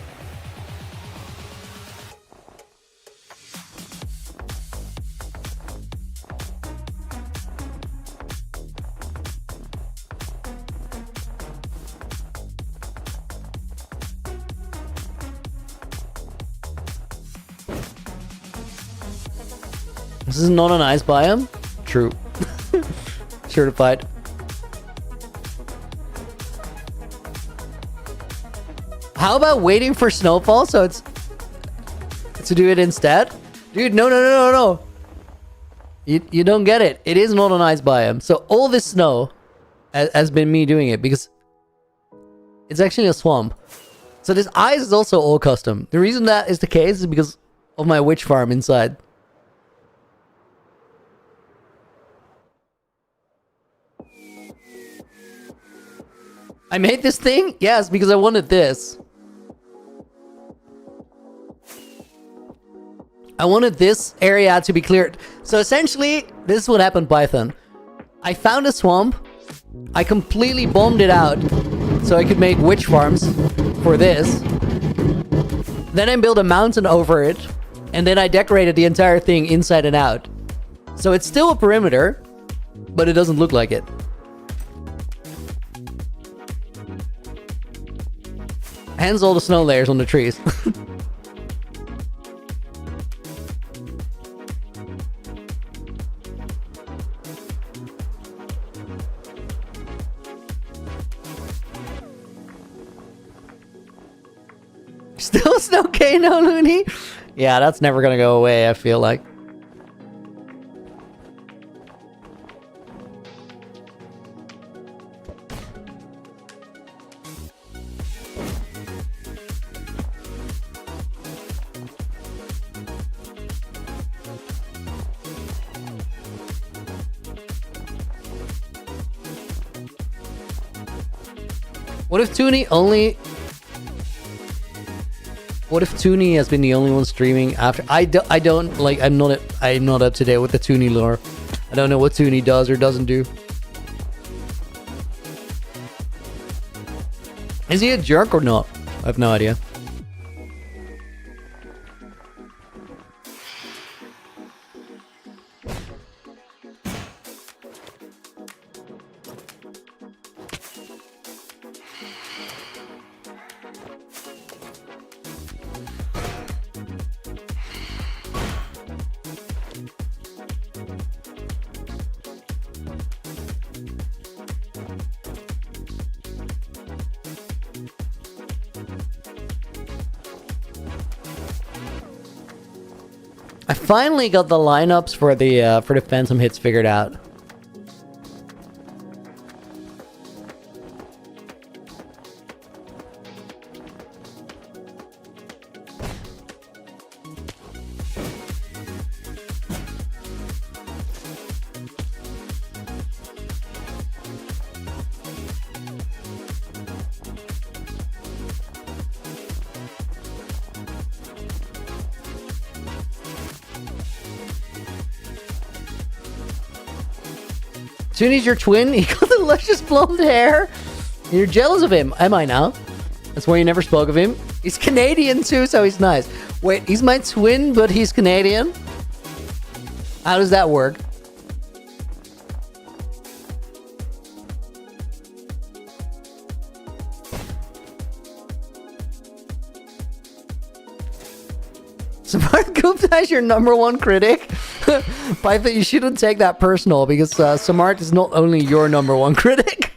S1: This is not an ice biome? True. Certified. How about waiting for snowfall so it's to do it instead? Dude, no. You don't get it. It is not an ice biome. So all this snow has been me doing it because it's actually a swamp. So this ice is also all custom. The reason that is the case is because of my witch farm inside. I made this thing? Yes, because I wanted this. I wanted this area to be cleared. So essentially, this is what happened, Python. I found a swamp. I completely bombed it out so I could make witch farms for this. Then I built a mountain over it. And then I decorated the entire thing inside and out. So it's still a perimeter, but it doesn't look like it. Hence all the snow layers on the trees. Still snow no Looney? Yeah, that's never gonna go away, I feel like. What if Toonie only... What if Toonie has been the only one streaming after... I don't like... I'm not up to date with the Toonie lore. I don't know what Toonie does or doesn't do. Is he a jerk or not? I have no idea. I finally got the lineups for the Phantom hits figured out. Sunni's your twin? He got the luscious blonde hair. You're jealous of him. Am I now? That's why you never spoke of him. He's Canadian too, so he's nice. Wait, he's my twin, but he's Canadian? How does that work? Samart Gupta is your number one critic? Python, you shouldn't take that personal because Samart is not only your number one critic.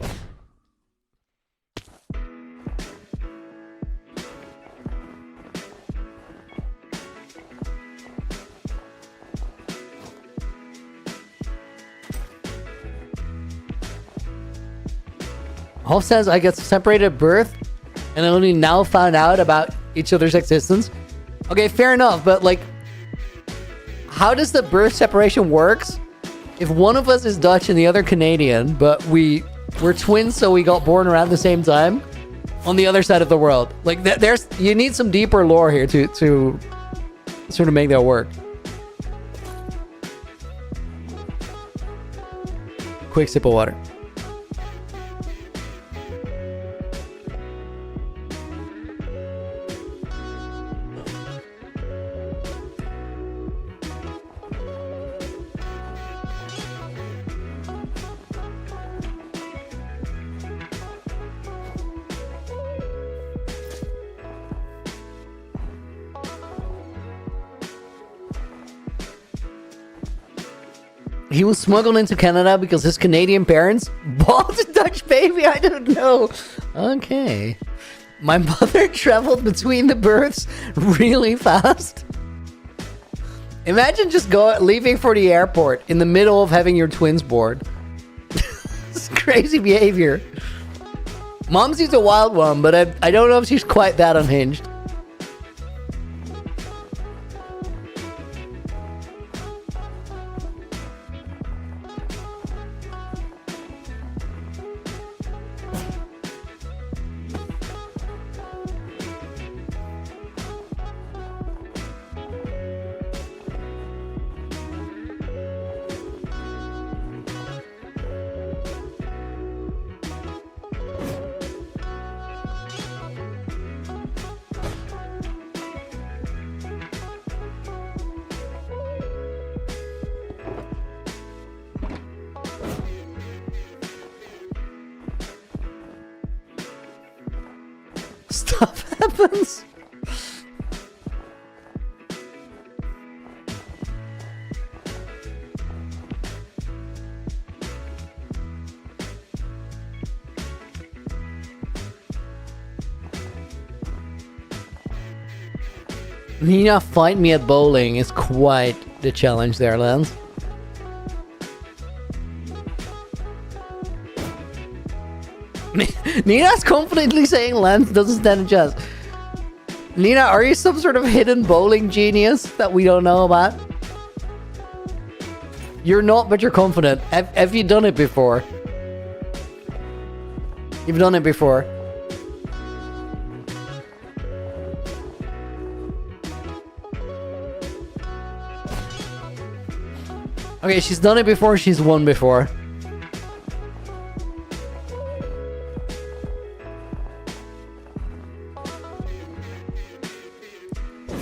S1: Hoff says I get separated at birth and I only now found out about each other's existence. Okay, fair enough, but like, how does the birth separation works? If one of us is Dutch and the other Canadian, but we're twins, so we got born around the same time on the other side of the world. Like, you need some deeper lore here to sort of make that work. Quick sip of water. He was smuggled into Canada because his Canadian parents bought a Dutch baby. I don't know. Okay. My mother traveled between the births really fast. Imagine just leaving for the airport in the middle of having your twins born. It's crazy behavior. Momsy's a wild one, but I don't know if she's quite that unhinged. Stuff happens. Nina, fight me at bowling is quite the challenge there, Lance. Nina's confidently saying Lance doesn't stand a chance. Nina, are you some sort of hidden bowling genius that we don't know about? You're not, but you're confident. Have you done it before? You've done it before. Okay, she's done it before, she's won before.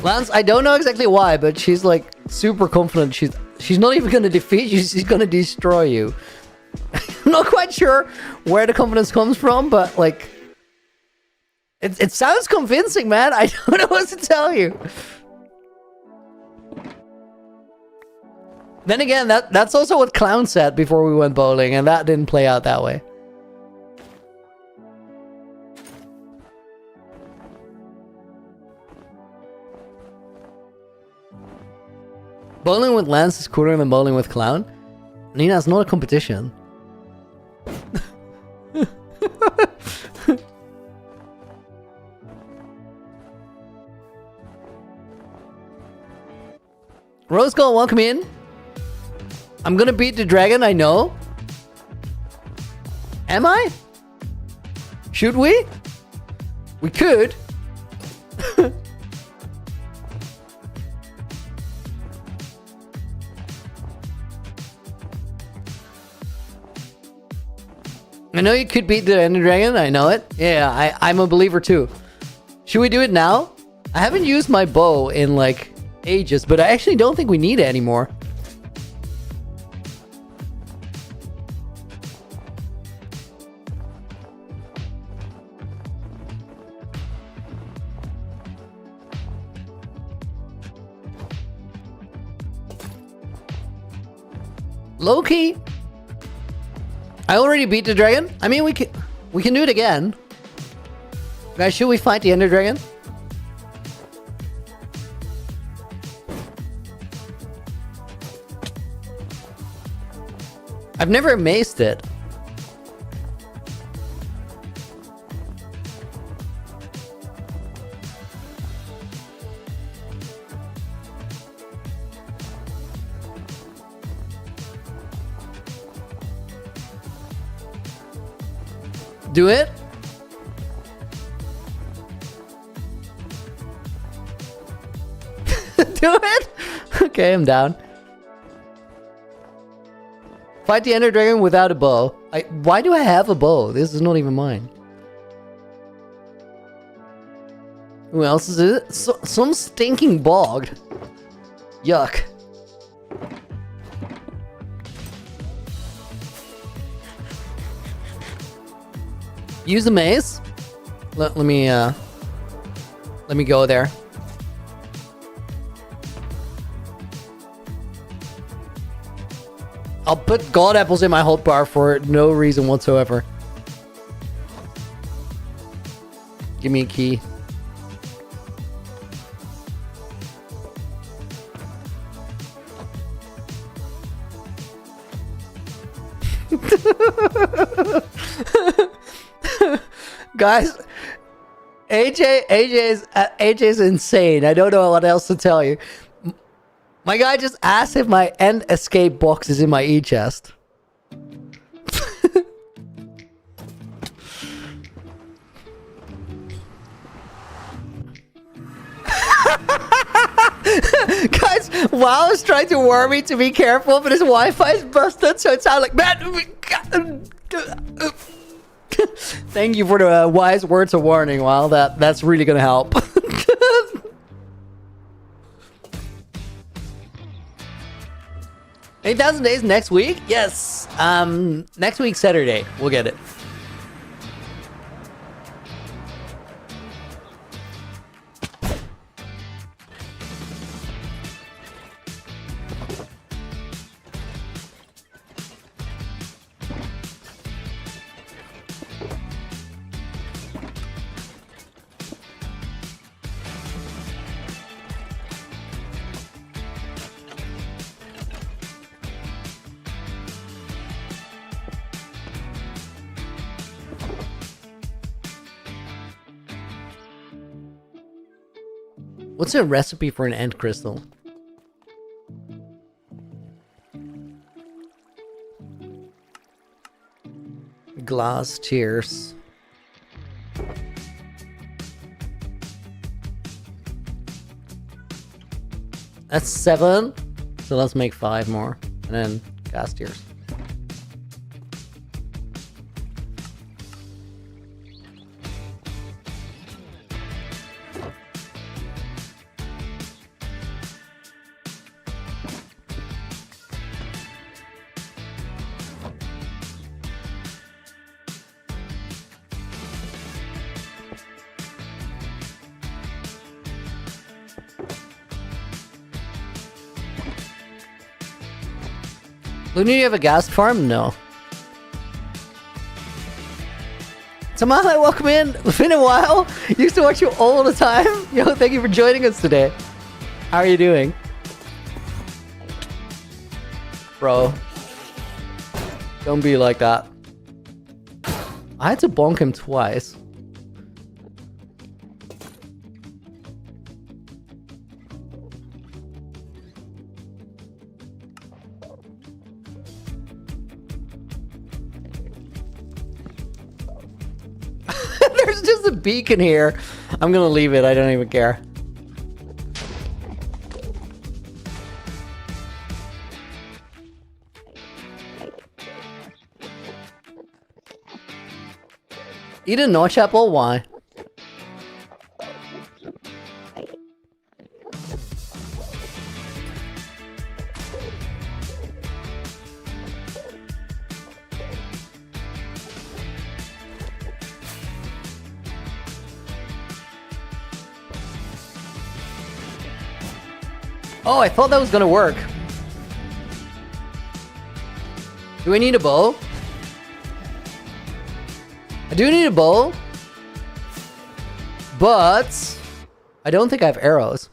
S1: Lance, I don't know exactly why, but she's like super confident. She's not even gonna defeat you, she's gonna destroy you. I'm not quite sure where the confidence comes from, but like it sounds convincing, man. I don't know what to tell you. Then again, that's also what Clown said before we went bowling, and that didn't play out that way. Bowling with Lance is cooler than bowling with Clown. Nina, it's not a competition. Rose Gold, welcome in. I'm gonna beat the dragon, I know. Am I? Should we? We could. I know you could beat the Ender Dragon. I know it. Yeah, I'm a believer too. Should we do it now? I haven't used my bow in like ages, but I actually don't think we need it anymore. Low-key, I already beat the dragon. I mean, we can do it again. Guys, should we fight the Ender Dragon? I've never maced it. Do it? Do it? Okay, I'm down. Fight the Ender Dragon without a bow. Why do I have a bow? This is not even mine. Who else is it? Some stinking bog. Yuck. Use the maze. Let me go there. I'll put god apples in my health bar for no reason whatsoever. Give me a key. Guys, AJ's insane. I don't know what else to tell you. My guy just asked if my end escape box is in my e-chest. Guys, WoW is trying to warn me to be careful, but his Wi-Fi is busted, so it sounds like man. Thank you for the wise words of warning. Wow, that's really gonna help. 8,000 days next week? Yes. Next week, Saturday. We'll get it. What's a recipe for an end crystal? Glass, cheers. That's 7. So let's make 5 more. And then gas tears. Luna, you have a gas farm? No. Tamale, welcome in. It's been a while. Used to watch you all the time. Yo, thank you for joining us today. How are you doing? Bro. Don't be like that. I had to bonk him twice. There's just a beacon here. I'm gonna leave it. I don't even care. Eat a notch apple? Why? Oh, I thought that was gonna work. Do I need a bow? I do need a bow. But I don't think I have arrows.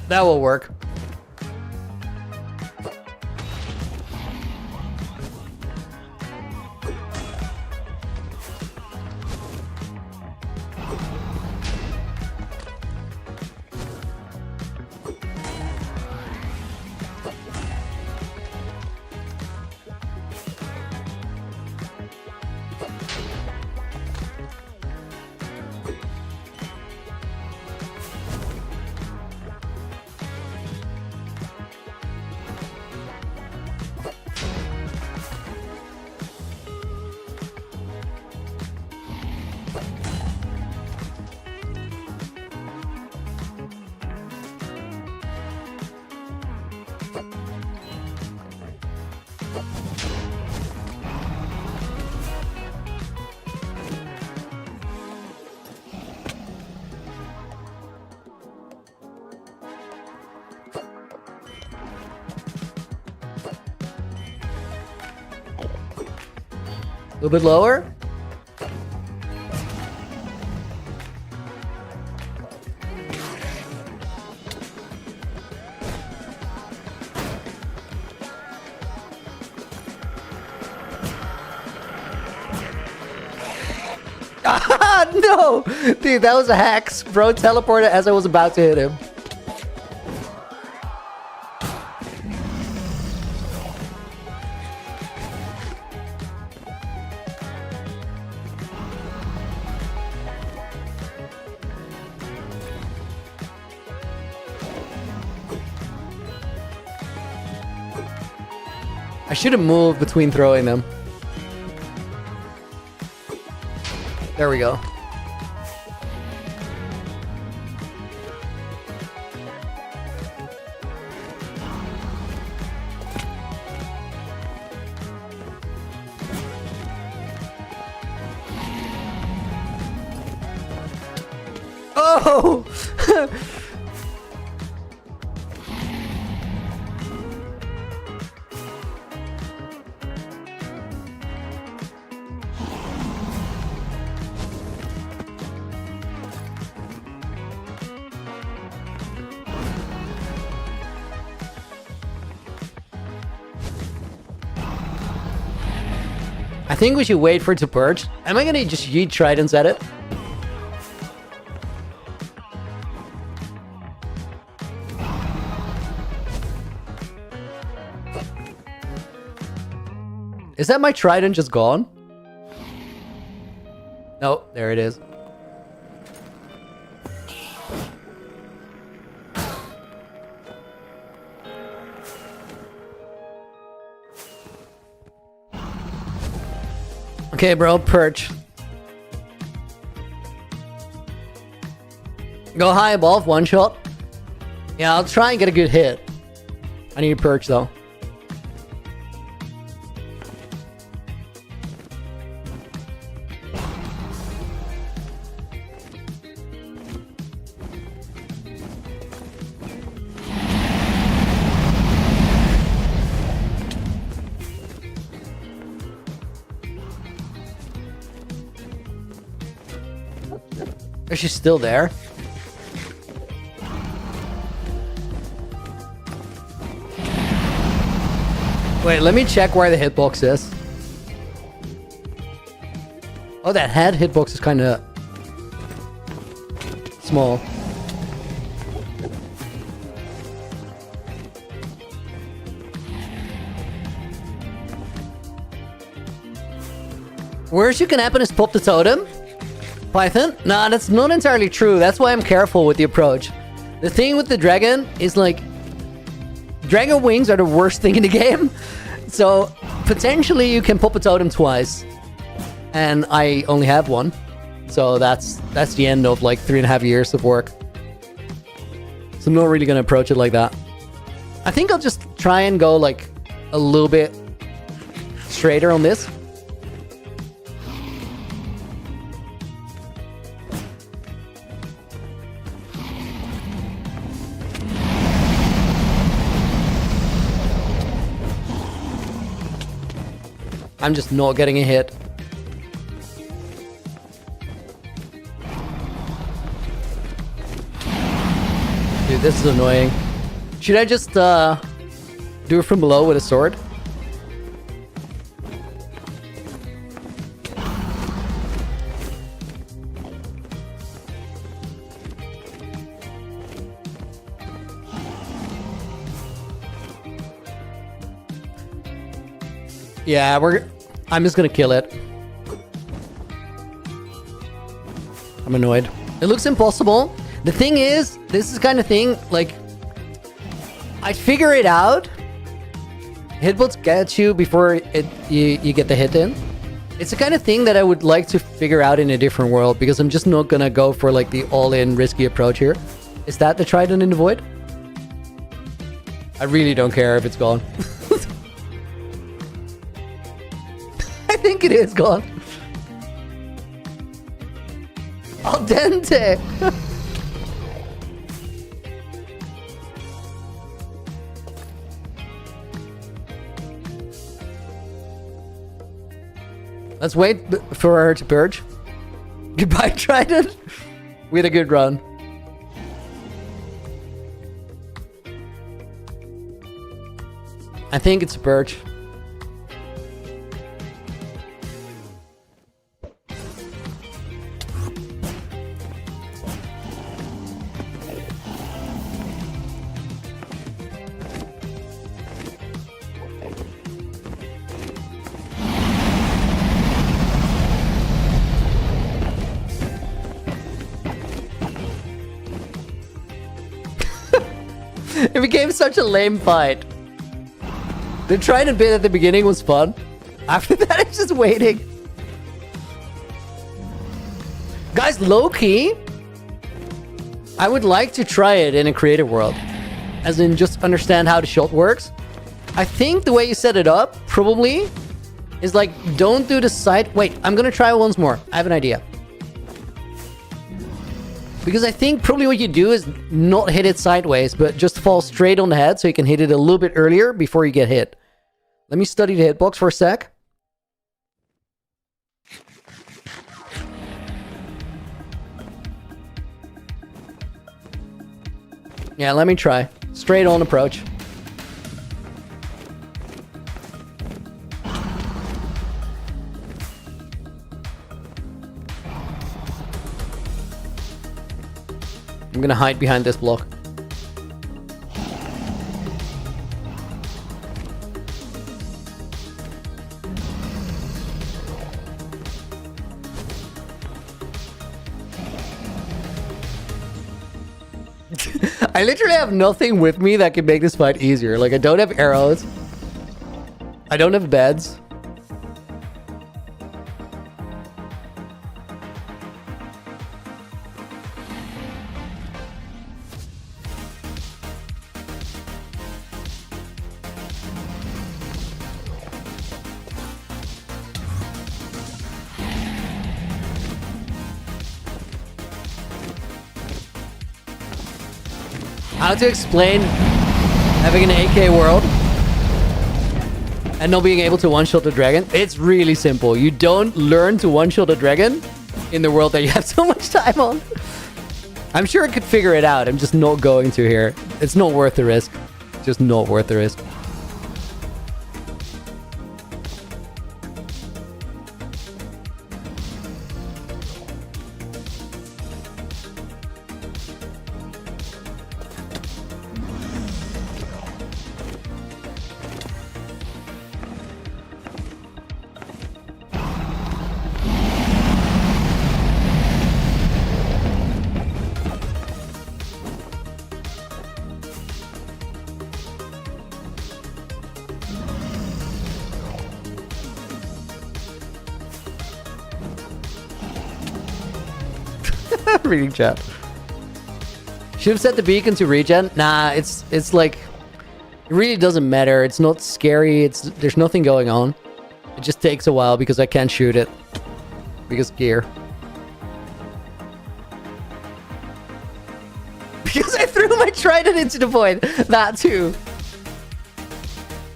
S1: That will work. A little bit lower. Ah, no! Dude, that was a hack. Bro teleported as I was about to hit him. I should have moved between throwing them. There we go. Oh! I think we should wait for it to purge. Am I gonna just yeet tridents at it? Is that my trident just gone? No, there it is. Okay, bro, perch. Go high above, one shot. Yeah, I'll try and get a good hit. I need a perch though. Is she still there? Wait, let me check where the hitbox is. Oh, that head hitbox is kind of small. Worst you can happen is pop the totem. Python? Nah, that's not entirely true. That's why I'm careful with the approach. The thing with the dragon is like... Dragon wings are the worst thing in the game. So, potentially you can pop a totem twice. And I only have one. So that's the end of like 3.5 years of work. So I'm not really going to approach it like that. I think I'll just try and go like a little bit straighter on this. I'm just not getting a hit. Dude, this is annoying. Should I just do it from below with a sword? Yeah, I'm just gonna kill it. I'm annoyed. It looks impossible. The thing is, this is the kind of thing, like, I'd figure it out. Hitbox gets you before you get the hit in. It's the kind of thing that I would like to figure out in a different world, because I'm just not gonna go for like the all-in risky approach here. Is that the Trident in the Void? I really don't care if it's gone. I think it is gone. Al dente. Let's wait for her to purge. Goodbye, Trident. We had a good run. I think it's a purge. It became such a lame fight. The Trident bit at the beginning was fun. After that, it's just waiting. Guys, low-key, I would like to try it in a creative world. As in, just understand how the shot works. I think the way you set it up, probably, is like, don't do the side... Wait, I'm gonna try it once more. I have an idea. Because I think probably what you do is not hit it sideways, but just fall straight on the head so you can hit it a little bit earlier before you get hit. Let me study the hitbox for a sec. Yeah, let me try. Straight on approach. I'm gonna hide behind this block. I literally have nothing with me that can make this fight easier. Like, I don't have arrows. I don't have beds. How to explain having an AK world and not being able to one-shot the dragon? It's really simple. You don't learn to one-shot a dragon in the world that you have so much time on. I'm sure I could figure it out. I'm just not going to here. It's not worth the risk. Just not worth the risk. Reading chat. Should have set the beacon to regen. Nah, it's like it really doesn't matter. It's not scary. There's nothing going on. It just takes a while because I can't shoot it because gear. Because I threw my trident into the void. That too.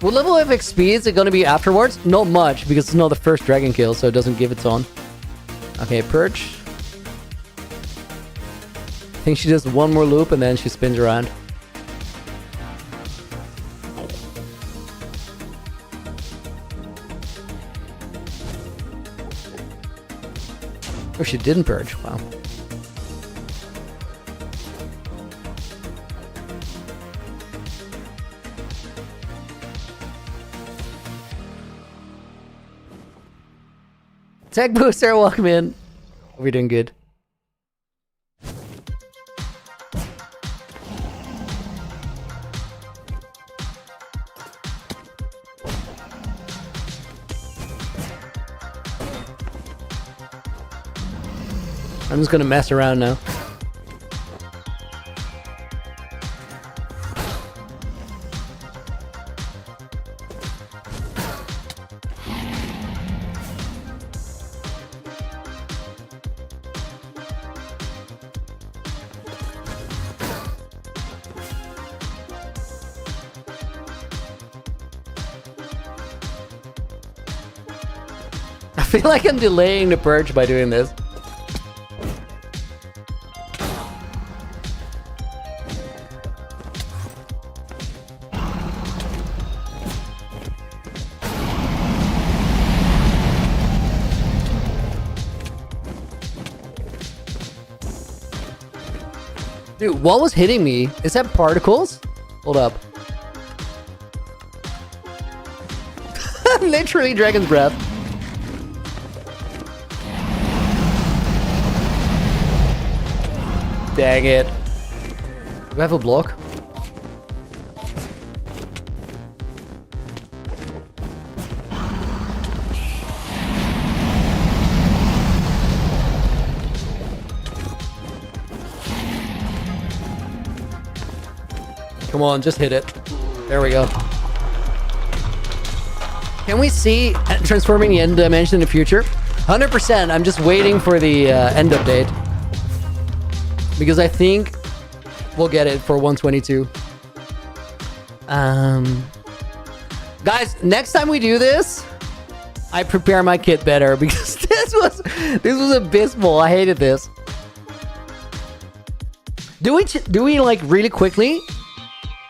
S1: What level of XP is it going to be afterwards? Not much, because it's not the first dragon kill, so it doesn't give its on. Okay, Perch. I think she does one more loop and then she spins around. Oh, she didn't Purge. Wow. Tech Booster, welcome in. Hope you're doing good. I'm just gonna mess around now. I feel like I'm delaying the purge by doing this. Dude, what was hitting me? Is that particles? Hold up. Literally Dragon's Breath. Dang it. Do I have a block? Come on, just hit it. There we go. Can we see transforming the end dimension in the future? 100%. I'm just waiting for the end update. Because I think we'll get it for 122. Guys, next time we do this, I prepare my kit better because this was abysmal. I hated this. Do we like really quickly?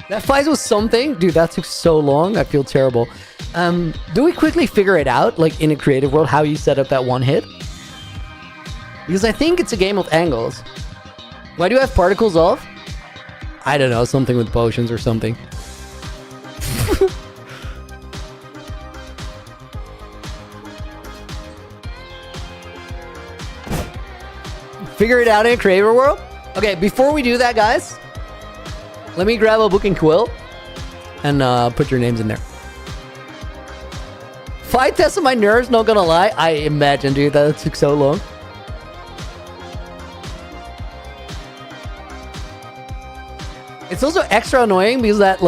S1: That fight was something, dude. That took so long. I feel terrible. Do we quickly figure it out, like in a creative world, how you set up that one hit? Because I think it's a game of angles. Why do you have particles off? I don't know, something with potions or something. Figure it out in a creator world? Okay, before we do that, guys, let me grab a book and quill and put your names in there. Fight test of my nerves, not gonna lie. I imagine, dude, that took so long. It's also extra annoying because that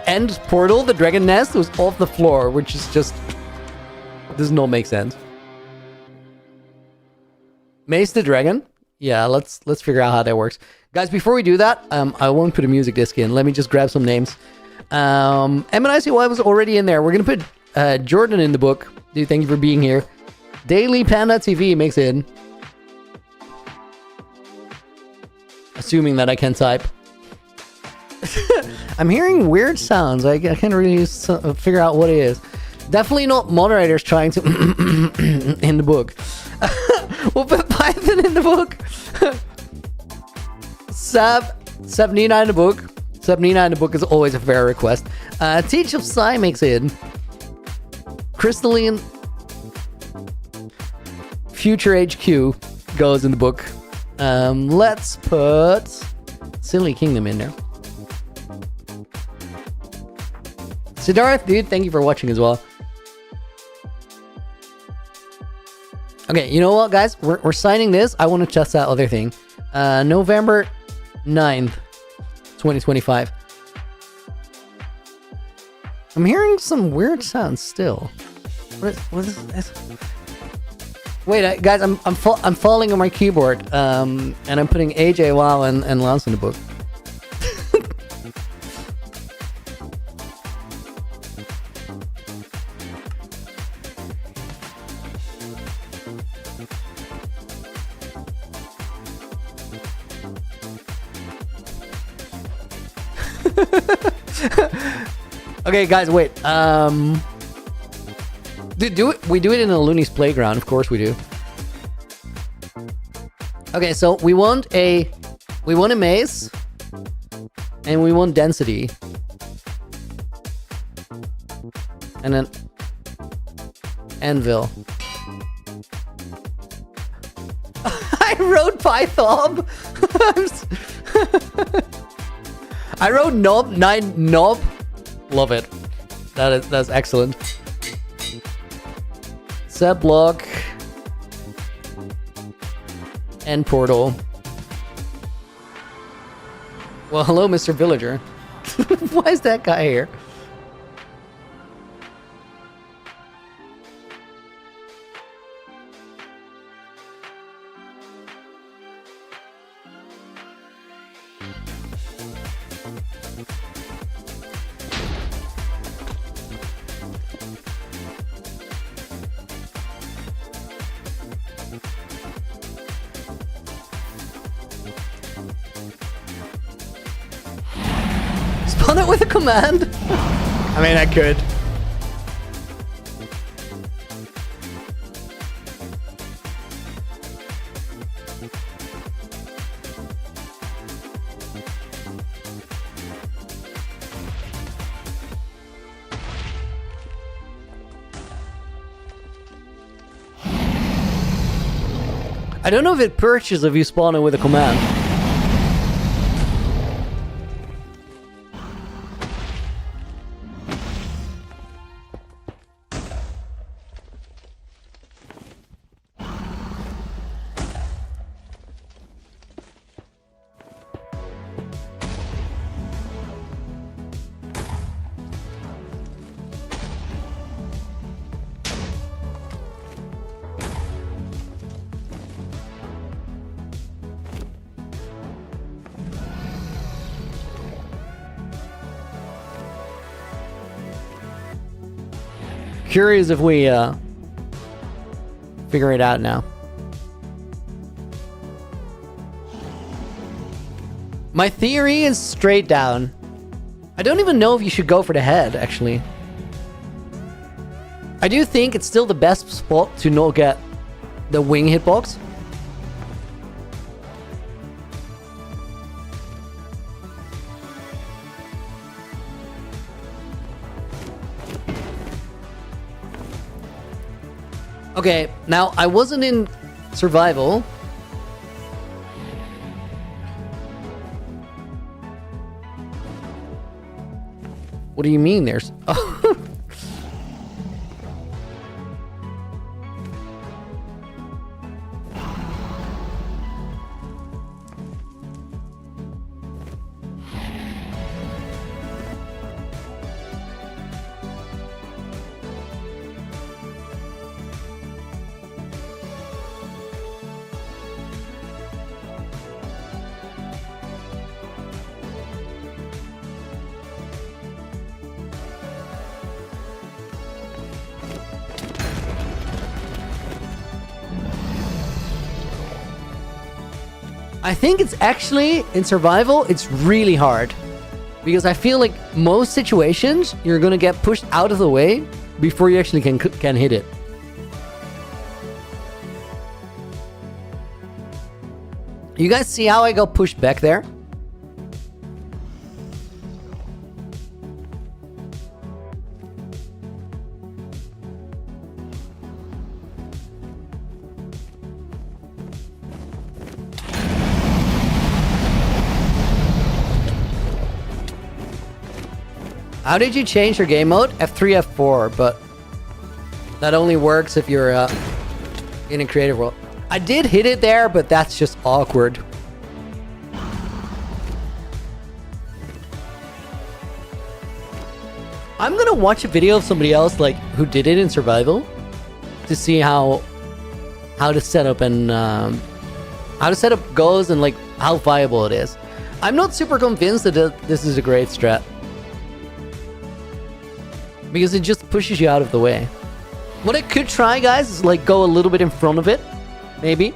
S1: end portal, the dragon nest, was off the floor, which is just does not make sense. Mace the dragon? Yeah, let's figure out how that works. Guys, before we do that, I won't put a music disc in. Let me just grab some names. MNICY was already in there. We're gonna put Jordan in the book. Dude, thank you for being here. Daily Panda TV makes it in. Assuming that I can type. I'm hearing weird sounds. I can't really figure out what it is. Definitely not moderators trying to in the book. We'll put Python in the book. Sab79 in the book. Sab79 in the book is always a fair request. Teach of Psy makes it in. Crystalline Future HQ goes in the book. Let's put Silly Kingdom in there. Siddharth, dude, thank you for watching as well. Okay, you know what, guys? We're signing this. I want to test that other thing. November 9th, 2025. I'm hearing some weird sounds still. What is this? Wait, guys, I'm falling on my keyboard, and I'm putting AJ, WoW, and Lance in the book. Okay, guys, wait. We do it in a Looney's playground, of course we do. Okay, so we want a maze, and we want density, and an anvil. I wrote Python. I wrote knob 9 knob. Love it. That's excellent. Set block and portal. Well, hello, Mr. Villager. Why is that guy here? Spawn it with a command? I mean, I could. I don't know if it purchases if you spawn it with a command. Curious if we figure it out now. My theory is straight down. I don't even know if you should go for the head, actually. I do think it's still the best spot to not get the wing hitbox. Okay, now I wasn't in survival. What do you mean there's... Oh. I think it's actually, in survival, it's really hard. Because I feel like most situations, you're gonna get pushed out of the way before you actually can hit it. You guys see how I got pushed back there? How did you change your game mode? F3, F4, but that only works if you're in a creative world. I did hit it there, but that's just awkward. I'm gonna watch a video of somebody else like who did it in survival to see how to set up and how to set up goes and like how viable it is. I'm not super convinced that this is a great strat because it just pushes you out of the way. What I could try, guys, is like go a little bit in front of it, maybe.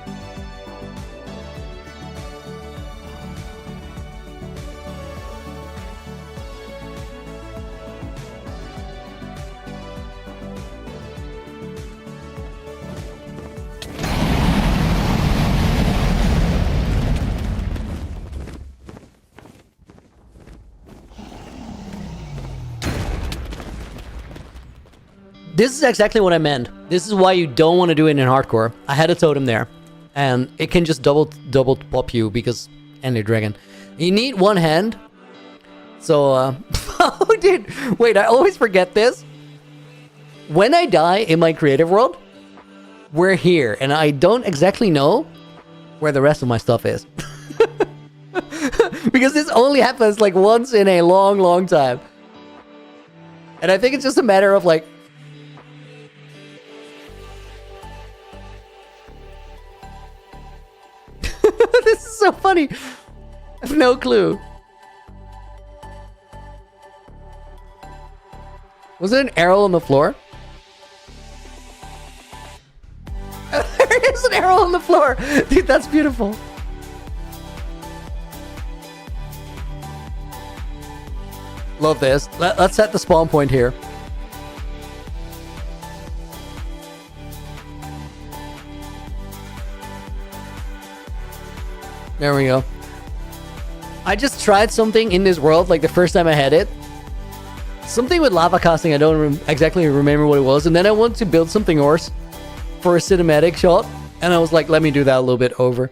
S1: This is exactly what I meant. This is why you don't want to do it in hardcore. I had a totem there, and it can just double pop you because Ender Dragon. You need one hand. So, oh, dude, wait, I always forget this. When I die in my creative world, we're here, and I don't exactly know where the rest of my stuff is. Because this only happens like once in a long time. And I think it's just a matter of like, this is so funny. I have no clue. Was it an arrow on the floor? There is an arrow on the floor. Dude, that's beautiful. Love this. Let's set the spawn point here. There we go. I just tried something in this world, like the first time I had it. Something with lava casting, I don't exactly remember what it was. And then I wanted to build something else for a cinematic shot. And I was like, let me do that a little bit over.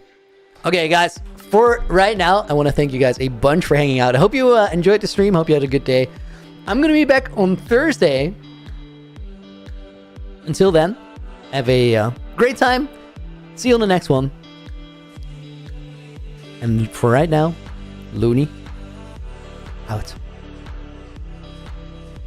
S1: Okay, guys. For right now, I want to thank you guys a bunch for hanging out. I hope you enjoyed the stream. Hope you had a good day. I'm going to be back on Thursday. Until then, have a great time. See you on the next one. And for right now, Looney, out.